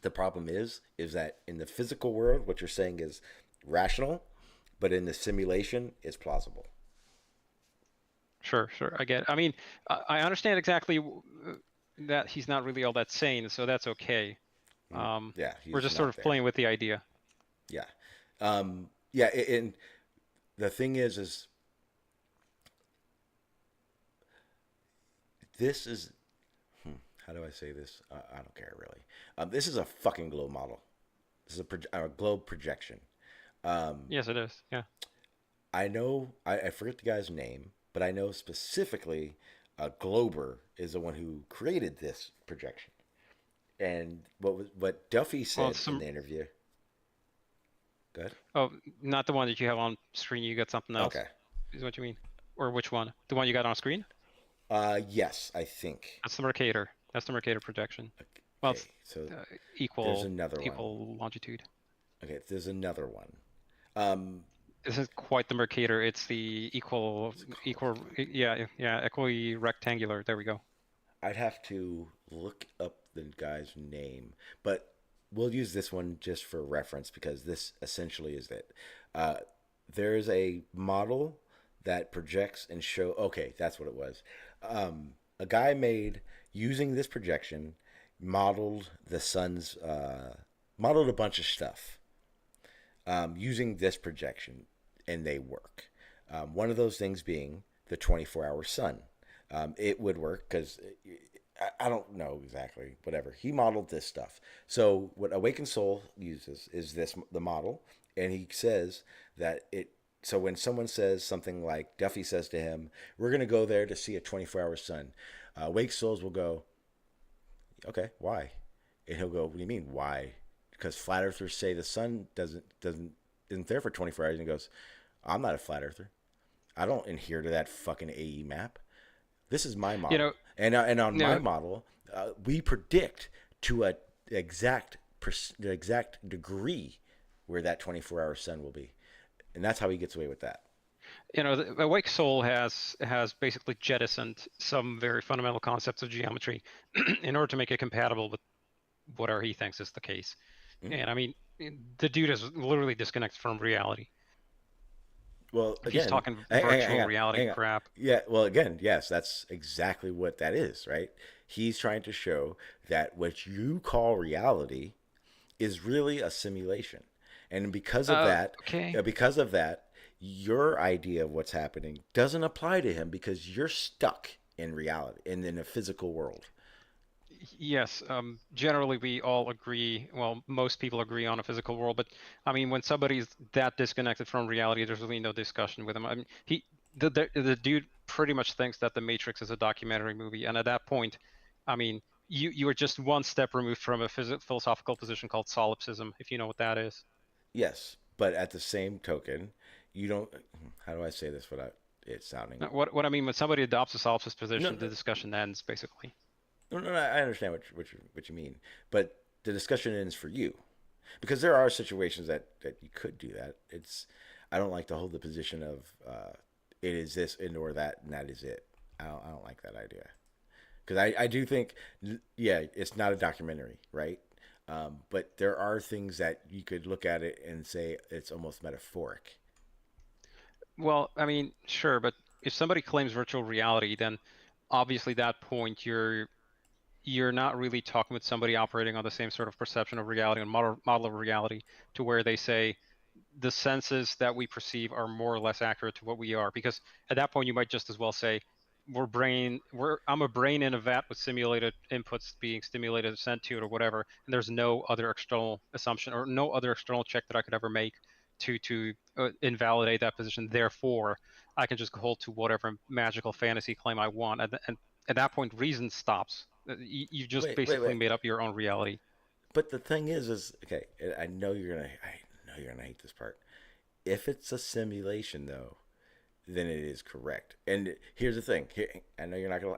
The problem is that in the physical world, what you're saying is rational, but in the simulation, it's plausible.
Sure, I get it. I mean, I understand exactly that he's not really all that sane, so that's okay.
Yeah,
We're just sort of playing with the idea.
Yeah, yeah, and the thing is this is how do I say this? I don't care really. This is a fucking glow model. This is a globe projection.
Yes, it is. Yeah.
I know, I forget the guy's name, but I know specifically Glober is the one who created this projection. And what Duffy said in the interview. Good.
Oh, not the one that you have on screen. You got something else.
Okay.
Is what you mean? Or which one? The one you got on screen?
Yes, I think.
That's the Mercator. That's the Mercator projection.
Okay,
Well, it's
so
equal.
There's another
equal
one.
longitude.
Okay, there's another one.
This is quite the Mercator. It's the equal, yeah, equally rectangular. There we go.
I'd have to look up the guy's name, but we'll use this one just for reference because this essentially is it. There's a model that projects and show. Okay, that's what it was. A guy made using this projection modeled the sun's modeled a bunch of stuff using this projection, and they work. One of those things being the 24-hour sun. It would work because I don't know exactly, whatever. He modeled this stuff. So what Awakened Soul uses is the model, and he says that it. So when someone says something like Duffy says to him, "We're going to go there to see a 24-hour sun," Awake Souls will go, "Okay, why?" And he'll go, "What do you mean, why?" Because flat earthers say the sun isn't there for 24 hours. And he goes, "I'm not a flat earther. I don't adhere to that fucking AE map. This is my model." And on my model, we predict to the exact degree where that 24-hour sun will be. And that's how he gets away with that.
The Awake Soul has basically jettisoned some very fundamental concepts of geometry in order to make it compatible with whatever he thinks is the case. Mm-hmm. And I mean, the dude is literally disconnected from reality.
Well,
again, he's talking virtual reality crap.
Yeah, well, again, yes, that's exactly what that is, right? He's trying to show that what you call reality is really a simulation. And because of that, your idea of what's happening doesn't apply to him because you're stuck in reality and in a physical world.
Yes, generally we all agree, well, most people agree on a physical world, but I mean, when somebody's that disconnected from reality, there's really no discussion with him. I mean, the dude pretty much thinks that The Matrix is a documentary movie, and at that point, I mean, you are just one step removed from a philosophical position called solipsism, if you know what that is.
Yes, but at the same token, you don't, how do I say this without it sounding...
What I mean, when somebody adopts a solipsist position, the discussion ends, basically.
No, I understand what you mean, but the discussion ends for you, because there are situations that you could do that. I don't like to hold the position of it is this and or that and that is it. I don't like that idea, because I do think, yeah, it's not a documentary, right? But there are things that you could look at it and say it's almost metaphoric.
Well, I mean, sure, but if somebody claims virtual reality, then obviously at that point you're not really talking with somebody operating on the same sort of perception of reality and model of reality, to where they say the senses that we perceive are more or less accurate to what we are. Because at that point you might just as well say I'm a brain in a vat with simulated inputs being stimulated, sent to it, or whatever, and there's no other external assumption or no other external check that I could ever make to invalidate that position. Therefore, I can just hold to whatever magical fantasy claim I want, and at that point, reason stops. You just basically made up your own reality.
But the thing is okay. I know you're gonna hate this part. If it's a simulation, though, then it is correct. And here's the thing. I know you're not gonna.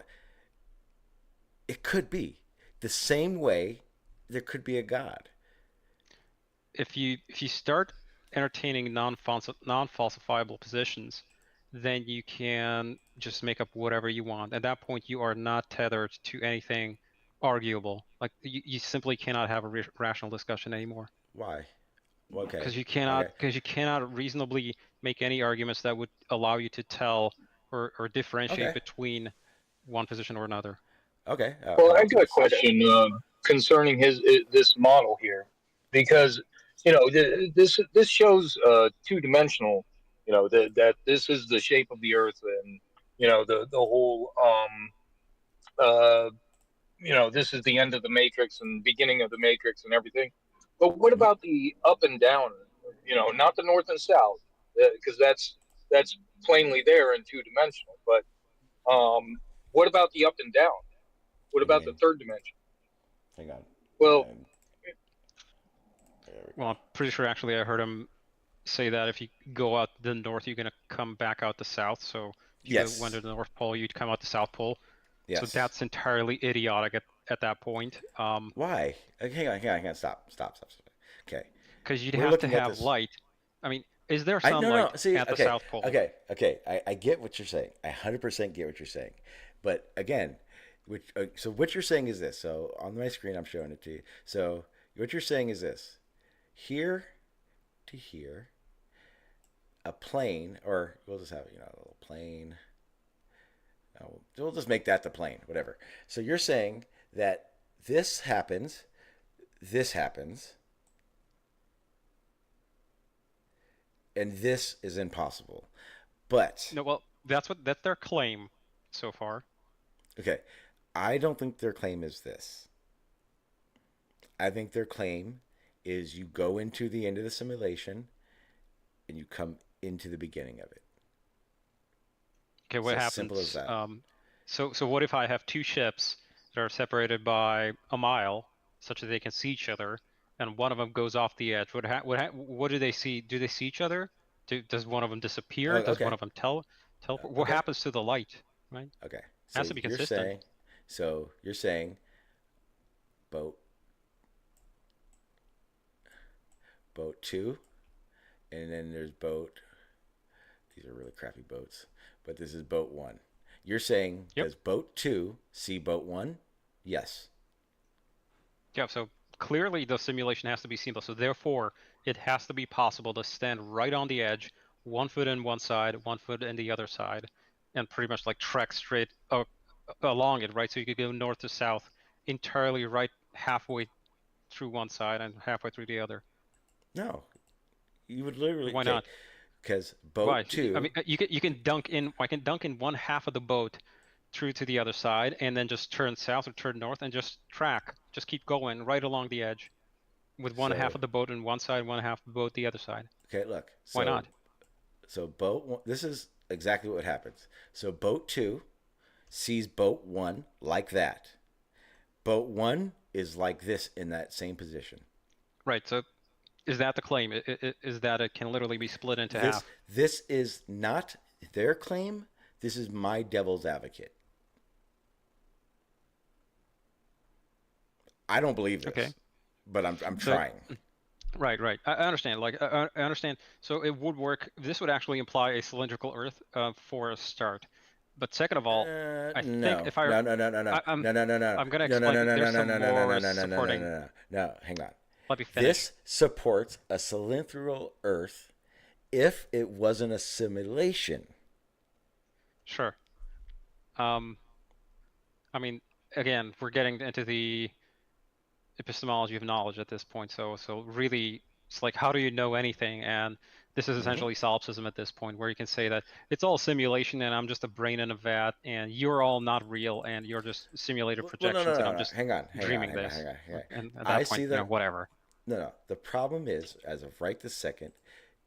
It could be the same way there could be a God.
If you start entertaining non-falsifiable positions, then you can just make up whatever you want. At that point, you are not tethered to anything arguable. Like you simply cannot have a rational discussion anymore.
Why? Okay.
Because you cannot reasonably make any arguments that would allow you to tell or differentiate between one position or another.
Okay.
Well, I got a question concerning this model here, because this shows two-dimensional. That this is the shape of the Earth, and the whole this is the end of the Matrix and beginning of the Matrix and everything. But what about the up and down? You know, not the north and south, because that's plainly there in 2-dimensional. But what about the up and down? What about the third dimension?
Hang on.
Well,
Well, I'm pretty sure actually I heard him say that if you go out the north, you're gonna come back out the south. So if you went to the North Pole, you'd come out the South Pole.
Yes.
So that's entirely idiotic at that point.
Why? Hang on. Stop. Okay.
Because you'd have to have light. I mean, is there sunlight at the South Pole?
Okay. I get what you're saying. I 100% get what you're saying. But again, so what you're saying is this. So on my screen, I'm showing it to you. So what you're saying is this. Here to here, a plane, or we'll just have, a little plane. We'll just make that the plane, whatever. So you're saying that this happens, and this is impossible. But
no, well, that's their claim so far.
Okay, I don't think their claim is this. I think their claim is you go into the end of the simulation and you come into the beginning of it.
Okay, what happens?
Simple as that.
So what if I have two ships that are separated by a mile, such that they can see each other, and one of them goes off the edge? What do they see? Do they see each other? Does one of them disappear? Does one of them teleport? What happens to the light? Right.
Okay.
It has to be consistent.
You're saying boat 2, and then there's boat. These are really crappy boats, but this is boat 1. You're saying does boat 2 see boat 1? Yes.
Yeah. So clearly the simulation has to be seamless. So therefore, it has to be possible to stand right on the edge, 1 foot in one side, 1 foot in the other side, and pretty much like trek straight along it, right? So you could go north to south entirely right halfway through one side and halfway through the other.
No, you would literally.
Why not?
Because boat 2.
I mean, you can dunk in. I can dunk in one half of the boat through to the other side, and then just turn south or turn north and just track. Just keep going right along the edge, with one half of the boat on one side, one half of the boat the other side.
Okay, look.
Why not?
So boat 1. This is exactly what happens. So boat 2 sees boat 1 like that. Boat 1 is like this in that same position.
Right. So is that the claim? Is that it can literally be split into half?
This is not their claim. This is my devil's advocate. I don't believe this, but I'm trying.
Right. I understand. Like I understand. So it would work. This would actually imply a cylindrical Earth for a start. But second of all, I think if I
no.
I'm gonna explain. There's some more supporting.
No, hang on.
Let me finish.
This supports a cylindrical Earth if it wasn't a simulation.
Sure. I mean, again, we're getting into the epistemology of knowledge at this point. So really, it's like, how do you know anything? And this is essentially solipsism at this point, where you can say that it's all simulation and I'm just a brain in a vat and you're all not real and you're just simulated projections and I'm just dreaming this. And at that point, whatever.
No. The problem is, as of right this second,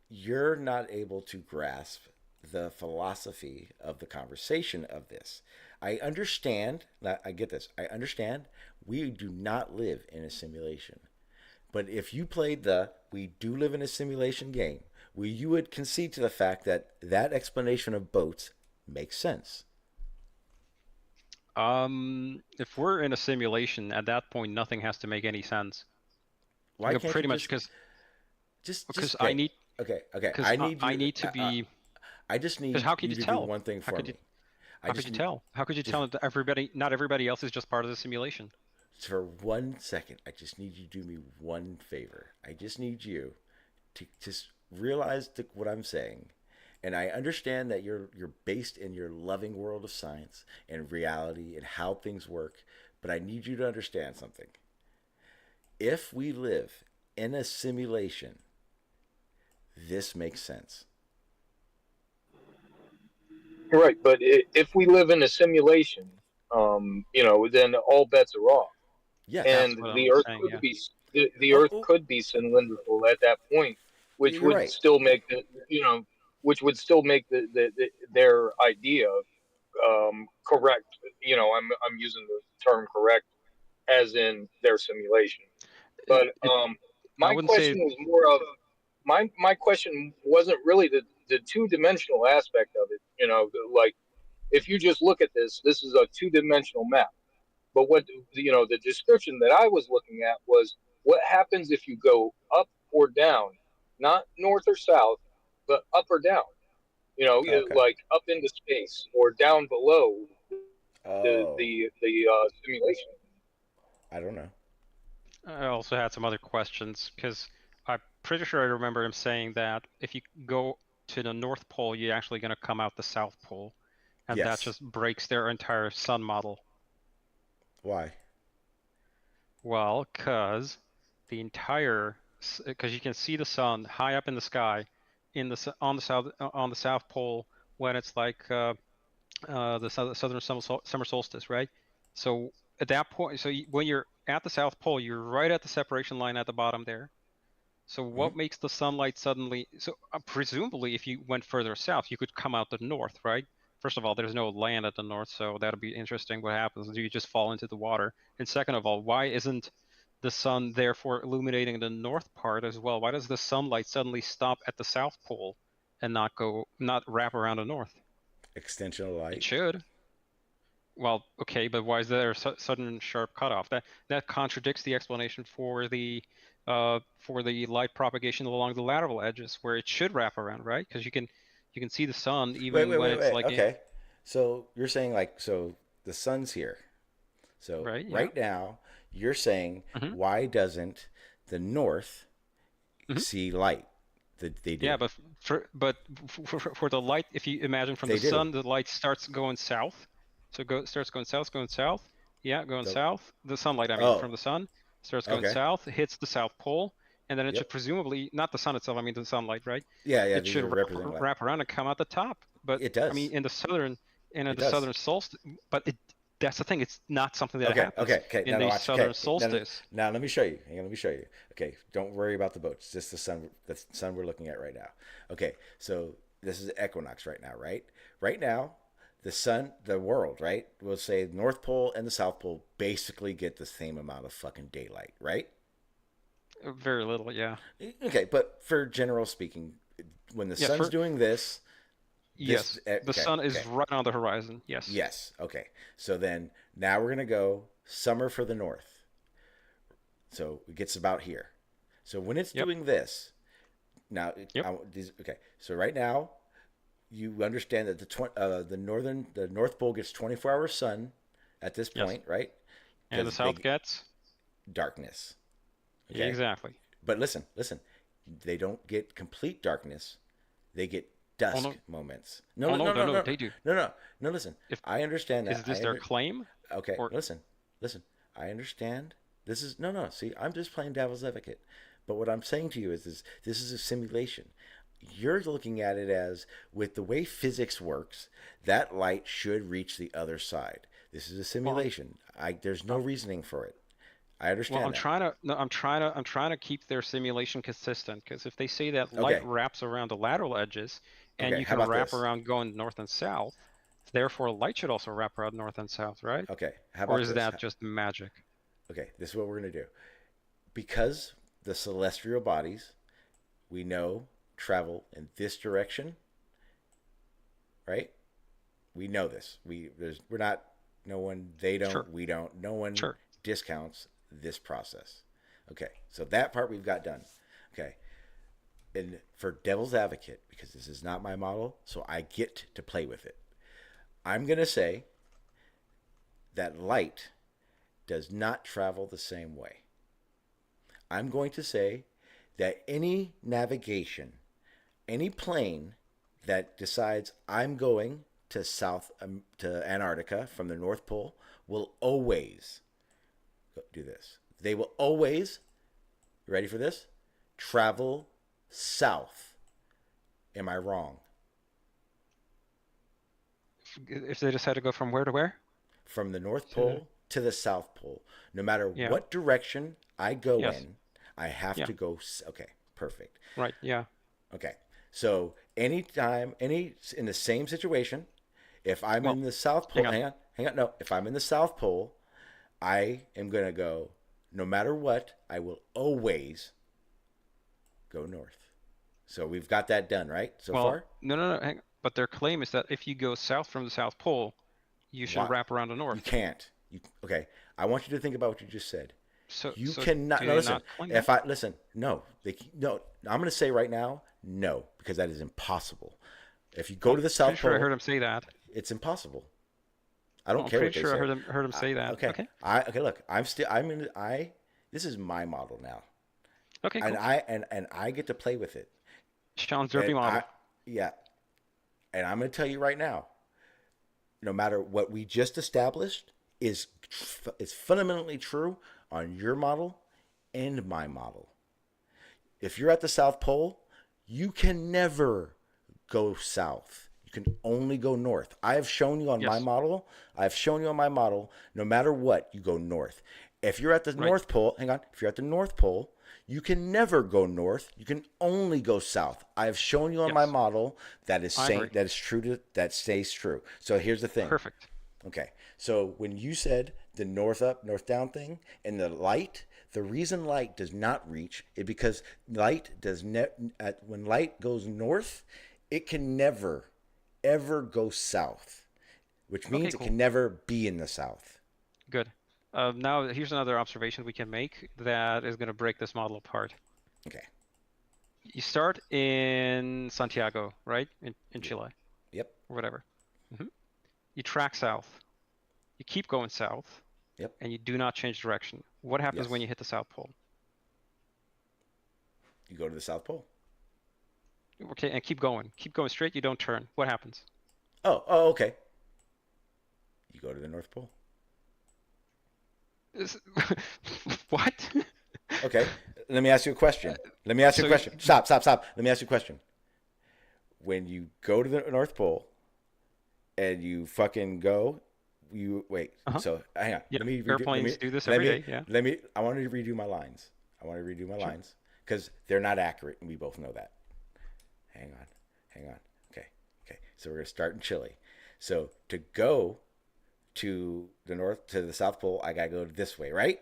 you're not able to grasp the philosophy of the conversation of this. I understand. I get this. I understand. We do not live in a simulation. But if you played we do live in a simulation game, you would concede to the fact that explanation of boats makes sense.
If we're in a simulation, at that point, nothing has to make any sense.
Why can't
pretty
you
much because
I need
I need to be.
I just need.
How could you tell?
Do one thing for me.
How could you tell? How could you tell that not everybody else is just part of the simulation?
For 1 second, I just need you to do me one favor. I just need you to just realize what I'm saying. And I understand that you're based in your loving world of science and reality and how things work, but I need you to understand something. If we live in a simulation, this makes sense.
Right, but if we live in a simulation, then all bets are off.
Yeah,
and the Earth could be. the Earth could be cylindrical at that point, which
You're
would
right.
still make which would still make their idea correct. I'm using the term correct as in their simulation. But
I
my
wouldn't say
question was more of my question wasn't really the two-dimensional aspect of it. Like if you just look at this is a two-dimensional map. But what the description that I was looking at was what happens if you go up or down, not north or south, but up or down.
Okay.
Like up into space or down below
Oh,
the simulation.
I don't know.
I also had some other questions because I'm pretty sure I remember him saying that if you go to the North Pole, you're actually going to come out the South Pole, and that
Yes.
just breaks their entire sun model.
Why?
Well, because you can see the sun high up in the sky, on the South Pole when it's like the southern summer solstice, right? So at that point, when you're at the South Pole, you're right at the separation line at the bottom there. So what makes the sunlight suddenly? So presumably, if you went further south, you could come out the north, right? First of all, there's no land at the north, so that'll be interesting. What happens? Do you just fall into the water? And second of all, why isn't the sun therefore illuminating the north part as well? Why does the sunlight suddenly stop at the South Pole and not wrap around the north?
Extension of light.
It should. Well, okay, but why is there a sudden sharp cutoff? That contradicts the explanation for the light propagation along the lateral edges, where it should wrap around, right? Because you can see the sun even when it's like
Okay. So you're saying so the sun's here. So
right, yeah.
right now you're saying why doesn't the north see light? They do.
Yeah, but for the light, if you imagine from the sun, the light starts going south. So starts going south. Yeah, going south. The sunlight, I mean, from the sun starts going south, hits the South Pole, and then it should presumably, not the sun itself, I mean the sunlight, right?
Yeah,
It
these
should
are representing light.
wrap around and come out the top. But
it does.
I mean, in the southern solstice, but that's the thing. It's not something that happens in the southern solstice.
Now let me show you. Hang on, let me show you. Okay, don't worry about the boats. Just the sun. The sun we're looking at right now. Okay, so this is equinox right now, right? Right now, the sun, the world, right? We'll say the North Pole and the South Pole basically get the same amount of fucking daylight, right?
Very little, yeah.
Okay, but for general speaking, when the sun's doing this.
Yes, the sun is right on the horizon. Yes.
Yes. Okay. So then now we're gonna go summer for the north. So it gets about here. So when it's doing this, now okay. So right now, you understand that the North Pole gets 24-hour sun at this point, right?
And the South gets
darkness.
Okay? Yeah, exactly.
But listen. They don't get complete darkness. They get dusk moments. No,
they do.
No, listen. I understand that.
Is this their claim?
Okay, listen. I understand. This is no. See, I'm just playing devil's advocate. But what I'm saying to you is this is a simulation. You're looking at it as, with the way physics works, that light should reach the other side. This is a simulation. There's no reasoning for it. I understand.
Well, I'm trying to keep their simulation consistent, because if they say that light wraps around the lateral edges, and you can wrap around going north and south, therefore light should also wrap around north and south, right?
Okay. How about
or is that just magic?
Okay, this is what we're gonna do. Because the celestial bodies, we know, travel in this direction, right? We know this. We're not. No one. They don't.
Sure.
We don't. No one
Sure.
discounts this process. Okay, so that part we've got done. Okay, and for devil's advocate, because this is not my model, so I get to play with it. I'm gonna say that light does not travel the same way. I'm going to say that any navigation, any plane that decides I'm going to to Antarctica from the North Pole will always do this. They will always, you ready for this? Travel south. Am I wrong?
If they decide to go from where to where?
From the North Pole to the South Pole. No matter what direction I go in, I have
Yeah.
to go. Okay, perfect.
Right. Yeah.
Okay, so anytime, in the same situation, if I'm
Well,
in the South Pole,
hang on.
hang on, no, if I'm in the South Pole, I am gonna go. No matter what, I will always go north. So we've got that done, right? So
Well,
far.
no. Hang on. But their claim is that if you go south from the South Pole, you should
Why?
wrap around the
You
north.
can't. Okay. I want you to think about what you just said.
So
You
so
cannot.
do
No,
they
listen.
not claim
If
that?
I listen, no, no. I'm going to say right now, no, because that is impossible. If you go
Well,
to the
pretty
South
sure I
Pole,
heard him say that.
it's impossible. I don't
Well, I'm
care what
pretty
they
sure I
say.
heard him say that.
Okay.
Okay.
Okay. Look, I'm still. I'm in. I. This is my model now,
Okay.
and
Cool.
I get to play with it.
Sean's derpy
And
model.
yeah, and I'm going to tell you right now, no matter what we just established is fundamentally true on your model and my model. If you're at the South Pole, you can never go south. You can only go north. I have shown you on my
Yes.
model. I've shown you on my model, no matter what, you go north. If you're at the
Right.
North Pole, hang on. If you're at the North Pole, you can never go north. You can only go south. I have shown you on my
Yes.
model that is
I
saying
agree.
that is true that stays true. So here's the thing.
Perfect.
Okay. So when you said the north up, north down thing and the light, the reason light does not reach is because light does when light goes north, it can never ever go south, which
Okay.
means it
Cool.
can never be in the south.
Good. Now here's another observation we can make that is going to break this model apart.
Okay.
You start in Santiago, right? In Chile,
Yep.
or whatever. You track south. You keep going south.
Yep.
And you do not change direction. What happens when
Yes.
you hit the South Pole?
You go to the South Pole.
Okay, and keep going. Keep going straight. You don't turn. What happens?
Oh, okay. You go to the North Pole.
What?
Okay. Let me ask you a question. Let me ask you a question. Stop. Let me ask you a question. When you go to the North Pole and you fucking go, you wait. So hang on.
Yeah,
Let me
airplanes do this every day. Yeah.
I want to redo my lines. Lines because they're not accurate, and we both know that. Hang on. Okay. So we're gonna start in Chile. So to go to the north to the South Pole, I gotta go this way, right?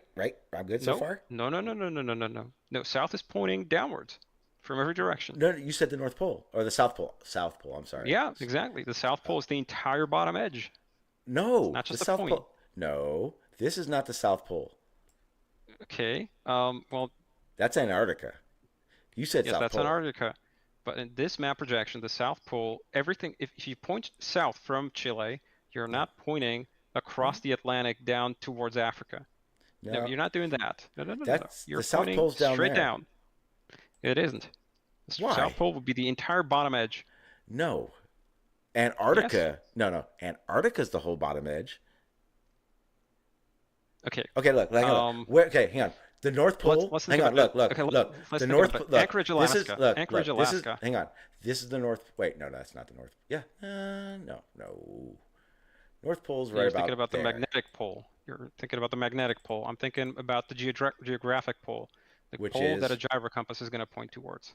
I'm good so far.
No. No, south is pointing downwards from every direction.
No, you said the North Pole or the South Pole. South Pole. I'm sorry.
Yeah, exactly. The South Pole is the entire bottom edge.
No,
it's not just
the
a
South
point.
Pole. No, this is not the South Pole.
Okay. Well,
that's Antarctica. You said
yes,
South
that's
Pole.
Antarctica. But in this map projection, the South Pole, everything, if you point south from Chile, you're not pointing across the Atlantic down towards Africa. No, you're not doing that. No. You're
the South
pointing
Pole's down
straight
there.
down. It isn't. The
Why?
South Pole would be the entire bottom edge.
No. Antarctica.
Yes.
No. Antarctica's the whole bottom edge.
Okay.
Okay, look. Hang on. The North Pole. Hang on. Look. The North Pole.
Anchorage, Alaska.
Anchorage,
Alaska.
Hang on. This is the North. Wait, no, that's not the North. Yeah. No. North Pole's right
You're
about
thinking about
there.
the magnetic pole. You're thinking about the magnetic pole. I'm thinking about the geographic pole. The
Which
pole
is?
that a gyro compass is going to point towards.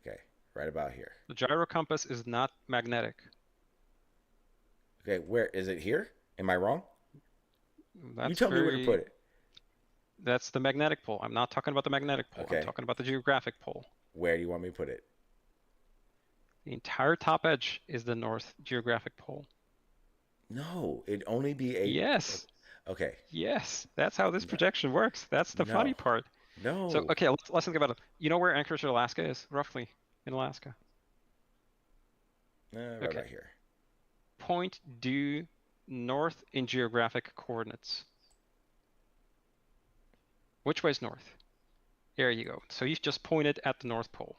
Okay, right about here.
The gyro compass is not magnetic.
Okay, where is it here? Am I wrong?
You
tell me where to put it.
That's the magnetic pole. I'm not talking about the magnetic pole.
Okay.
I'm talking about the geographic pole.
Where do you want me to put it?
The entire top edge is the north geographic pole.
No, it'd only be a...
Yes.
Okay.
Yes, that's how this projection works. That's the funny part.
No.
So, okay, let's think about it. You know where Anchorage, Alaska is, roughly, in Alaska?
Right here.
Point due north in geographic coordinates. Which way is north? There you go. So you've just pointed at the North Pole.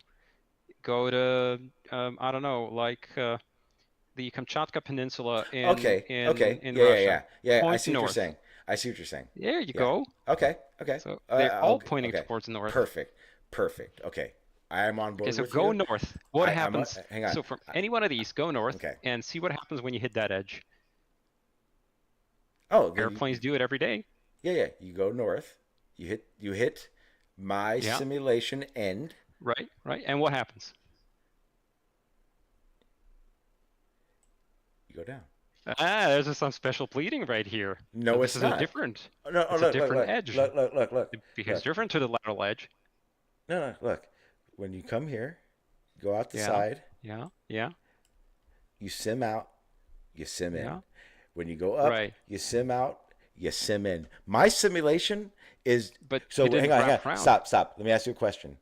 Go to, I don't know, like the Kamchatka Peninsula in Russia.
Yeah.
Point
I see
north.
what you're saying.
There you go.
Okay.
So they're all pointing towards the north.
Perfect. Okay. I am on board with you.
So go north. What happens?
Hang on.
So from any one of these, go north and see what happens when you hit that edge.
Oh,
airplanes do it every day.
Yeah. You go north. You hit my simulation end.
Right, right. And what happens?
You go down.
There's some special pleading right here.
No,
this
it's
is
not.
a different.
No,
it's
look,
a different
look,
edge.
Look.
It behaves different to the lateral edge.
No, look. When you come here, go out the side.
Yeah.
You sim out, you sim in.
Yeah.
When you go up, you sim out, you sim in. My simulation is.
But
so
you
hang on.
around.
Stop. Let me ask you a question.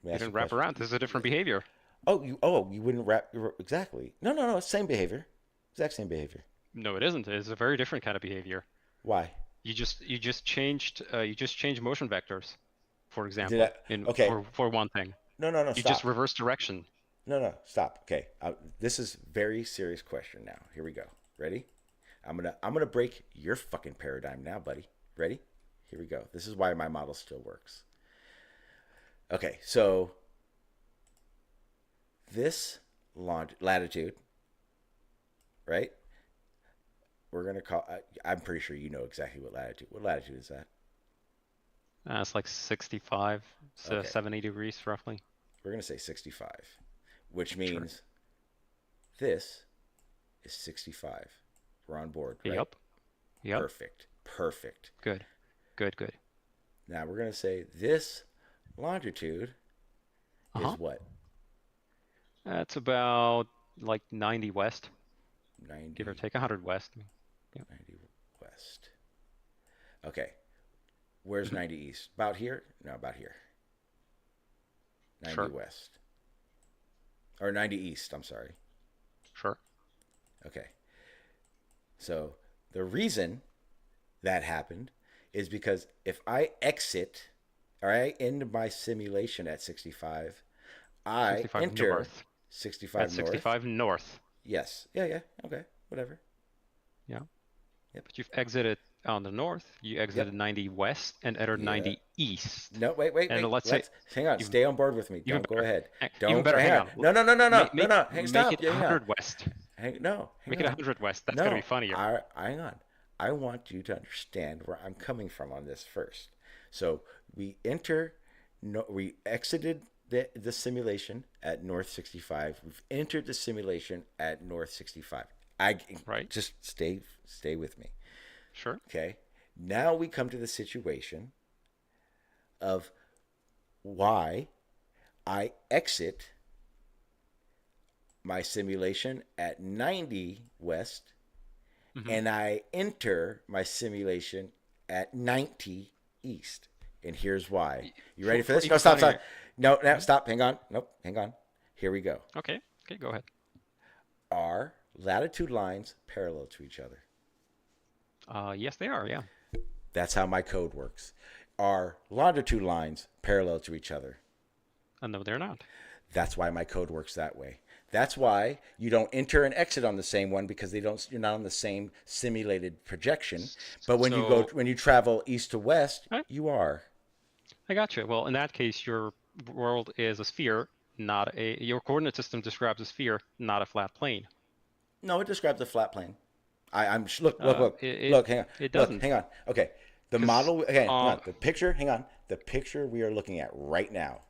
You didn't wrap around. This is a different behavior.
You wouldn't wrap exactly. No, same behavior. Exact same behavior.
No, it isn't. It's a very different kind of behavior.
Why?
You just changed motion vectors, for example. For one thing.
No,
You
stop.
just reverse direction.
No, stop. Okay, this is very serious question now. Here we go. Ready? I'm gonna break your fucking paradigm now, buddy. Ready? Here we go. This is why my model still works. Okay, so this latitude, right? We're gonna call. I'm pretty sure you know exactly what latitude. What latitude is that?
It's like 65, so 70 degrees roughly.
We're gonna say 65, which means this is 65. We're on board, right?
Yep.
Perfect.
Good.
Now we're gonna say this longitude is what?
That's about like 90 west.
90.
Give or take 100 west. Yep.
90 west. Okay. Where's 90 east? About here? No, about here. 90 west. Or 90 east, I'm sorry.
Sure.
Okay. So the reason that happened is because if I exit, or I end my simulation at 65, I
65
enter
north.
65
at 65 north.
Yes. Yeah. Okay. Whatever.
Yeah.
Yep.
But you've exited on the north. You exited 90 west and entered 90 east.
No, wait.
And let's say,
hang on. Stay on board with me. Don't go ahead.
Don't even better. Hang on.
No. Stop.
Make it 100 west.
Make it
100 west. That's gonna be funnier.
Hang on. I want you to understand where I'm coming from on this first. So we exited the simulation at north 65. We've entered the simulation at north 65. Just stay with me.
Sure.
Okay. Now we come to the situation of why I exit my simulation at 90 west and I enter my simulation at 90 east. And here's why. You ready for this? No, stop. No, stop. Hang on. Nope. Hang on. Here we go.
Okay, go ahead.
Are latitude lines parallel to each other?
Yes, they are, yeah.
That's how my code works. Are longitude lines parallel to each other?
No, they're not.
That's why my code works that way. That's why you don't enter and exit on the same one, because you're not on the same simulated projection. But when you travel east to west, you are.
I got you. Well, in that case, your world is a sphere, your coordinate system describes a sphere, not a flat plane.
No, it describes a flat plane. Look. Hang on.
It doesn't.
Hang on. Okay. The model. Hang on. The picture. Hang on. The picture we are looking at right now.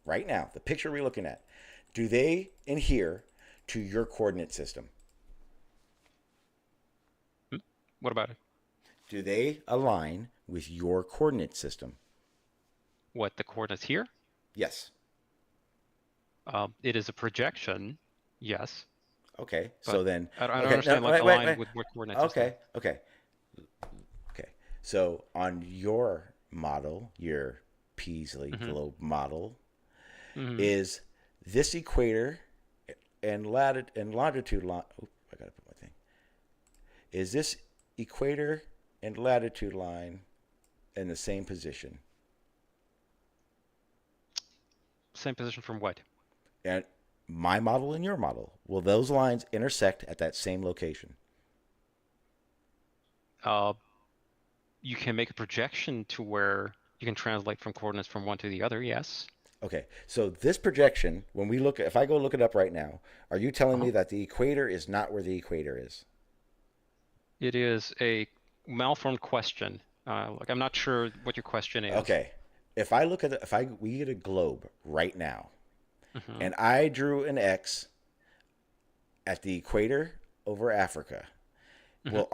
The picture we're looking at. Do they adhere to your coordinate system?
What about it?
Do they align with your coordinate system?
What, the coordinates here?
Yes.
It is a projection. Yes.
Okay. So then.
I don't understand align with what coordinate system.
Okay. So on your model, your Peasley globe model, is this equator and longitude line. Oh, I gotta put my thing. Is this equator and latitude line in the same position?
Same position from what?
And my model and your model. Will those lines intersect at that same location?
You can make a projection to where you can translate from coordinates from one to the other, yes.
Okay, so this projection, if I go look it up right now, are you telling me that the equator is not where the equator is?
It is a malformed question. I'm not sure what your question is.
Okay, if I look at we get a globe right now,
Mhm.
and I drew an X at the equator over Africa, will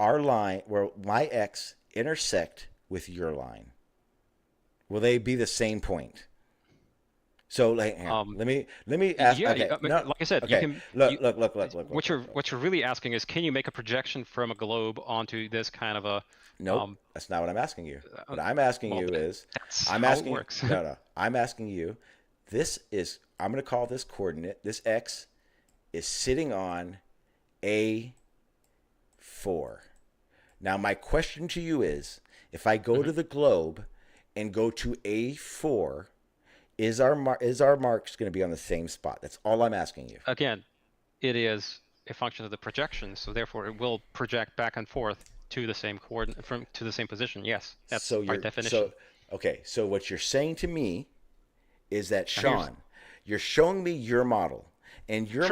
my X intersect with your line? Will they be the same point? So let me ask.
Yeah,
Okay, no,
like I said, you
okay.
can.
Look.
What you're really asking is, can you make a projection from a globe onto this kind of a?
Nope, that's not what I'm asking you. What I'm asking
well,
you is,
that's
I'm
how it
asking.
works.
No. I'm asking you. I'm going to call this coordinate. This X is sitting on A4. Now, my question to you is, if I go to the globe and go to A4, is our marks going to be on the same spot? That's all I'm asking you.
Again, it is a function of the projection, so therefore it will project back and forth to the same coordinate to the same position. Yes, that's by definition.
So what you're saying to me is that, Sean, you're showing me your model, and your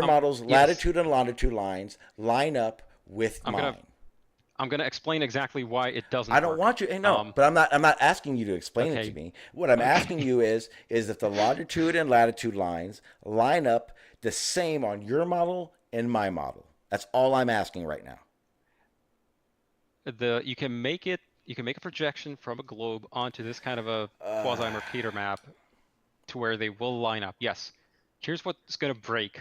model's latitude and longitude lines line up with mine.
I'm going to explain exactly why it doesn't.
I don't want you. But I'm not asking you to explain it to me. What I'm asking you is if the longitude and latitude lines line up the same on your model and my model. That's all I'm asking right now.
You can make a projection from a globe onto this kind of a quasi-Mercator map to where they will line up. Yes. Here's what's going to break.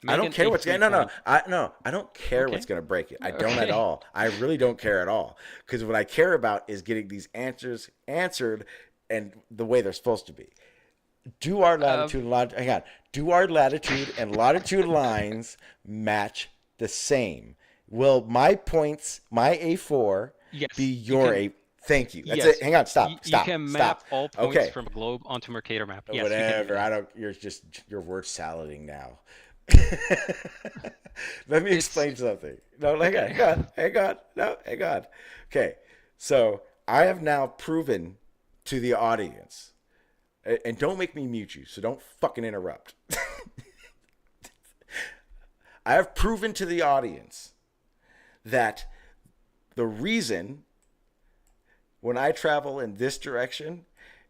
I don't care what's going to I don't care what's going to break it. I don't at all. I really don't care at all, because what I care about is getting these answers answered and the way they're supposed to be. Do our latitude and longitude lines match the same? Will my points, my A4, be your A? Thank you. That's it. Hang on. Stop.
You can map all points from a globe onto Mercator map. Yes,
whatever. You're word salading now. Let me explain something. No, hang on. No, hang on. Okay, so I have now proven to the audience, and don't make me mute you, so don't fucking interrupt. I have proven to the audience that the reason when I travel in this direction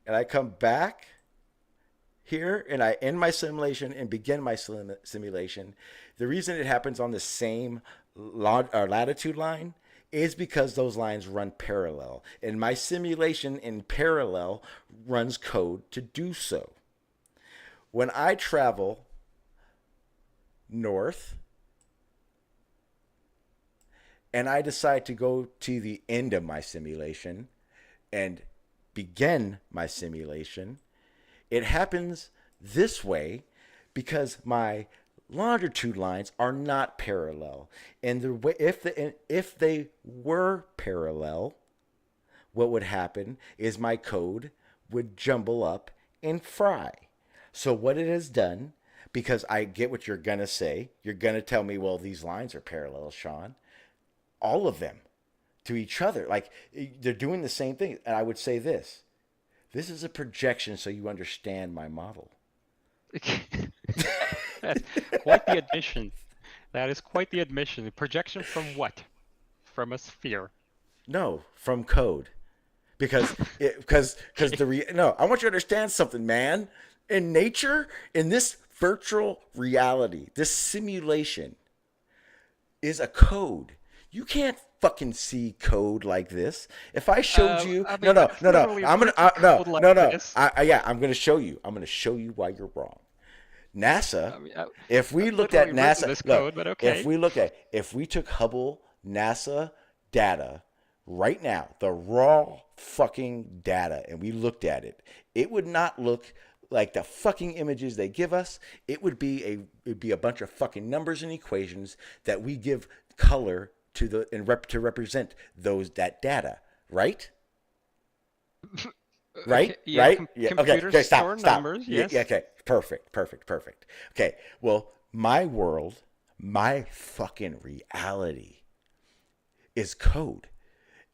and I come back here and I end my simulation and begin my simulation, the reason it happens on the same latitude line is because those lines run parallel, and my simulation in parallel runs code to do so. When I travel north and I decide to go to the end of my simulation and begin my simulation, it happens this way because my longitude lines are not parallel. And if they were parallel, what would happen is my code would jumble up and fry. So what it has done, because I get what you're going to say, you're going to tell me, well, these lines are parallel, Sean. All of them to each other. Like, they're doing the same thing. And I would say this. This is a projection so you understand my model.
That's quite the admission. That is quite the admission. Projection from what? From a sphere.
No, from code. Because I want you to understand something, man. In nature, in this virtual reality, this simulation is a code. You can't fucking see code like this. If I showed you, I'm gonna show you. I'm gonna show you why you're wrong. NASA. If we looked at NASA, if we took Hubble NASA data right now, the raw fucking data, and we looked at it, it would not look like the fucking images they give us. It would be a bunch of fucking numbers and equations that we give color to to represent that data, right? Right?
Yeah,
right?
Computers store numbers, yes.
Yeah, okay, perfect. Okay, well, my world, my fucking reality is code.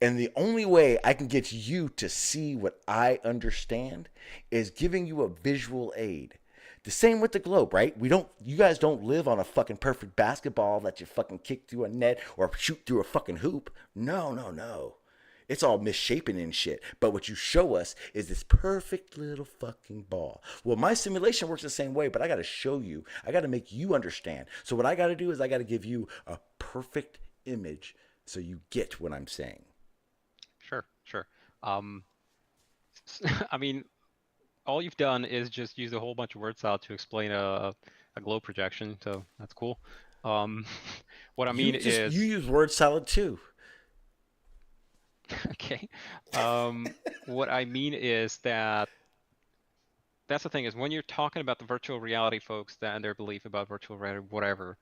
And the only way I can get you to see what I understand is giving you a visual aid. The same with the globe, right? You guys don't live on a fucking perfect basketball that you fucking kick through a net or shoot through a fucking hoop. No. It's all misshapen and shit. But what you show us is this perfect little fucking ball. Well, my simulation works the same way, but I got to show you. I got to make you understand. So what I got to do is I got to give you a perfect image so you get what I'm saying.
Sure. I mean, all you've done is just use a whole bunch of word salad to explain a globe projection, so that's cool. What I mean is...
You use word salad too.
Okay. What I mean is that's the thing, is when you're talking about the virtual reality folks and their belief about virtual reality, whatever,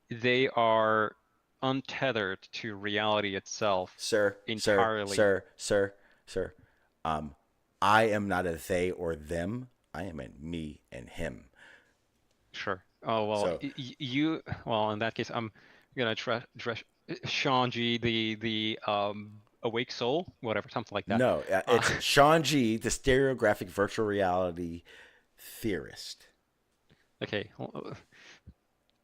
they are untethered to reality itself. Entirely.
Sir. I am not a they or them. I am a me and him.
Sure. Oh, well, so, well, in that case, I'm going to address Shanji, the awake soul, whatever, something like that.
No, it's Shanji, the stereographic virtual reality theorist.
Okay.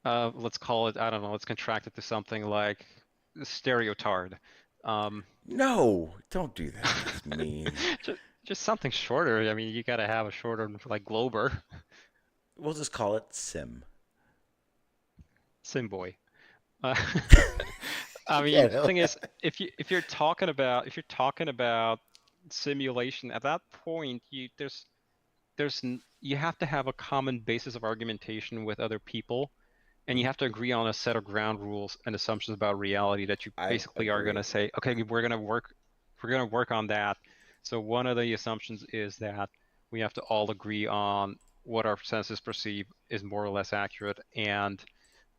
Let's call it, I don't know, let's contract it to something like stereotard.
No, don't do that. That's mean.
Just something shorter. I mean, you got to have a shorter, like, Glober.
We'll just call it Sim.
Sim boy. I mean, the thing is, if you're talking about simulation, at that point, you have to have a common basis of argumentation with other people, and you have to agree on a set of ground rules and assumptions about reality that you basically are going to say, okay, we're going to work on that. So one of the assumptions is that we have to all agree on what our senses perceive is more or less accurate, and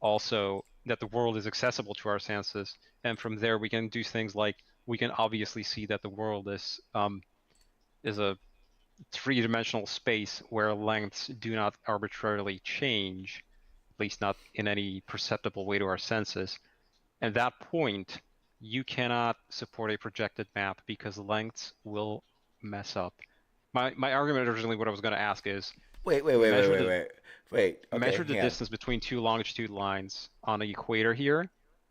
also that the world is accessible to our senses. And from there, we can do things like, we can obviously see that the world is a three-dimensional space where lengths do not arbitrarily change, at least not in any perceptible way to our senses. At that point, you cannot support a projected map because lengths will mess up. My argument originally, what I was going to ask is,
wait. Okay,
measure the distance between two longitude lines on the equator here,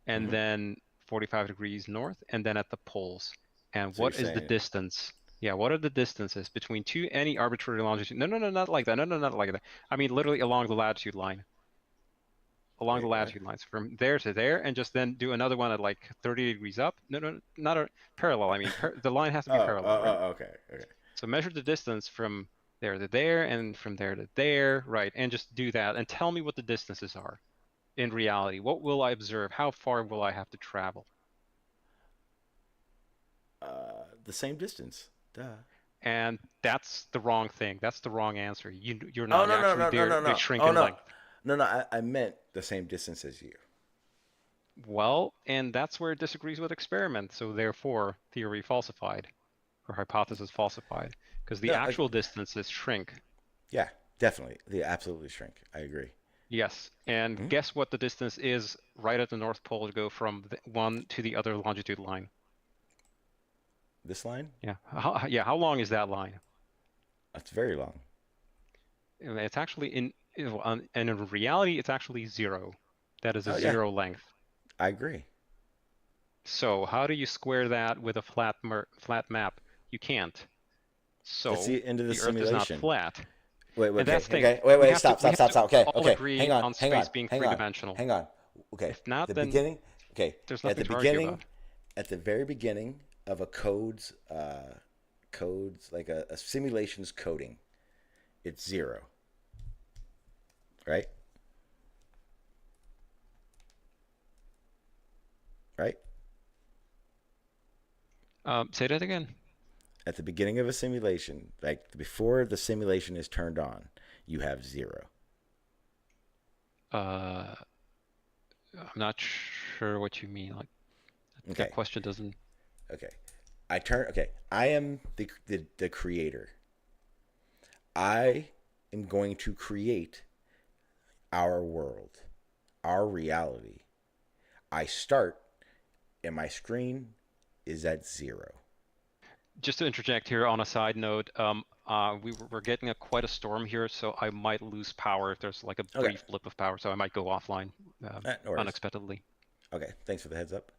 and then 45 degrees north, and then at the poles. And so what is the distance? Yeah, what are the distances between any arbitrary longitude? No, not like that. No, not like that. I mean, literally along the latitude line. Along the latitude lines, from there to there, and just then do another one at like 30 degrees up. No, not a parallel. I mean, the line has to be parallel. Right?
Okay.
So measure the distance from there to there, and from there to there, right? And just do that, and tell me what the distances are in reality. What will I observe? How far will I have to travel?
The same distance. Duh.
And that's the wrong thing. That's the wrong answer. You're not actually shrink in length.
No, I meant the same distance as you.
Well, and that's where it disagrees with experiment. So therefore, theory falsified, or hypothesis falsified, because the actual distances shrink.
Yeah, definitely. They absolutely shrink. I agree.
Yes, and guess what the distance is right at the North Pole to go from one to the other longitude line?
This line?
Yeah. How long is that line?
That's very long.
It's actually and in reality, it's actually 0. That is a 0 length.
I agree.
So how do you square that with a flat map? You can't. So
that's the end of the
simulation. Earth is not flat.
Wait.
Okay.
Wait. Stop. Okay.
Agree on space being three-dimensional.
Hang on. Okay.
If not,
the
then
beginning. Okay.
There's nothing to argue about.
At the very beginning of a codes like a simulation's coding, it's 0. Right?
Say that again.
At the beginning of a simulation, like before the simulation is turned on, you have 0.
I'm not sure what you mean. Like, that question doesn't.
Okay. I am the creator. I am going to create our world, our reality. I start, and my screen is at 0.
Just to interject here on a side note, we're getting quite a storm here, so I might lose power if there's like a brief blip of power, so I might go offline unexpectedly.
Okay, thanks for the heads up.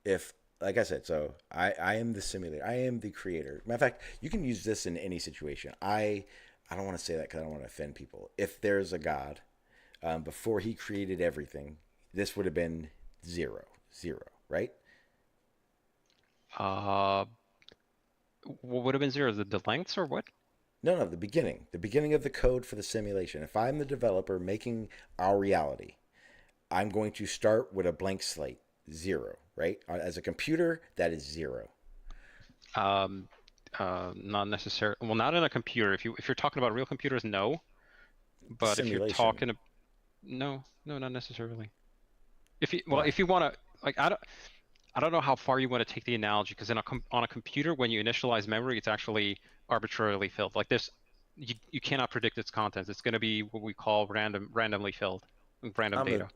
If like I said, so I am the simulator. I am the creator. Matter of fact, you can use this in any situation. I don't want to say that because I don't want to offend people. If there's a God, before he created everything, this would have been zero, right?
What would have been zero? The lengths or what?
No, the beginning of the code for the simulation. If I'm the developer making our reality, I'm going to start with a blank slate, zero, right? As a computer, that is zero.
Not necessarily. Well, not in a computer. If you're talking about real computers, no. But if you're
Simulation.
talking, no, not necessarily. If you
Why?
if you want to, like, I don't know how far you want to take the analogy, because on a computer, when you initialize memory, it's actually arbitrarily filled. Like this, you cannot predict its contents. It's going to be what we call randomly filled, random data.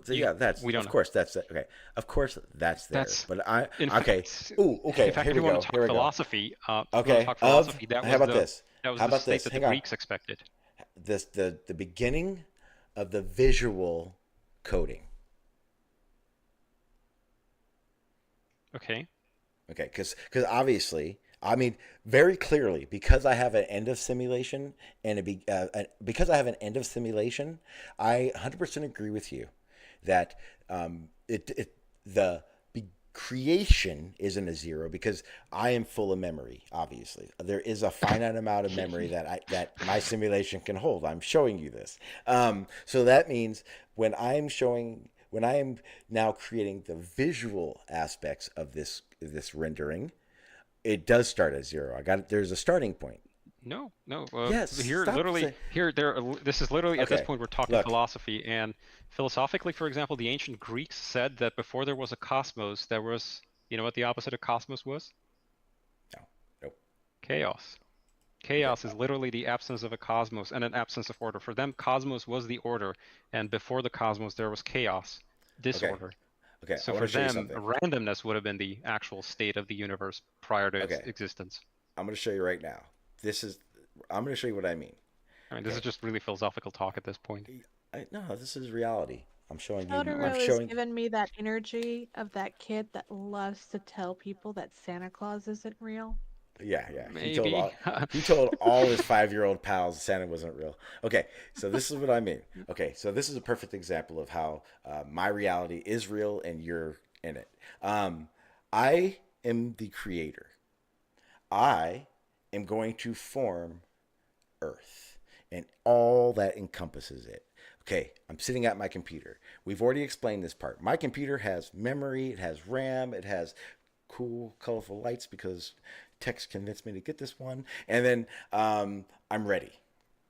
Yeah, that's
we don't
of
know.
course that's okay. Of course that's there. But okay.
Fact,
Ooh, okay.
In fact,
Here
if
we
you want
go.
to talk
Here we go.
philosophy,
Okay.
that
How
was
about this? How
the
about
state
this?
that
Hang
the
on.
Greeks expected.
The beginning of the visual coding.
Okay.
Okay, because obviously, I mean, very clearly, because I have an end of simulation because I have an end of simulation, I 100% agree with you that the creation isn't a zero because I am full of memory. Obviously, there is a finite amount of memory that my simulation can hold. I'm showing you this. So that means when I am now creating the visual aspects of this rendering, it does start at zero. There's a starting point.
No.
Yes.
Here,
Stop
literally,
saying.
here, there. This is literally at this
Okay.
point we're talking
Look.
philosophy, and philosophically, for example, the ancient Greeks said that before there was a cosmos, there was, you know what the opposite of cosmos was?
No. Nope.
Chaos.
Okay.
Chaos is literally the absence of a cosmos and an absence of order. For them, cosmos was the order, and before the cosmos, there was chaos,
Okay.
disorder.
Okay. I
So
want
for
to show you
them,
something.
randomness would have been the actual state of the universe prior to its
Okay.
existence.
I'm going to show you right now. I'm going to show you what I mean.
I mean, this is just really philosophical talk at this point.
No, this is reality. I'm showing you.
Totoro is giving me that energy of that kid that loves to tell people that Santa Claus isn't real.
Yeah.
Maybe.
He told all his 5-year-old pals Santa wasn't real. Okay, so this is what I mean. Okay, so this is a perfect example of how my reality is real and you're in it. I am the creator. I am going to form Earth and all that encompasses it. Okay, I'm sitting at my computer. We've already explained this part. My computer has memory, it has RAM, it has cool, colorful lights because Tex convinced me to get this one. And then I'm ready.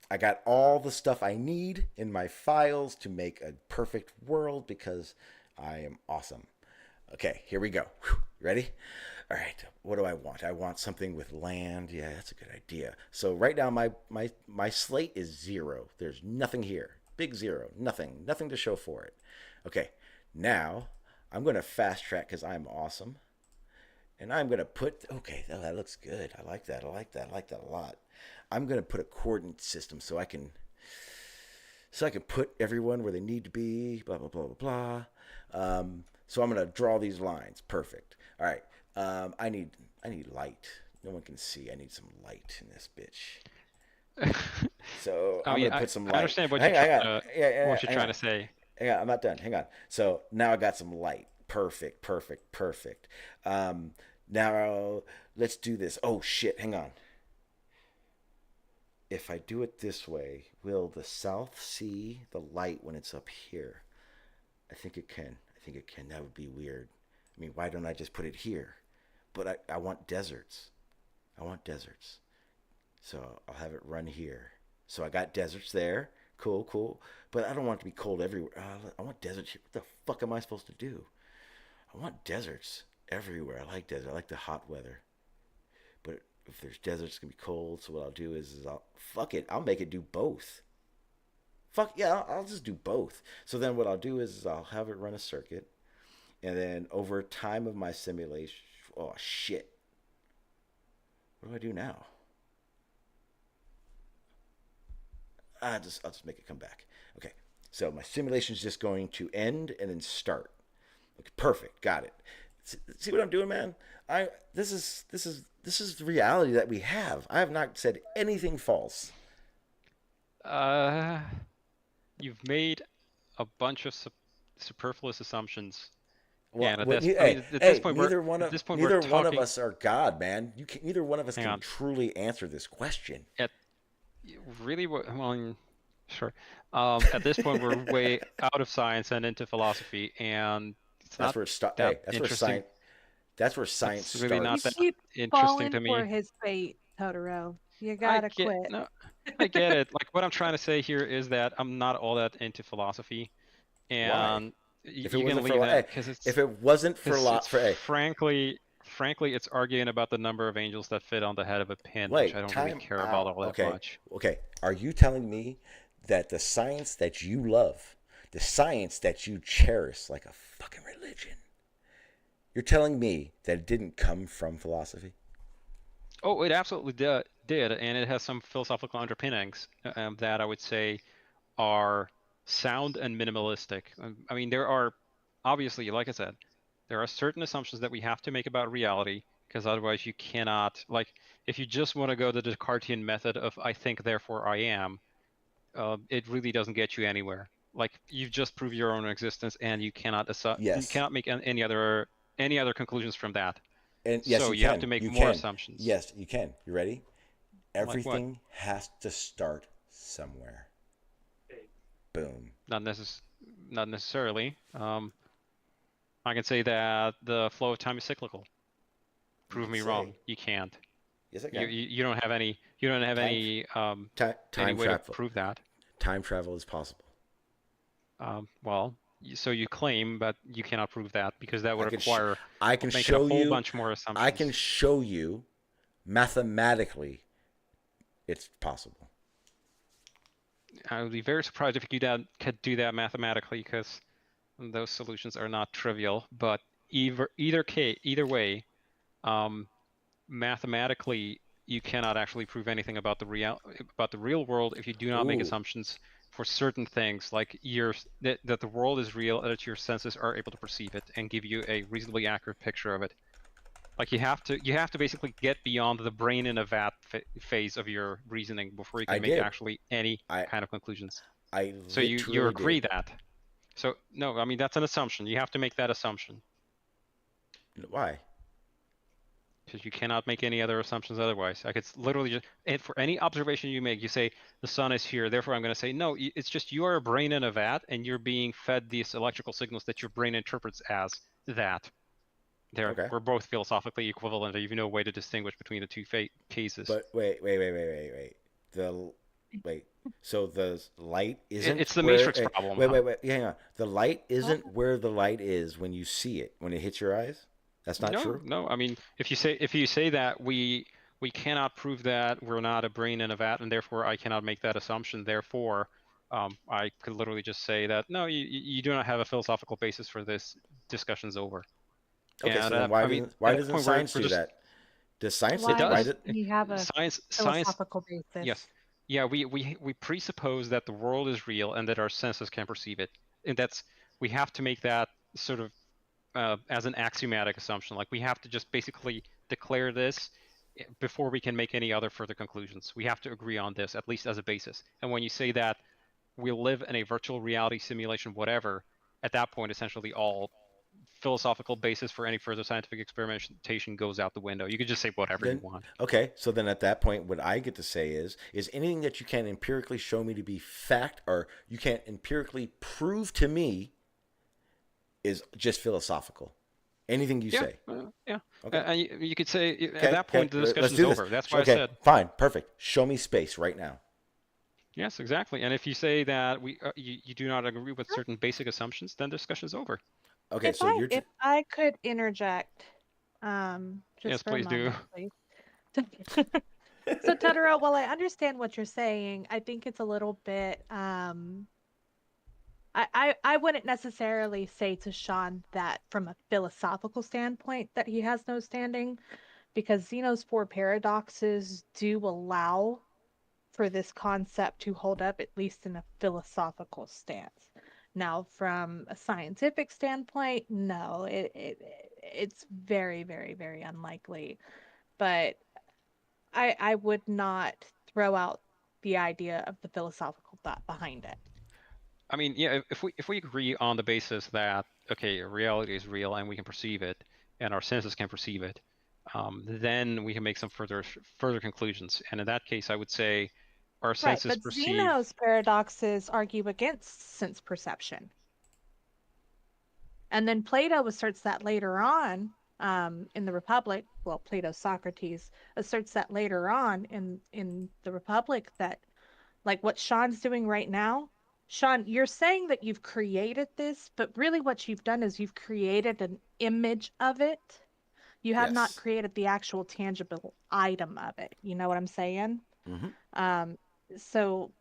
I got all the stuff I need in my files to make a perfect world because I am awesome. Okay, here we go. Whew, ready? All right, what do I want? I want something with land. Yeah, that's a good idea. So right now my slate is zero. There's nothing here. Big zero. Nothing to show for it. Okay, now I'm going to fast track because I'm awesome. And I'm going to put, okay, oh, that looks good. I like that a lot. I'm going to put a coordinate system so I can put everyone where they need to be, blah, blah, blah, blah, blah. So I'm going to draw these lines. Perfect. All right. I need light. No one can see. I need some light in this bitch. So I'm going to put some light.
I understand what you're trying to say.
Hang on, I'm not done. Hang on. So now I got some light. Perfect. Now let's do this. Oh shit, hang on. If I do it this way, will the south see the light when it's up here? I think it can. That would be weird. I mean, why don't I just put it here? But I want deserts. So I'll have it run here. So I got deserts there. Cool. But I don't want it to be cold everywhere. I want deserts here. What the fuck am I supposed to do? I want deserts everywhere. I like desert. I like the hot weather. But if there's deserts, it's going to be cold. So what I'll do is I'll make it do both. Fuck yeah, I'll just do both. So then what I'll do is I'll have it run a circuit. And then over time of my simulation, oh shit. What do I do now? I'll just make it come back. Okay, so my simulation is just going to end and then start. Okay, perfect, got it. See what I'm doing, man? This is the reality that we have. I have not said anything false.
You've made a bunch of superfluous assumptions.
Well,
And at
what,
this, I
hey,
mean, at this
hey,
point,
neither
we're
one of
talking.
us are God, man. Neither one of us
Hang
can
on.
truly answer this question.
Really, well, sure. At this point, we're way out of science and into philosophy, and it's
That's
not
where it starts.
that
Hey, that's where
interesting.
science. That's where science
It's really not
You
that
starts.
keep
interesting
falling
to
for
me.
his fate, Totoro. You
I
gotta
get
quit.
no, I get it. Like what I'm trying to say here is that I'm not all that into philosophy,
Why?
and
If it
you can
wasn't for
leave that
hey,
because
if it wasn't for hey,
frankly, it's arguing about the number of angels that fit on the head of a pin, which I
wait,
don't really
time
care about
out.
all that
Okay,
much.
okay. Are you telling me that the science that you love, the science that you cherish like a fucking religion, you're telling me that it didn't come from philosophy?
Oh, it absolutely did, and it has some philosophical underpinnings that I would say are sound and minimalistic. I mean, there are obviously, like I said, there are certain assumptions that we have to make about reality because otherwise you cannot, like, if you just want to go the Descartesian method of I think, therefore I am, it really doesn't get you anywhere. Like, you've just proved your own existence, and you cannot
Yes.
make any other conclusions from that.
And yes,
So
you
you have
can.
to make
You
more
can.
assumptions.
Yes, you can. You ready?
Like what?
Everything has to start somewhere. Boom.
Not necessarily. I can say that the flow of time is cyclical. Prove me wrong. You can't.
Yes, I can.
You don't have any. You don't have any any way to prove that.
Time travel is possible.
Well, so you claim, but you cannot prove that because that would require
I can
making a
show
whole
you.
bunch more assumptions.
I can show you mathematically it's possible.
I would be very surprised if you could do that mathematically because those solutions are not trivial. But either way, mathematically you cannot actually prove anything about the real world if you do not make assumptions for certain things, like that the world is real and that your senses are able to perceive it and give you a reasonably accurate picture of it. Like you have to basically get beyond the brain in a vat phase of your reasoning before you can make actually any kind of conclusions. So you agree that. So no, I mean that's an assumption. You have to make that assumption.
Why?
Because you cannot make any other assumptions otherwise. Like it's literally just, and for any observation you make, you say the sun is here, therefore I'm going to say no. It's just you are a brain in a vat, and you're being fed these electrical signals that your brain interprets as that. We're both philosophically equivalent. There's even no way to distinguish between the two cases.
But wait. So the light isn't.
It's the matrix problem.
Wait. Hang on. The light isn't where the light is when you see it, when it hits your eyes. That's not true.
No. I mean, if you say that we cannot prove that we're not a brain in a vat, and therefore I cannot make that assumption. Therefore, I could literally just say that no, you do not have a philosophical basis for this. Discussion's over.
Okay, so then why doesn't science do that? Does science?
Why does we have a philosophical basis?
Yes. Yeah, we presuppose that the world is real and that our senses can perceive it, and we have to make that sort of as an axiomatic assumption. Like we have to just basically declare this before we can make any other further conclusions. We have to agree on this, at least as a basis. And when you say that we live in a virtual reality simulation, whatever, at that point, essentially all philosophical basis for any further scientific experimentation goes out the window. You could just say whatever you want.
Okay, so then at that point, what I get to say is anything that you can empirically show me to be fact, or you can't empirically prove to me, is just philosophical. Anything you say.
Yeah. Okay. And you could say at that point the discussion's over. That's why I said.
Fine, perfect. Show me space right now.
Yes, exactly. And if you say that you do not agree with certain basic assumptions, then the discussion's over.
Okay,
if I could interject, just
yes,
for
please
a moment, please. So Totoro, while I understand what you're saying, I think it's a little bit. I wouldn't necessarily say to Sean that from a philosophical standpoint that he has no standing, because Zeno's four paradoxes do allow for this concept to hold up, at least in a philosophical stance. Now, from a scientific standpoint, no, it's very, very, very unlikely. But I would not throw out the idea of the philosophical thought behind it.
I mean, yeah, if we agree on the basis that okay, reality is real and we can perceive it, and our senses can perceive it, then we can make some further conclusions. And in that case, I would say our
Right,
senses
but
perceive.
Zeno's paradoxes argue against sense perception. And then Plato asserts that later on in the Republic. Well, Plato, Socrates asserts that later on in the Republic that, like what Sean's doing right now, Sean, you're saying that you've created this, but really what you've done is you've created an image of it. You have not
Yes.
created the actual tangible item of it. You know what I'm saying?
Mm-hmm.
Um, so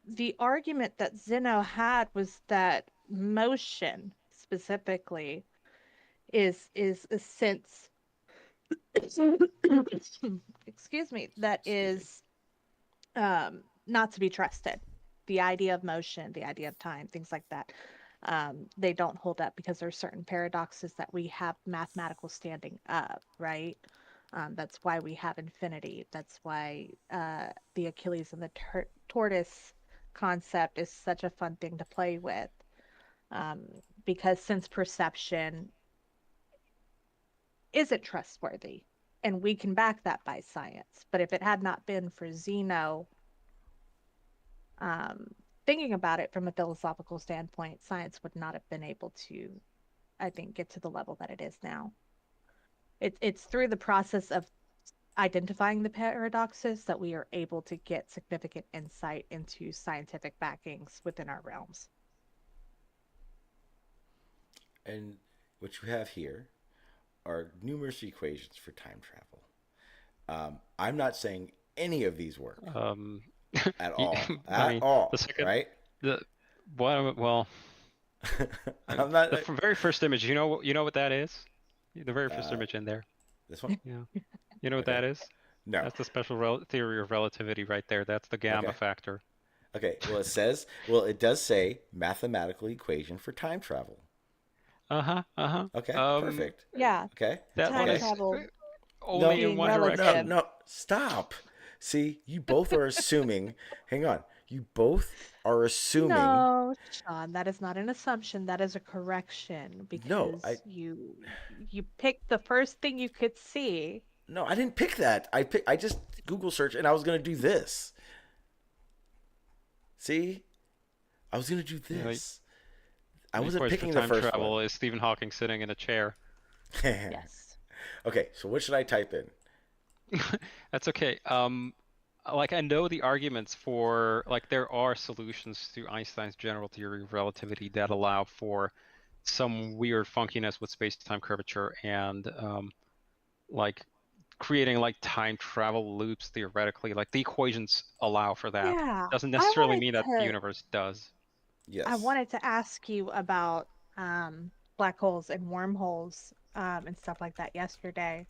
the argument that Zeno had was that motion specifically is a sense excuse me, that
Excuse me.
is not to be trusted. The idea of motion, the idea of time, things like that, they don't hold up because there are certain paradoxes that we have mathematical standing of, right? That's why we have infinity. That's why the Achilles and the tortoise concept is such a fun thing to play with, um, because sense perception isn't trustworthy. And we can back that by science. But if it had not been for Zeno um, thinking about it from a philosophical standpoint, science would not have been able to, I think, get to the level that it is now. It's through the process of identifying the paradoxes that we are able to get significant insight into scientific backings within our realms.
And what you have here are numerous equations for time travel. I'm not saying any of these work at all.
I
At
mean,
all,
the second,
right?
the well,
I'm not.
the very first image. You know what that is? The very first
Uh,
image in there.
this one?
Yeah. You know what
Okay.
that is?
No.
That's the special theory of relativity right there. That's the gamma
Okay.
factor.
Okay. Well, it does say mathematical equation for time travel.
Uh-huh. Uh-huh.
Okay. Perfect.
Yeah,
Okay.
That one
time
Okay.
is
travel
only
No,
in
being
one
no,
direction.
relative.
no. Stop. See, you both are assuming. Hang on. You both are assuming.
No, Sean, that is not an assumption. That is a correction
No,
because you picked the first thing you could see.
no, I didn't pick that. I just Google search and I was gonna do this. See, I was gonna do
You know,
this. I
the
wasn't
equation for
picking the
time
first one.
travel is Stephen Hawking sitting in a chair.
Yes.
Okay, so what should I type in?
That's okay. Like I know the arguments for like there are solutions to Einstein's general theory of relativity that allow for some weird funkiness with space-time curvature and like creating like time travel loops theoretically. Like the equations allow for that.
Yeah,
Doesn't
I
necessarily
wanted
mean that the
to
universe does.
I
Yes.
wanted to ask you about black holes and wormholes and stuff like that yesterday.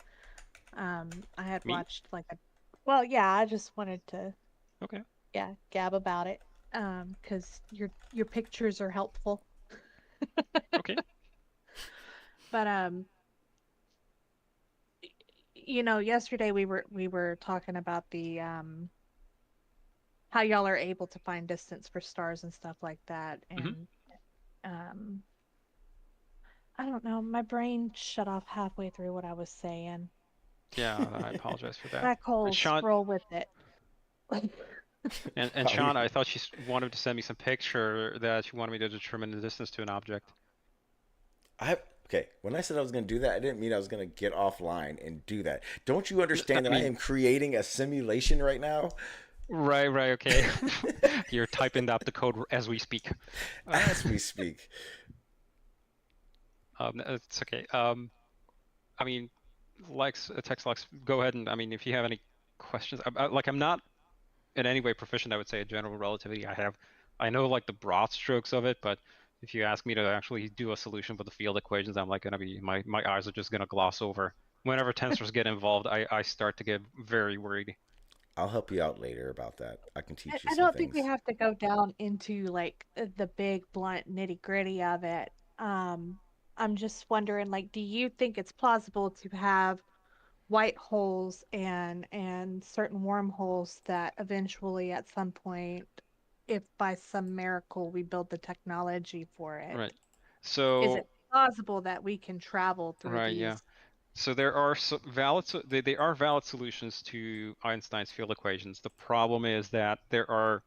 I had
Me?
watched like a well, yeah, I just wanted to
Okay.
gab about it because your pictures are helpful.
Okay.
But you know, yesterday we were talking about the how y'all are able to find distance for stars and stuff like that,
Hmm.
and um I don't know, my brain shut off halfway through what I was saying.
Yeah, I apologize for that.
Black
And
holes,
Sean,
scroll with it.
and
How you-
Sean, I thought she wanted to send me some picture that she wanted me to determine the distance to an object.
Okay. When I said I was going to do that, I didn't mean I was going to get offline and do that. Don't you understand
I
that I
mean,
am creating a simulation right now?
right, okay. You're typing up the code as we speak.
As we speak.
It's okay. I mean, Lex, text Lex, go ahead and I mean, if you have any questions, like I'm not in any way proficient, I would say, in general relativity. I know like the broad strokes of it, but if you ask me to actually do a solution for the field equations, I'm like gonna be my eyes are just gonna gloss over. Whenever tensors get involved, I start to get very worried.
I'll help you out later about that. I can teach you
I
some
don't think we
things.
have to go down into like the big blunt nitty gritty of it. I'm just wondering, like, do you think it's plausible to have white holes and certain wormholes that eventually at some point, if by some miracle we build the technology for it,
Right.
is
So
it plausible that we can travel through
right, yeah.
these?
So there are they are valid solutions to Einstein's field equations. The problem is that there are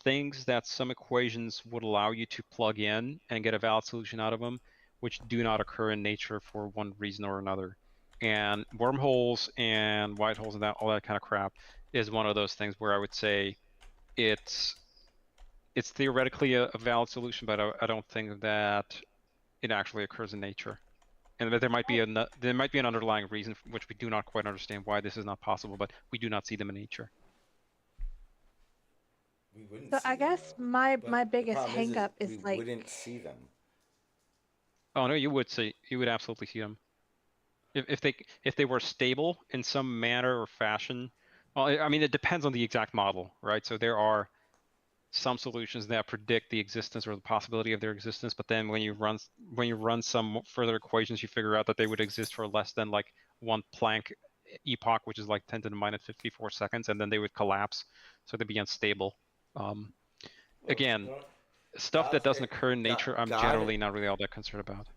things that some equations would allow you to plug in and get a valid solution out of them, which do not occur in nature for one reason or another. And wormholes and white holes and all that kind of crap is one of those things where I would say it's theoretically a valid solution, but I don't think that it actually occurs in nature. And there might be an underlying reason which we do not quite understand why this is not possible, but we do not see them in nature.
We wouldn't
So
see
I
them
guess
though.
my
But the
biggest
problem
hang up
we
is like,
wouldn't see them.
Oh no, you would absolutely see them. If they were stable in some manner or fashion. Well, I mean, it depends on the exact model, right? So there are some solutions that predict the existence or the possibility of their existence, but then when you run some further equations, you figure out that they would exist for less than like one Planck epoch, which is like 10 to the minus 54 seconds, and then they would collapse, so they'd be unstable. Again, stuff that doesn't occur in nature, I'm generally not really all that concerned about.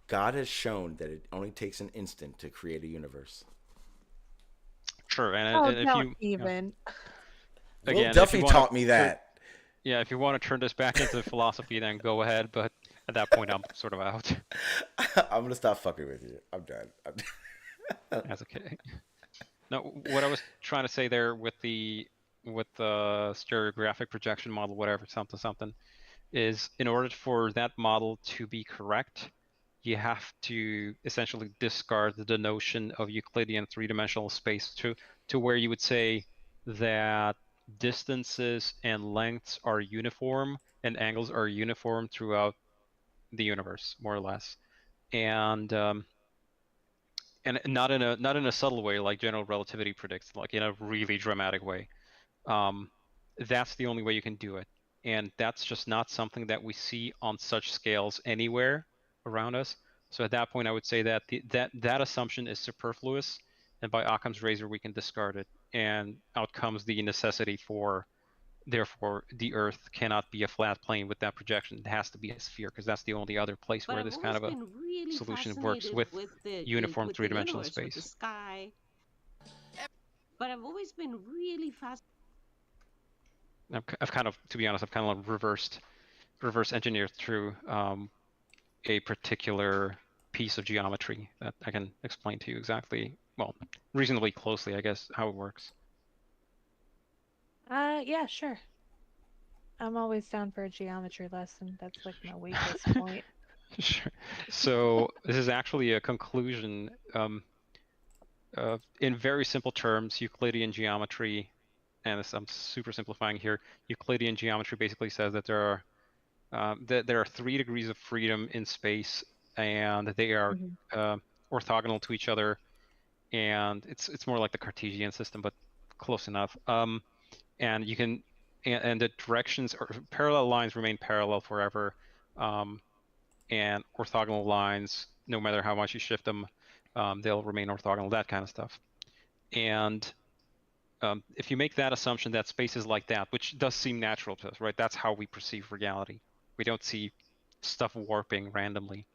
God has shown that it only takes an instant to create a universe.
Sure, and,
oh,
and if
don't
you
even.
Again,
Will Duffy taught me that.
Yeah, if you want to turn this back into philosophy, then go ahead. But at that point, I'm sort of out.
I'm gonna stop fucking with you. I'm done.
That's okay. No, what I was trying to say there with the stereographic projection model, whatever, something, is in order for that model to be correct, you have to essentially discard the notion of Euclidean three-dimensional space to where you would say that distances and lengths are uniform and angles are uniform throughout the universe, more or less, and not in a subtle way like general relativity predicts, like in a really dramatic way. That's the only way you can do it, and that's just not something that we see on such scales anywhere around us. So at that point, I would say that that assumption is superfluous, and by Occam's razor, we can discard it. And out comes the necessity for, therefore, the Earth cannot be a flat plane with that projection. It has to be a sphere, because that's the only other place where this kind of a solution works with uniform three-dimensional space.
With the sky. But I've always been really fascinated.
I've kind of, to be honest, I've kind of reverse engineered through a particular piece of geometry that I can explain to you exactly, well, reasonably closely, I guess, how it works.
Yeah, sure. I'm always down for a geometry lesson. That's like my weakest point.
Sure. So this is actually a conclusion. In very simple terms, Euclidean geometry, and this, I'm super simplifying here, Euclidean geometry basically says that there are 3 degrees of freedom in space, and they are orthogonal to each other, and it's more like the Cartesian system, but close enough. And you can, and the directions or parallel lines remain parallel forever, and orthogonal lines, no matter how much you shift them, they'll remain orthogonal, that kind of stuff. And if you make that assumption that space is like that, which does seem natural to us, right? That's how we perceive reality. We don't see stuff warping randomly.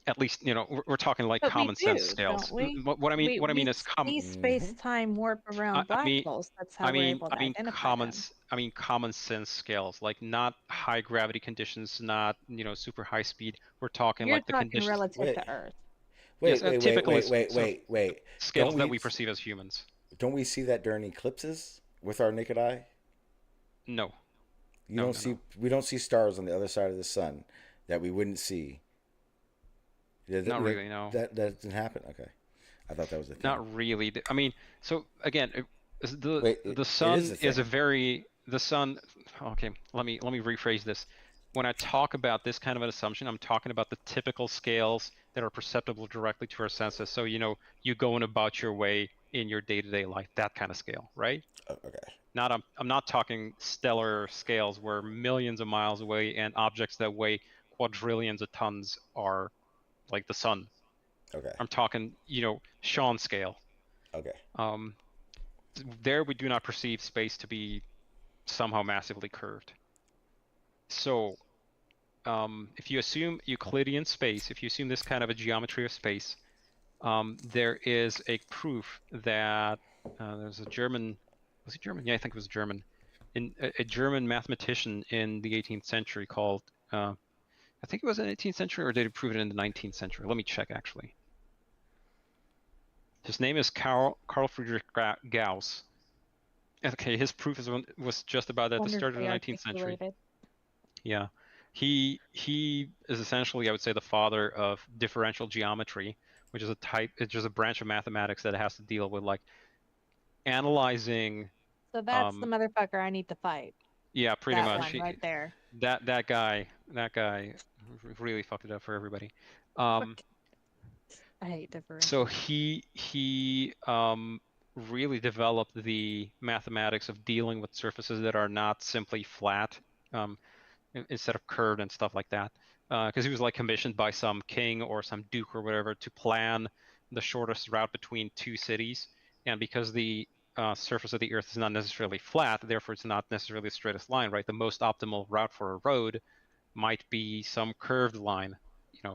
At least, we're talking like
But
common
we
sense
do,
scales.
don't we?
What I mean is
see space-time warp around black holes. That's how we're able to identify them.
common sense scales, like not high gravity conditions, not super high speed. We're talking
You're
like the
talking
conditions.
relative to Earth.
Wait.
Scales that we perceive as humans.
Don't we see that during eclipses with our naked eye?
No.
We don't see stars on the other side of the sun that we wouldn't see.
Not really, no.
That doesn't happen. Okay, I thought that was a thing.
Not really. I mean, so again, the sun is a very Okay, let me rephrase this. When I talk about this kind of an assumption, I'm talking about the typical scales that are perceptible directly to our senses. So you going about your way in your day-to-day life, that kind of scale, right?
Okay.
I'm not talking stellar scales where millions of miles away and objects that weigh quadrillions of tons are like the sun.
Okay.
I'm talking, Sean scale.
Okay.
There we do not perceive space to be somehow massively curved. So if you assume Euclidean space, if you assume this kind of a geometry of space, there is a proof that there's a German, was it German? Yeah, I think it was German. A German mathematician in the 18th century called, I think it was in the 18th century, or did he prove it in the 19th century? Let me check, actually. His name is Carl Friedrich Gauss. Okay, his proof was just about at the start of the 19th century. Yeah, he is essentially, I would say, the father of differential geometry, which is it's just a branch of mathematics that has to deal with like analyzing.
So that's the motherfucker I need to fight.
Yeah, pretty
that
much.
One right there.
That guy really fucked it up for everybody.
I hate differential.
So he really developed the mathematics of dealing with surfaces that are not simply flat, instead of curved and stuff like that. Because he was like commissioned by some king or some duke or whatever to plan the shortest route between two cities, and because the surface of the earth is not necessarily flat, therefore it's not necessarily the straightest line, right? The most optimal route for a road might be some curved line,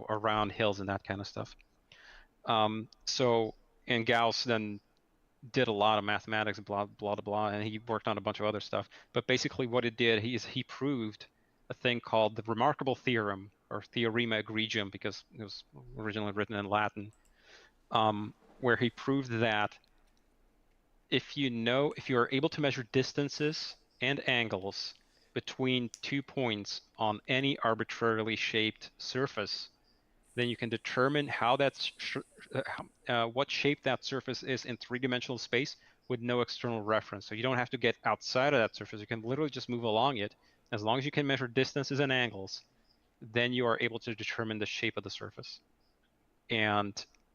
around hills and that kind of stuff. And Gauss then did a lot of mathematics and blah, blah, blah, and he worked on a bunch of other stuff. But basically what it did, he proved a thing called the remarkable theorem, or theorema egregium, because it was originally written in Latin, where he proved that if you are able to measure distances and angles between 2 points on any arbitrarily shaped surface, then you can determine what shape that surface is in three-dimensional space with no external reference. So you don't have to get outside of that surface. You can literally just move along it. As long as you can measure distances and angles, then you are able to determine the shape of the surface. And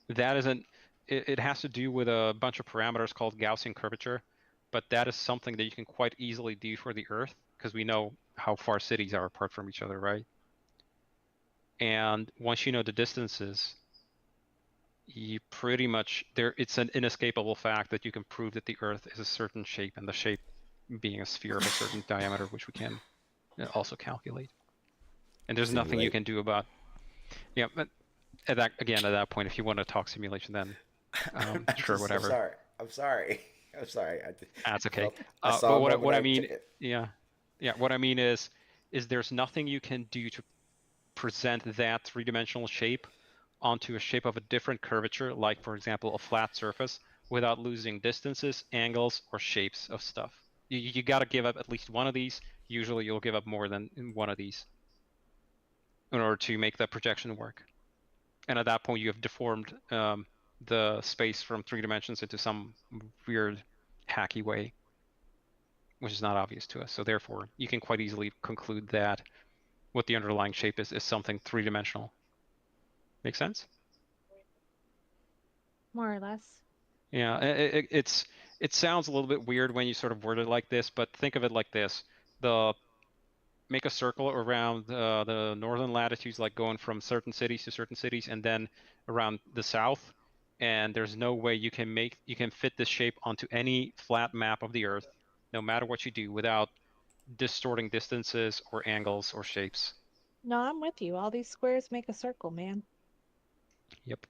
that isn't, it has to do with a bunch of parameters called Gaussian curvature, but that is something that you can quite easily do for the Earth, because we know how far cities are apart from each other, right? And once you know the distances, you pretty much, it's an inescapable fact that you can prove that the Earth is a certain shape, and the shape being a sphere of a certain diameter, which we can also calculate. And there's nothing you can do about. Yeah, but at that point, if you want to talk simulation, then sure, whatever.
I'm sorry.
That's okay. But what I mean, what I mean is there's nothing you can do to present that three-dimensional shape onto a shape of a different curvature, like for example a flat surface, without losing distances, angles, or shapes of stuff. You got to give up at least one of these. Usually you'll give up more than one of these in order to make the projection work. And at that point you have deformed the space from 3 dimensions into some weird hacky way, which is not obvious to us. So therefore you can quite easily conclude that what the underlying shape is something 3-dimensional. Make sense?
More or less.
Yeah, it sounds a little bit weird when you sort of word it like this, but think of it like this: make a circle around the northern latitudes, like going from certain cities to certain cities, and then around the south. And there's no way you can fit this shape onto any flat map of the Earth, no matter what you do, without distorting distances or angles or shapes.
No, I'm with you. All these squares make a circle, man.
Yep.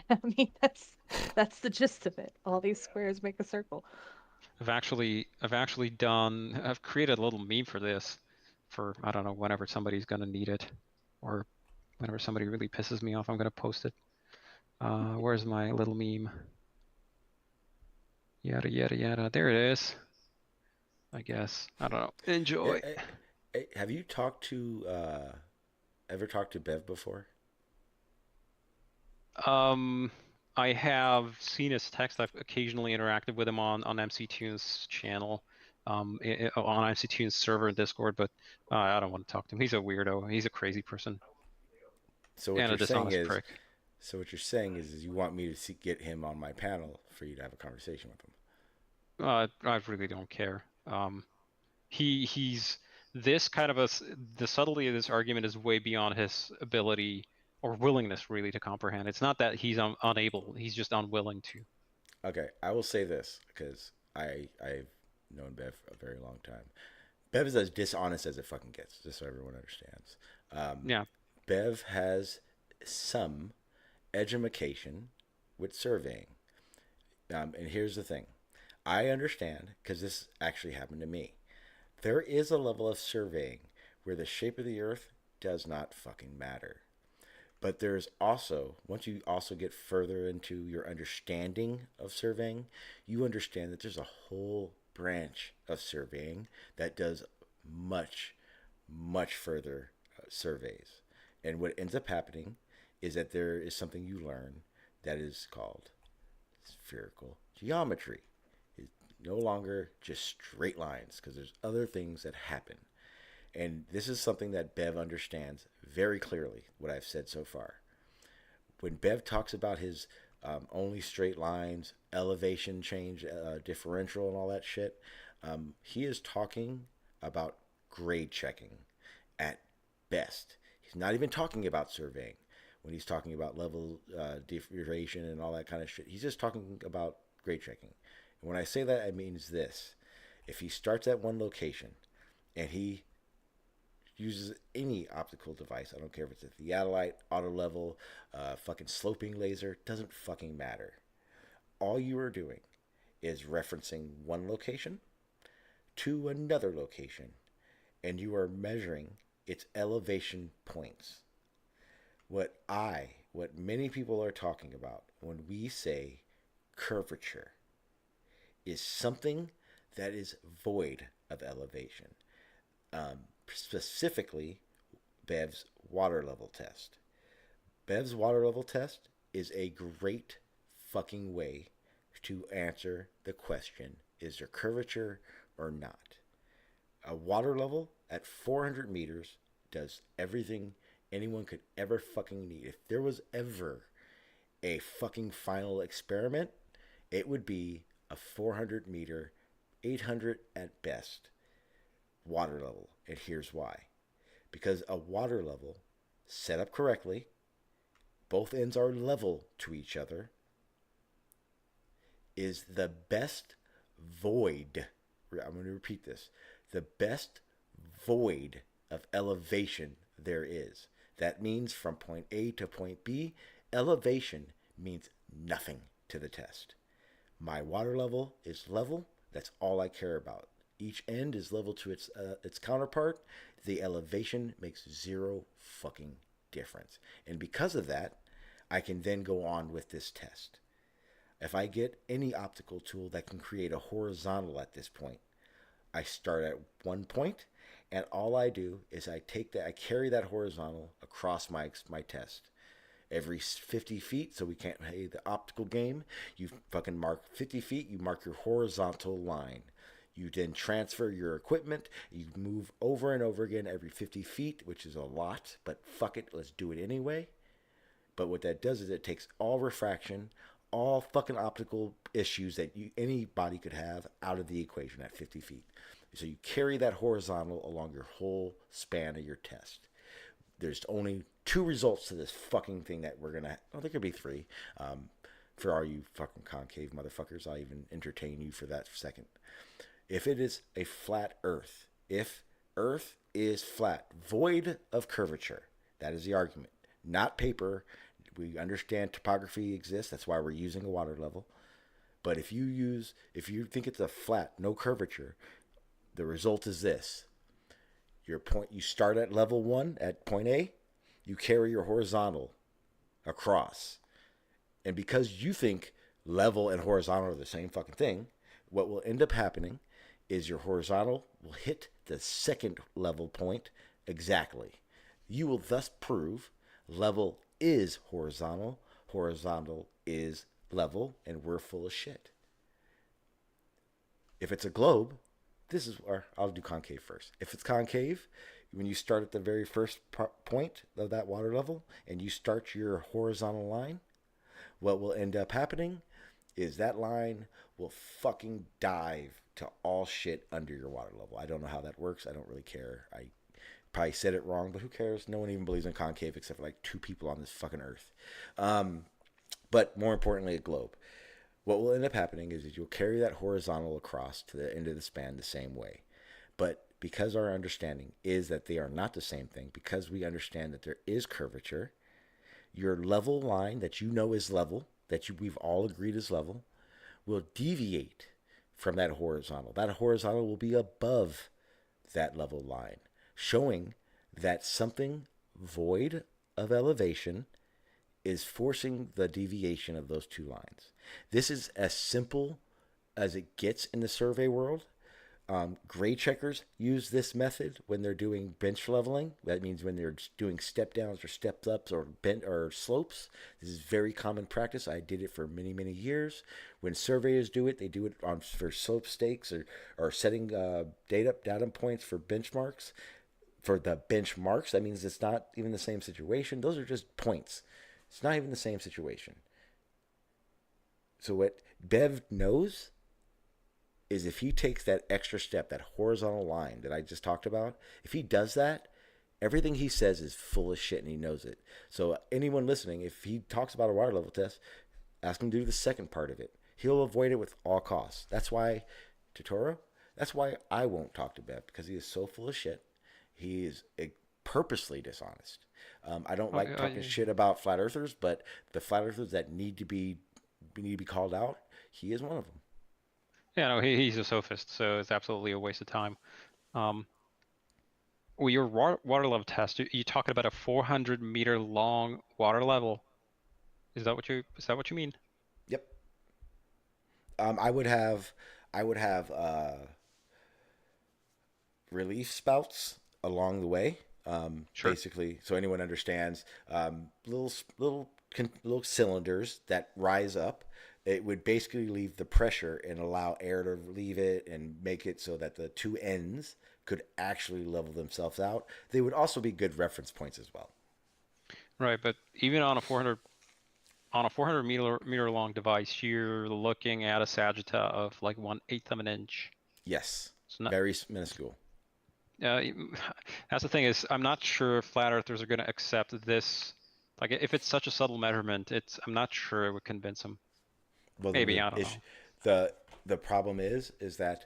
I mean, that's the gist of it. All these squares make a circle.
I've created a little meme for this, for, I don't know, whenever somebody's gonna need it, or whenever somebody really pisses me off, I'm gonna post it. Where's my little meme? Yada yada yada. There it is. I guess. I don't know. Enjoy.
Have you ever talked to Bev before?
I have seen his text. I've occasionally interacted with him on MC-Tunes channel, on MC-Tunes server in Discord, but I don't want to talk to him. He's a weirdo. He's a crazy person.
So what you're saying is you want me to get him on my panel for you to have a conversation with him.
I really don't care. He's this kind of the subtlety of this argument is way beyond his ability or willingness really to comprehend. It's not that he's unable; he's just unwilling to.
Okay, I will say this because I've known Bev for a very long time. Bev is as dishonest as it fucking gets, just so everyone understands.
Yeah.
Bev has some education with surveying. And here's the thing. I understand, because this actually happened to me. There is a level of surveying where the shape of the earth does not fucking matter. But there's also, once you also get further into your understanding of surveying, you understand that there's a whole branch of surveying that does much, much further surveys. And what ends up happening is that there is something you learn that is called spherical geometry. It's no longer just straight lines because there's other things that happen. And this is something that Bev understands very clearly, what I've said so far. When Bev talks about his only straight lines, elevation change, differential, and all that shit, he is talking about grade checking at best. He's not even talking about surveying when he's talking about level differentiation and all that kind of shit. He's just talking about grade checking. And when I say that, it means this. If he starts at one location and he uses any optical device, I don't care if it's a theodolite, auto level, fucking sloping laser, doesn't fucking matter. All you are doing is referencing one location to another location, and you are measuring its elevation points. What many people are talking about when we say curvature is something that is void of elevation. Specifically, Bev's water level test. Bev's water level test is a great fucking way to answer the question, is there curvature or not? A water level at 400 meters does everything anyone could ever fucking need. If there was ever a fucking final experiment, it would be a 400 meter, 800 at best, water level. And here's why. Because a water level, set up correctly, both ends are level to each other, is the best void. I'm going to repeat this. The best void of elevation there is. That means from point A to point B, elevation means nothing to the test. My water level is level. That's all I care about. Each end is level to its counterpart. The elevation makes zero fucking difference. And because of that, I can then go on with this test. If I get any optical tool that can create a horizontal at this point, I start at one point, and all I do is I carry that horizontal across my test. Every 50 feet, so we can't play the optical game, you fucking mark 50 feet, you mark your horizontal line. You then transfer your equipment. You move over and over again every 50 feet, which is a lot, but fuck it, let's do it anyway. But what that does is it takes all refraction, all fucking optical issues that anybody could have out of the equation at 50 feet. So you carry that horizontal along your whole span of your test. There's only 2 results to this fucking thing that we're going to... Oh, there could be 3. For all you fucking concave motherfuckers, I'll even entertain you for that second. If it is a flat Earth, if Earth is flat, void of curvature, that is the argument. Not paper. We understand topography exists. That's why we're using a water level. But if you think it's a flat, no curvature, the result is this. You start at level 1 at point A, you carry your horizontal across. And because you think level and horizontal are the same fucking thing, what will end up happening is your horizontal will hit the second level point exactly. You will thus prove level is horizontal, horizontal is level, and we're full of shit. If it's a globe, I'll do concave first. If it's concave, when you start at the very first point of that water level and you start your horizontal line, what will end up happening is that line will fucking dive to all shit under your water level. I don't know how that works. I don't really care. I probably said it wrong, but who cares? No one even believes in concave except for like 2 people on this fucking earth. But more importantly, a globe. What will end up happening is you'll carry that horizontal across to the end of the span the same way. But because our understanding is that they are not the same thing, because we understand that there is curvature, your level line that you know is level, we've all agreed is level, will deviate from that horizontal. That horizontal will be above that level line, showing that something void of elevation is forcing the deviation of those 2 lines. This is as simple as it gets in the survey world. Grade checkers use this method when they're doing bench leveling. That means when they're doing step downs or step ups or bent or slopes. This is very common practice. I did it for many, many years. When surveyors do it, they do it for slope stakes or setting datum points for benchmarks. For the benchmarks, that means it's not even the same situation. Those are just points. It's not even the same situation. So what Bev knows is if he takes that extra step, that horizontal line that I just talked about, if he does that, everything he says is full of shit and he knows it. So anyone listening, if he talks about a water level test, ask him to do the second part of it. He'll avoid it with all costs. That's why, Totoro, that's why I won't talk to Bev, because he is so full of shit. He is purposely dishonest. I don't like talking shit about flat earthers, but the flat earthers that need to be called out, he is one of them.
Yeah, no, he's a sophist, so it's absolutely a waste of time. Well, your water level test, you talking about a 400-meter long water level? Is that what you mean?
Yep. I would have relief spouts along the way.
Sure.
Basically, so anyone understands, little cylinders that rise up. It would basically leave the pressure and allow air to leave it and make it so that the 2 ends could actually level themselves out. They would also be good reference points as well.
Right, but even on a 400 meter long device, you're looking at a sagitta of like 1/8 of an inch.
Yes, very minuscule.
That's the thing, is I'm not sure if flat earthers are going to accept this. Like, if it's such a subtle measurement, I'm not sure it would convince them.
Well,
maybe, I don't know.
The problem is that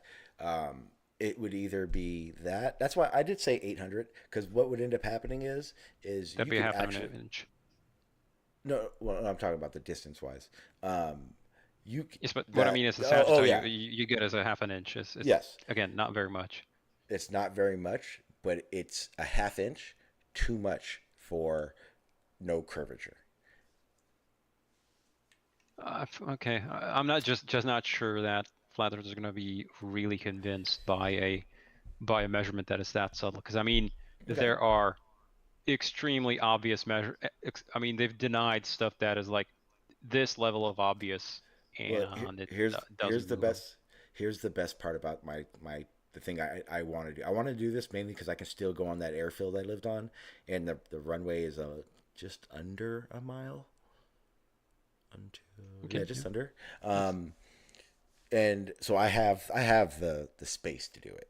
it would either be that. That's why I did say 800, because what would end up happening is
that'd be half an inch.
No, well, I'm talking about the distance wise.
Yes, but what I mean is the sagitta you get as a half an inch. It's,
yes.
Again, not very much.
It's not very much, but it's a half inch too much for no curvature.
Okay, I'm not just not sure that flat earthers are going to be really convinced by a measurement that is that subtle. Because I mean, there are extremely obvious I mean, they've denied stuff that is like this level of obvious, and
here's the best part about the thing I want to do. I want to do this mainly because I can still go on that airfield I lived on, and the runway is just under a mile. Yeah, just under. And so I have the space to do it.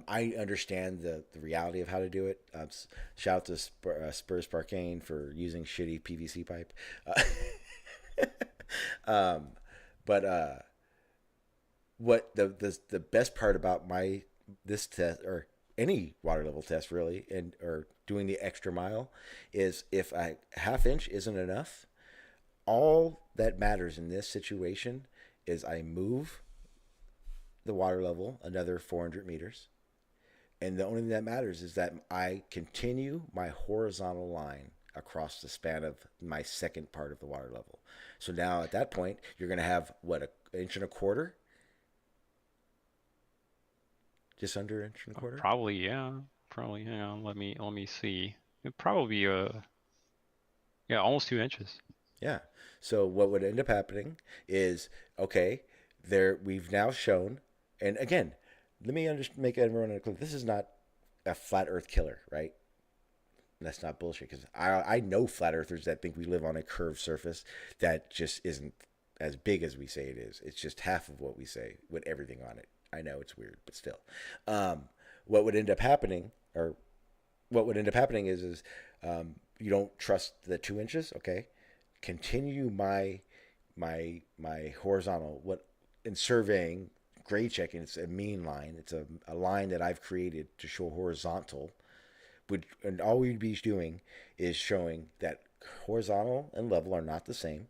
I understand the reality of how to do it. Shout out to Spurs Parkane for using shitty PVC pipe. But what the best part about this test, or any water level test really, or doing the extra mile, is if a half inch isn't enough, all that matters in this situation is I move the water level another 400 meters. And the only thing that matters is that I continue my horizontal line across the span of my second part of the water level. So now at that point, you're going to have, what, an inch and a quarter? Just under an inch and a quarter?
Probably, yeah. Probably, hang on. Let me see. It'd probably be almost 2 inches.
Yeah. So what would end up happening is, okay, we've now shown, and again, let me make everyone understand, this is not a flat earth killer, right? That's not bullshit, because I know flat earthers that think we live on a curved surface that just isn't as big as we say it is. It's just half of what we say with everything on it. I know it's weird, but still. What would end up happening, is you don't trust the 2 inches. Okay, continue my horizontal. What in surveying, grade checking, it's a mean line. It's a line that I've created to show horizontal. And all we'd be doing is showing that horizontal and level are not the same,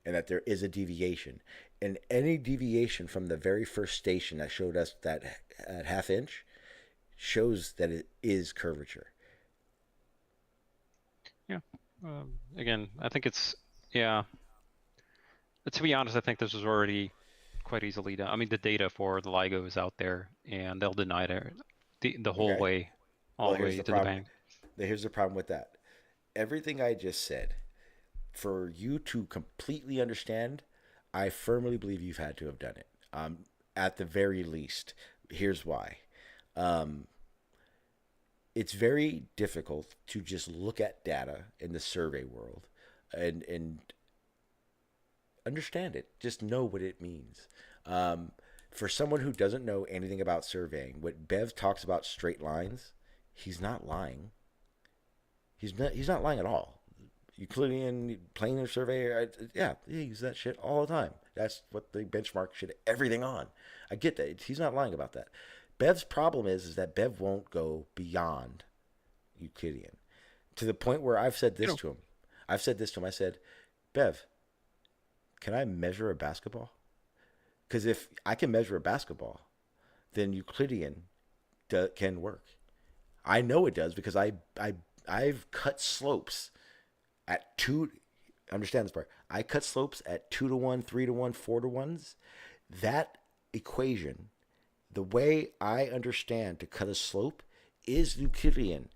and that there is a deviation. And any deviation from the very first station that showed us that at ½ inch shows that it is curvature.
Yeah. Again, I think it's, yeah. But to be honest, I think this was already quite easily done. I mean, the data for the LIGO is out there, and they'll deny it the whole way, all the way to the bank.
Here's the problem with that. Everything I just said, for you to completely understand, I firmly believe you've had to have done it. At the very least, here's why. It's very difficult to just look at data in the survey world and understand it. Just know what it means. For someone who doesn't know anything about surveying, what Bev talks about straight lines, he's not lying. He's not lying at all. Euclidean planar survey, yeah, he uses that shit all the time. That's what they benchmark shit everything on. I get that. He's not lying about that. Bev's problem is that Bev won't go beyond Euclidean to the point where I've said this to him. I said, Bev, can I measure a basketball? Because if I can measure a basketball, then Euclidean can work. I know it does because I've cut slopes at understand this part. I cut slopes at 2 to 1, 3 to 1, 4 to 1s. That equation, the way I understand to cut a slope, is Euclidean.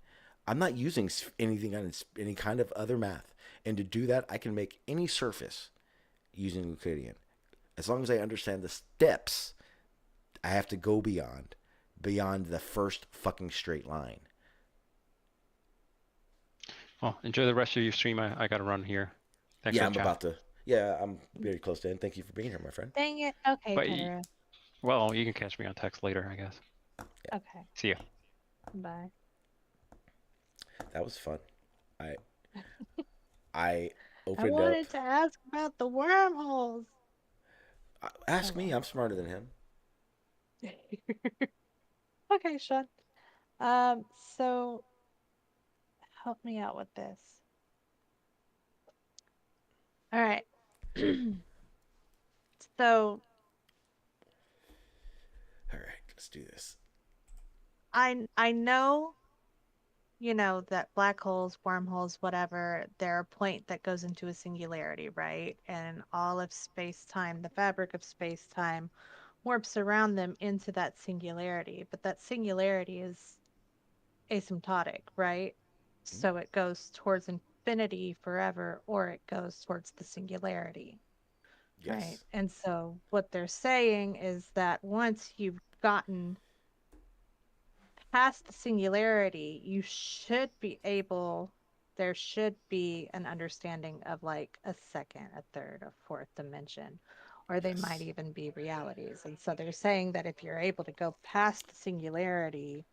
I'm not using anything on any kind of other math. And to do that, I can make any surface using Euclidean. As long as I understand the steps, I have to go beyond the first fucking straight line.
Well, enjoy the rest of your stream. I got to run here. Thanks for the chat.
I'm very close to end. Thank you for being here, my friend.
Dang it. Okay,
But well, you can catch me on text later, I guess.
Yeah. Okay.
See ya.
Bye.
That was fun. I opened
I wanted to ask about the wormholes.
Ask me. I'm smarter than him.
Okay, Sean. So help me out with this. All right. So
all right, let's do this.
I know, that black holes, wormholes, whatever, they're a point that goes into a singularity, right? And all of space-time, the fabric of space-time, warps around them into that singularity. But that singularity is asymptotic, right? Mm-hmm. So it goes towards infinity forever, or it goes towards the singularity. Yes. Right. And so what they're saying is that once you've gotten past the singularity, you should be able, there should be an understanding of like a second, a third, a fourth dimension, or they might even be realities. And so they're saying that if you're able to go past the singularity,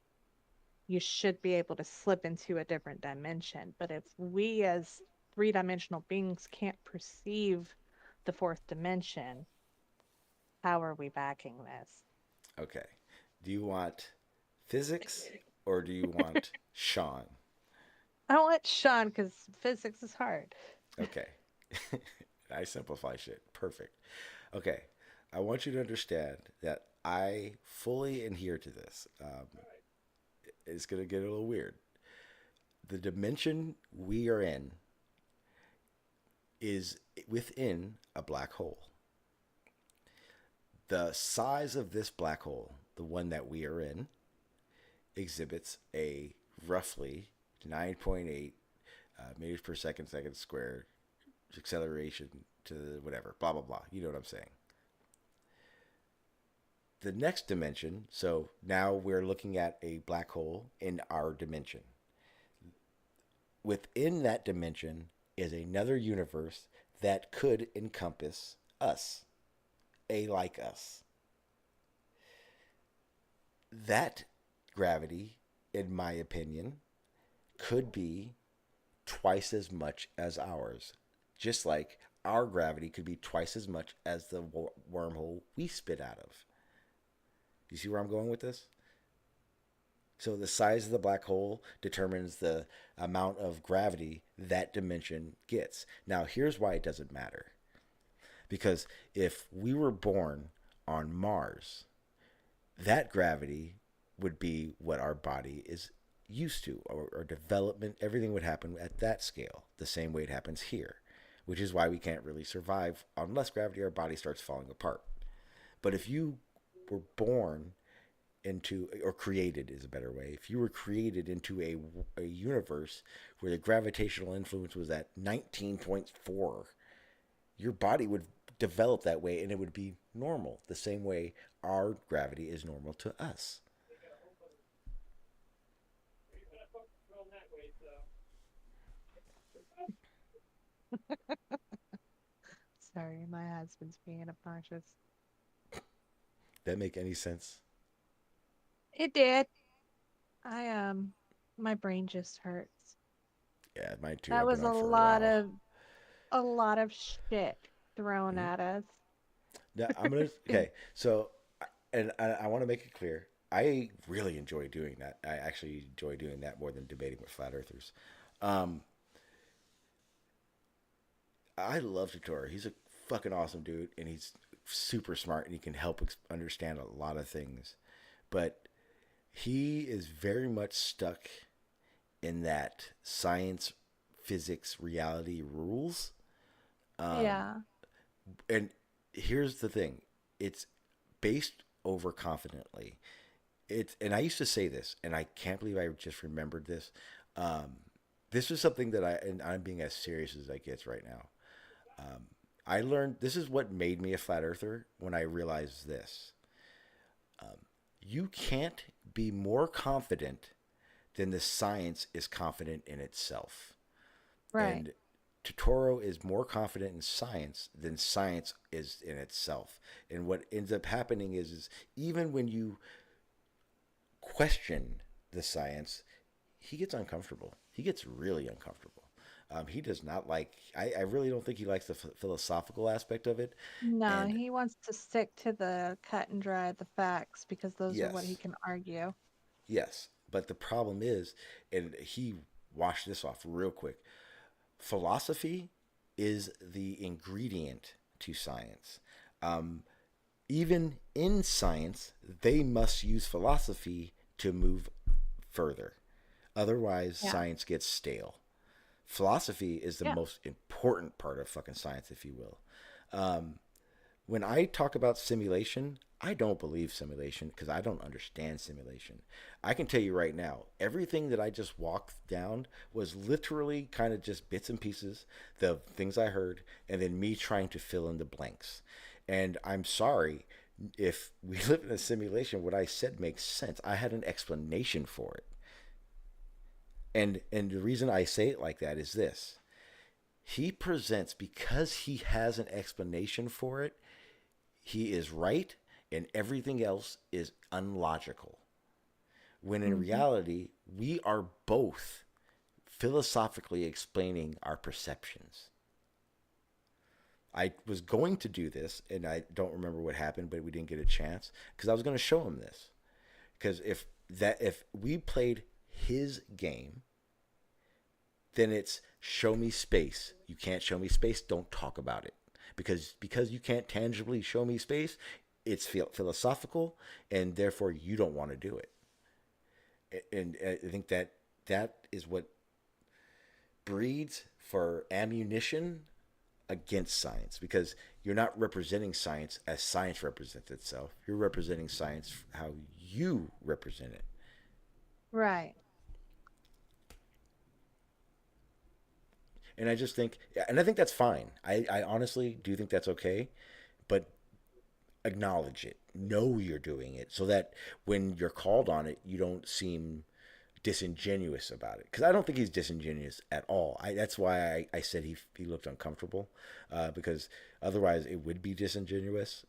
you should be able to slip into a different dimension. But if we as three-dimensional beings can't perceive the fourth dimension, how are we backing this?
Okay. Do you want physics or do you want Sean?
I want Sean because physics is hard.
Okay. I simplify shit. Perfect. Okay. I want you to understand that I fully adhere to this. It's going to get a little weird. The dimension we are in is within a black hole. The size of this black hole, the one that we are in, exhibits a roughly 9.8 meters per second squared acceleration to whatever, blah, blah, blah. You know what I'm saying. The next dimension, so now we're looking at a black hole in our dimension. Within that dimension is another universe that could encompass us, like us. that gravity, in my opinion, could be twice as much as ours. Just like our gravity could be twice as much as the wormhole we spit out of. You see where I'm going with this? So the size of the black hole determines the amount of gravity that dimension gets. Now, here's why it doesn't matter. Because if we were born on Mars, that gravity would be what our body is used to, or development, everything would happen at that scale, the same way it happens here, which is why we can't really survive on less gravity. Our body starts falling apart. But if you were born into, or created is a better way, if you were created into a universe where the gravitational influence was at 19.4, your body would develop that way, and it would be normal, the same way our gravity is normal to us.
Sorry, my husband's being obnoxious.
That make any sense?
It did. My brain just hurts.
Yeah, mine too.
That
I've been
was
on for a while.
a lot of shit thrown at us.
Now, I'm gonna okay. So, and I want to make it clear. I really enjoy doing that. I actually enjoy doing that more than debating with flat earthers. I love Totoro. He's a fucking awesome dude, and he's super smart, and he can help understand a lot of things. But he is very much stuck in that science, physics, reality rules.
Yeah.
And here's the thing: it's based overconfidently. And I used to say this, and I can't believe I just remembered this. This is something that and I'm being as serious as I get right now. I learned, this is what made me a flat earther when I realized this. You can't be more confident than the science is confident in itself.
Right.
And Totoro is more confident in science than science is in itself. And what ends up happening is even when you question the science, he gets uncomfortable. He gets really uncomfortable. He does not like, I really don't think he likes the philosophical aspect of it.
No,
And
he wants to stick to the cut and dry, the facts, because those are what he
yes,
can argue.
yes. But the problem is, and he washed this off real quick, philosophy is the ingredient to science. Even in science, they must use philosophy to move further. Otherwise,
Yeah.
science gets stale. Philosophy is the
Yeah.
most important part of fucking science, if you will. When I talk about simulation, I don't believe simulation because I don't understand simulation. I can tell you right now, everything that I just walked down was literally kind of just bits and pieces, the things I heard, and then me trying to fill in the blanks. And I'm sorry if we live in a simulation, what I said makes sense. I had an explanation for it. And the reason I say it like that is this. He presents, because he has an explanation for it, he is right, and everything else is unlogical. When in reality, we are both philosophically explaining our perceptions. I was going to do this, and I don't remember what happened, but we didn't get a chance, because I was going to show him this. Because if we played his game, then it's show me space. You can't show me space, don't talk about it. Because you can't tangibly show me space, it's philosophical, and therefore you don't want to do it. And I think that is what breeds for ammunition against science, because you're not representing science as science represents itself. You're representing science how you represent it.
Right.
And I just think, and I think that's fine. I honestly do think that's okay, but acknowledge it. Know you're doing it so that when you're called on it, you don't seem disingenuous about it. Because I don't think he's disingenuous at all. That's why I said he looked uncomfortable, because otherwise it would be disingenuous,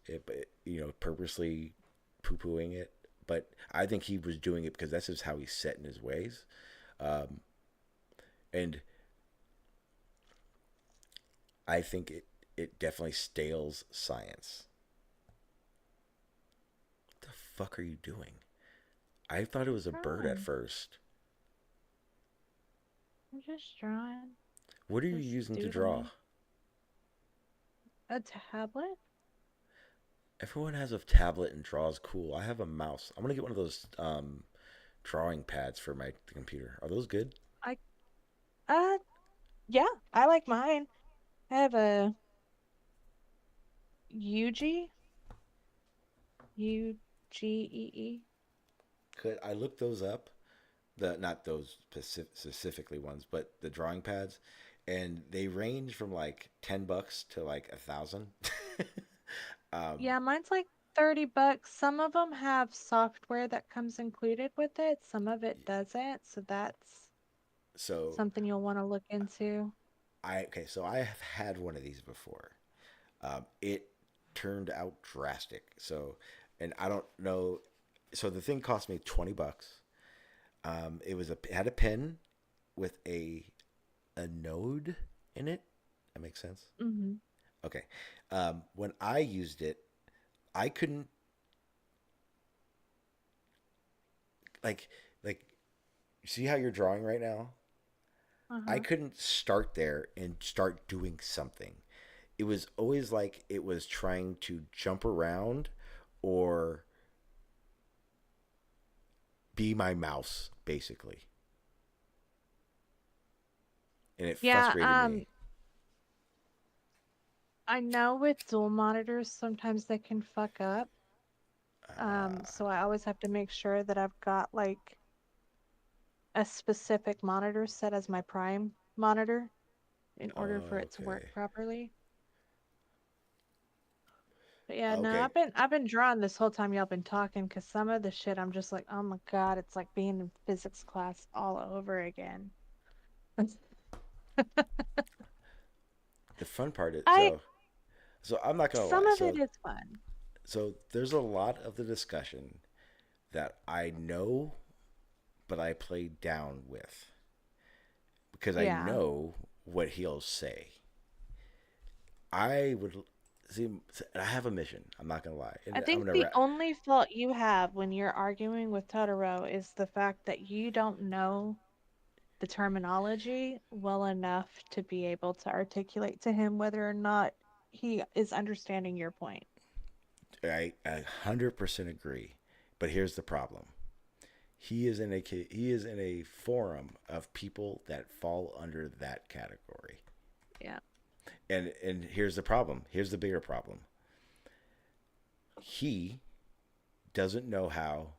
purposely poo-pooing it. but I think he was doing it because that's just how he's set in his ways. And I think it definitely stales science. What the fuck are you doing? I thought it was a bird at first.
I'm just drawing.
What are you using to draw?
A tablet?
Everyone has a tablet and draws cool. I have a mouse. I'm gonna get one of those drawing pads for my computer. Are those good?
Yeah, I like mine. I have a UG, UGEE.
Could I look those up? Not those specifically ones, but the drawing pads, and they range from like $10 to like 1,000.
Yeah, mine's like $30. Some of them have software that comes included with it. Some of it doesn't. So that's something you'll want to look into.
So I have had one of these before. It turned out drastic. So, and I don't know. So the thing cost me $20. It had a pen with a node in it. That makes sense.
Mm-hmm.
Okay. When I used it, I couldn't like see how you're drawing right now? I couldn't start there and start doing something. It was always like it was trying to jump around or be my mouse, basically. And it frustrated me.
I know with dual monitors, sometimes they can fuck up. So I always have to make sure that I've got like a specific monitor set as my prime monitor in order for it to work properly. But yeah, no, I've been drawing this whole time y'all been talking, because some of the shit I'm just like, oh my god, it's like being in physics class all over again.
The fun part is so I'm not gonna lie.
Some of it is fun.
So there's a lot of the discussion that I know, but I play down with because I know what he'll say. I would see. I have a mission. I'm not gonna lie.
I think the only fault you have when you're arguing with Totoro is the fact that you don't know the terminology well enough to be able to articulate to him whether or not he is understanding your point.
I 100% agree, but here's the problem. He is in a forum of people that fall under that category.
Yeah.
And here's the problem. Here's the bigger problem. He doesn't know how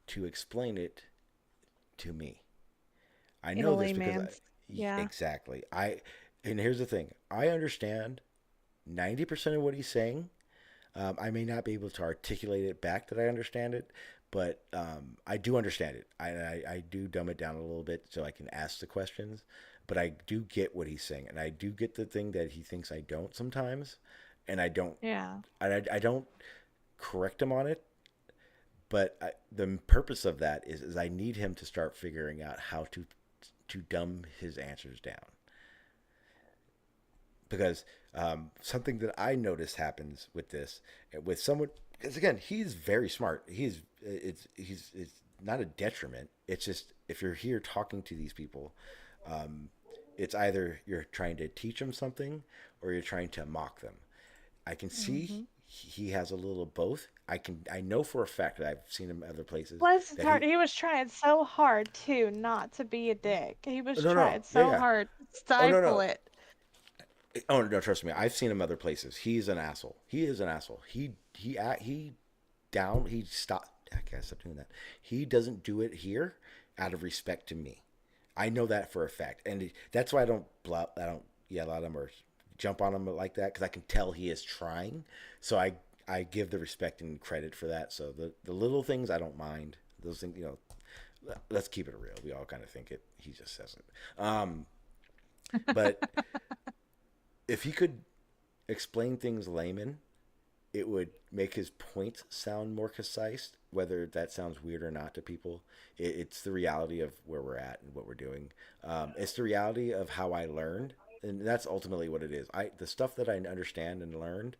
to explain it to me. I know this because exactly. And here's the thing. I understand 90% of what he's saying. I may not be able to articulate it back that I understand it, but I do understand it. I do dumb it down a little bit so I can ask the questions, but I do get what he's saying, and I do get the thing that he thinks I don't sometimes, and I don't.
Yeah.
I don't correct him on it, but the purpose of that is I need him to start figuring out how to dumb his answers down. Because something that I notice happens with this, with someone, because again, he's very smart. It's not a detriment. It's just if you're here talking to these people, it's either you're trying to teach them something or you're trying to mock them. I can see he has a little of both. I know for a fact that I've seen him other places.
Bless his heart. He was trying so hard too not to be a dick. He was trying so hard to stifle it.
Oh no, trust me. I've seen him other places. He's an asshole. He is an asshole. He stopped. I can't stop doing that. He doesn't do it here out of respect to me. I know that for a fact, and that's why I don't yell at him or jump on him like that, because I can tell he is trying. So I give the respect and credit for that. So the little things I don't mind. Those things, let's keep it real. We all kind of think it. He just says it. But if he could explain things layman, it would make his points sound more concise, whether that sounds weird or not to people. It's the reality of where we're at and what we're doing. It's the reality of how I learned, and that's ultimately what it is. The stuff that I understand and learned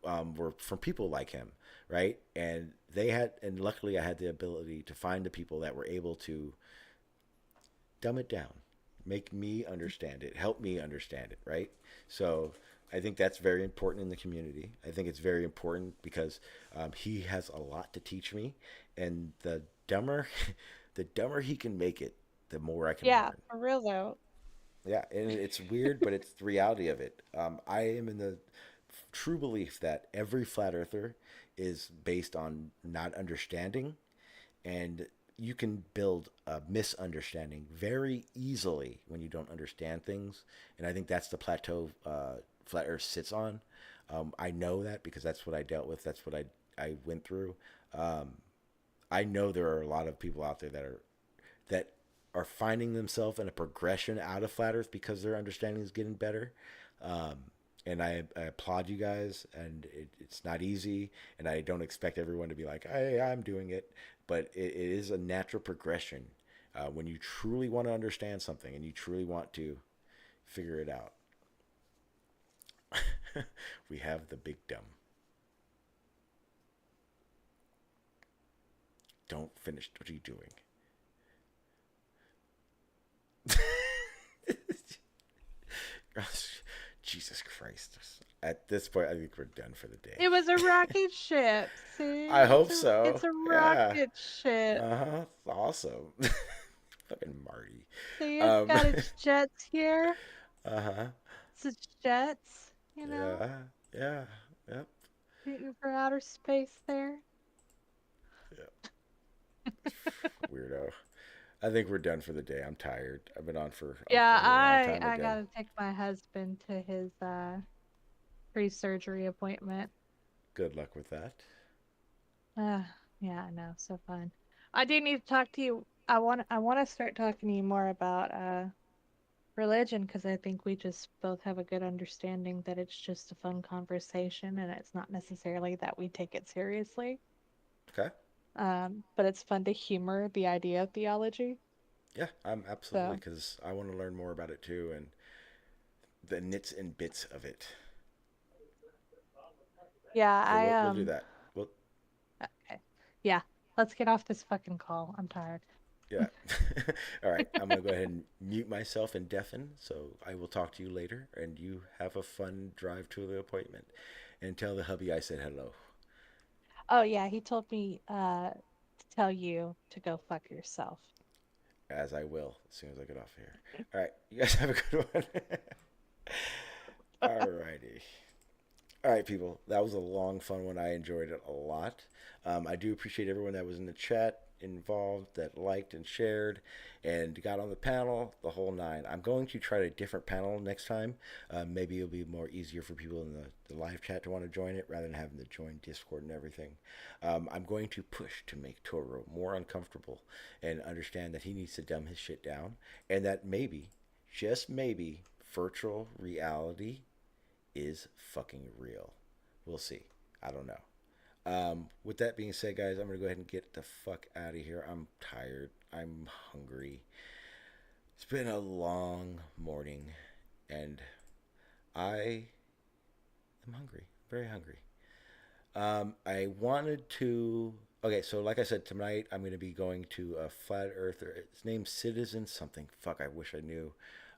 were from people like him, right? And and luckily I had the ability to find the people that were able to dumb it down, make me understand it, help me understand it, right? So I think that's very important in the community. I think it's very important because he has a lot to teach me, and the dumber, the dumber he can make it, the more I can
Yeah,
learn.
for real though.
Yeah, and it's weird, but it's the reality of it. I am in the true belief that every flat earther is based on not understanding, and you can build a misunderstanding very easily when you don't understand things. And I think that's the plateau flat earth sits on. I know that because that's what I dealt with. That's what I went through. I know there are a lot of people out there that are finding themselves in a progression out of flat earth because their understanding is getting better. And I applaud you guys, and it's not easy, and I don't expect everyone to be like, hey, I'm doing it, but it is a natural progression when you truly want to understand something and you truly want to figure it out. We have the big dumb. Don't finish. What are you doing? Jesus Christ. At this point, I think we're done for the day.
It was a rocket ship. See?
I hope so.
It's a
Yeah.
rocket ship.
Uh-huh. Awesome. Fucking Marty.
See, it's got its jets here.
Uh-huh.
It's its jets, you know?
Yeah. Yeah. Yep.
Shooting for outer space there.
Yep. Weirdo. I think we're done for the day. I'm tired. I've been on for
Yeah,
a long time
I
again.
gotta take my husband to his pre-surgery appointment.
Good luck with that.
Yeah, I know, so fun. I do need to talk to you. I want to start talking to you more about religion, because I think we just both have a good understanding that it's just a fun conversation and it's not necessarily that we take it seriously.
Okay.
But it's fun to humor the idea of theology.
Yeah, I'm absolutely, because I want to learn more about it too, and the nits and bits of it.
Yeah,
So we'll do that.
Okay. Yeah, let's get off this fucking call. I'm tired.
Yeah. All right. I'm going to go ahead and mute myself and deafen. So I will talk to you later. And you have a fun drive to the appointment. And tell the hubby I said hello.
Oh, yeah. He told me to tell you to go fuck yourself.
As I will as soon as I get off here. All right. You guys have a good one. All righty. All right, people. That was a long, fun one. I enjoyed it a lot. I do appreciate everyone that was in the chat, involved, that liked and shared, and got on the panel, the whole nine. I'm going to try a different panel next time. Maybe it'll be more easier for people in the live chat to want to join it rather than having to join Discord and everything. I'm going to push to make Toro more uncomfortable and understand that he needs to dumb his shit down, and that maybe, just maybe, virtual reality is fucking real. We'll see. I don't know. With that being said, guys, I'm going to go ahead and get the fuck out of here. I'm tired. I'm hungry. It's been a long morning, and I am hungry. Very hungry. I wanted to... Okay, so like I said, tonight I'm going to be going to a flat earther. His name's Citizen something. Fuck, I wish I knew.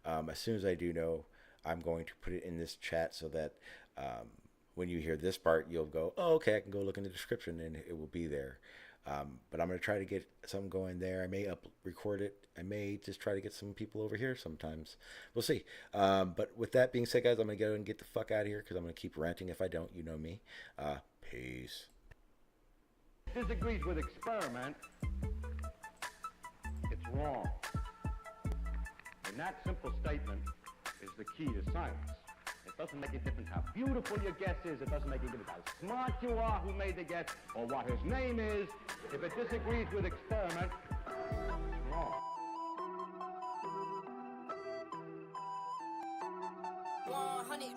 As soon as I do know, I'm going to put it in this chat so that when you hear this part, you'll go, oh, okay, I can go look in the description and it will be there. But I'm going to try to get something going there. I may record it. I may just try to get some people over here sometimes. We'll see. But with that being said, guys, I'm going to go and get the fuck out of here because I'm going to keep ranting if I don't. You know me. Peace.
Disagrees with experiment, it's wrong. And that simple statement is the key to science. It doesn't make a difference how beautiful your guess is. It doesn't make a difference how smart you are who made the guess or what his name is. If it disagrees with experiment, it's wrong.
Hey, mommy.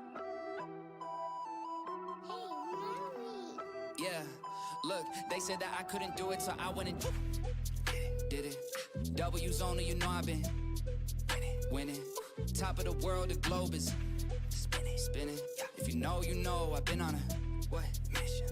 they said that I couldn't do it, so I went and did it. W's only, you know I've been winning. Top of the world, the globe is spinning. If you know, you know I've been on a what?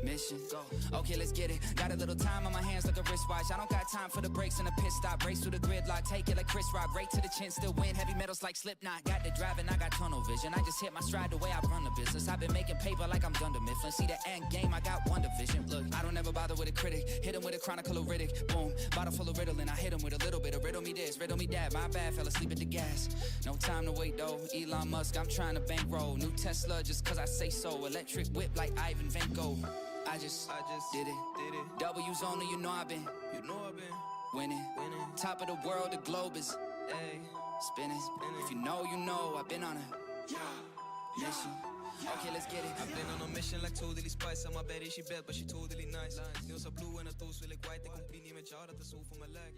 Mission. Go. Okay, let's get it. Got a little time on my hands like a wristwatch. I don't got time for the brakes and the pit stop. Race through the gridlock, take it like Chris Rock. Right to the chin, still win. Heavy metals like Slipknot. Got the drive and I got tunnel vision. I just hit my stride the way I run the business. I've been making paper like I'm Dunder Mifflin. See the end game, I got one division. Look, I don't ever bother with a critic. Hit him with a chronicle of Riddick. Boom, bottle full of Ritalin. I hit him with a little bit of riddle me this, riddle me that. My bad, fell asleep at the gas. No time to wait though. Elon Musk, I'm trying to bankroll. New Tesla just cause I say so. Electric whip like Ivan Van Gogh. I just did it. W's only, you know I've been winning. Top of the world, the globe is spinning. If you know, you know I've been on a mission. Okay, let's get it.
I've been on a mission like totally spice. I'm bad she bad, but she totally nice. Nails are blue and a toast like white. They complete me, maar dat is zo voor mijn lijk.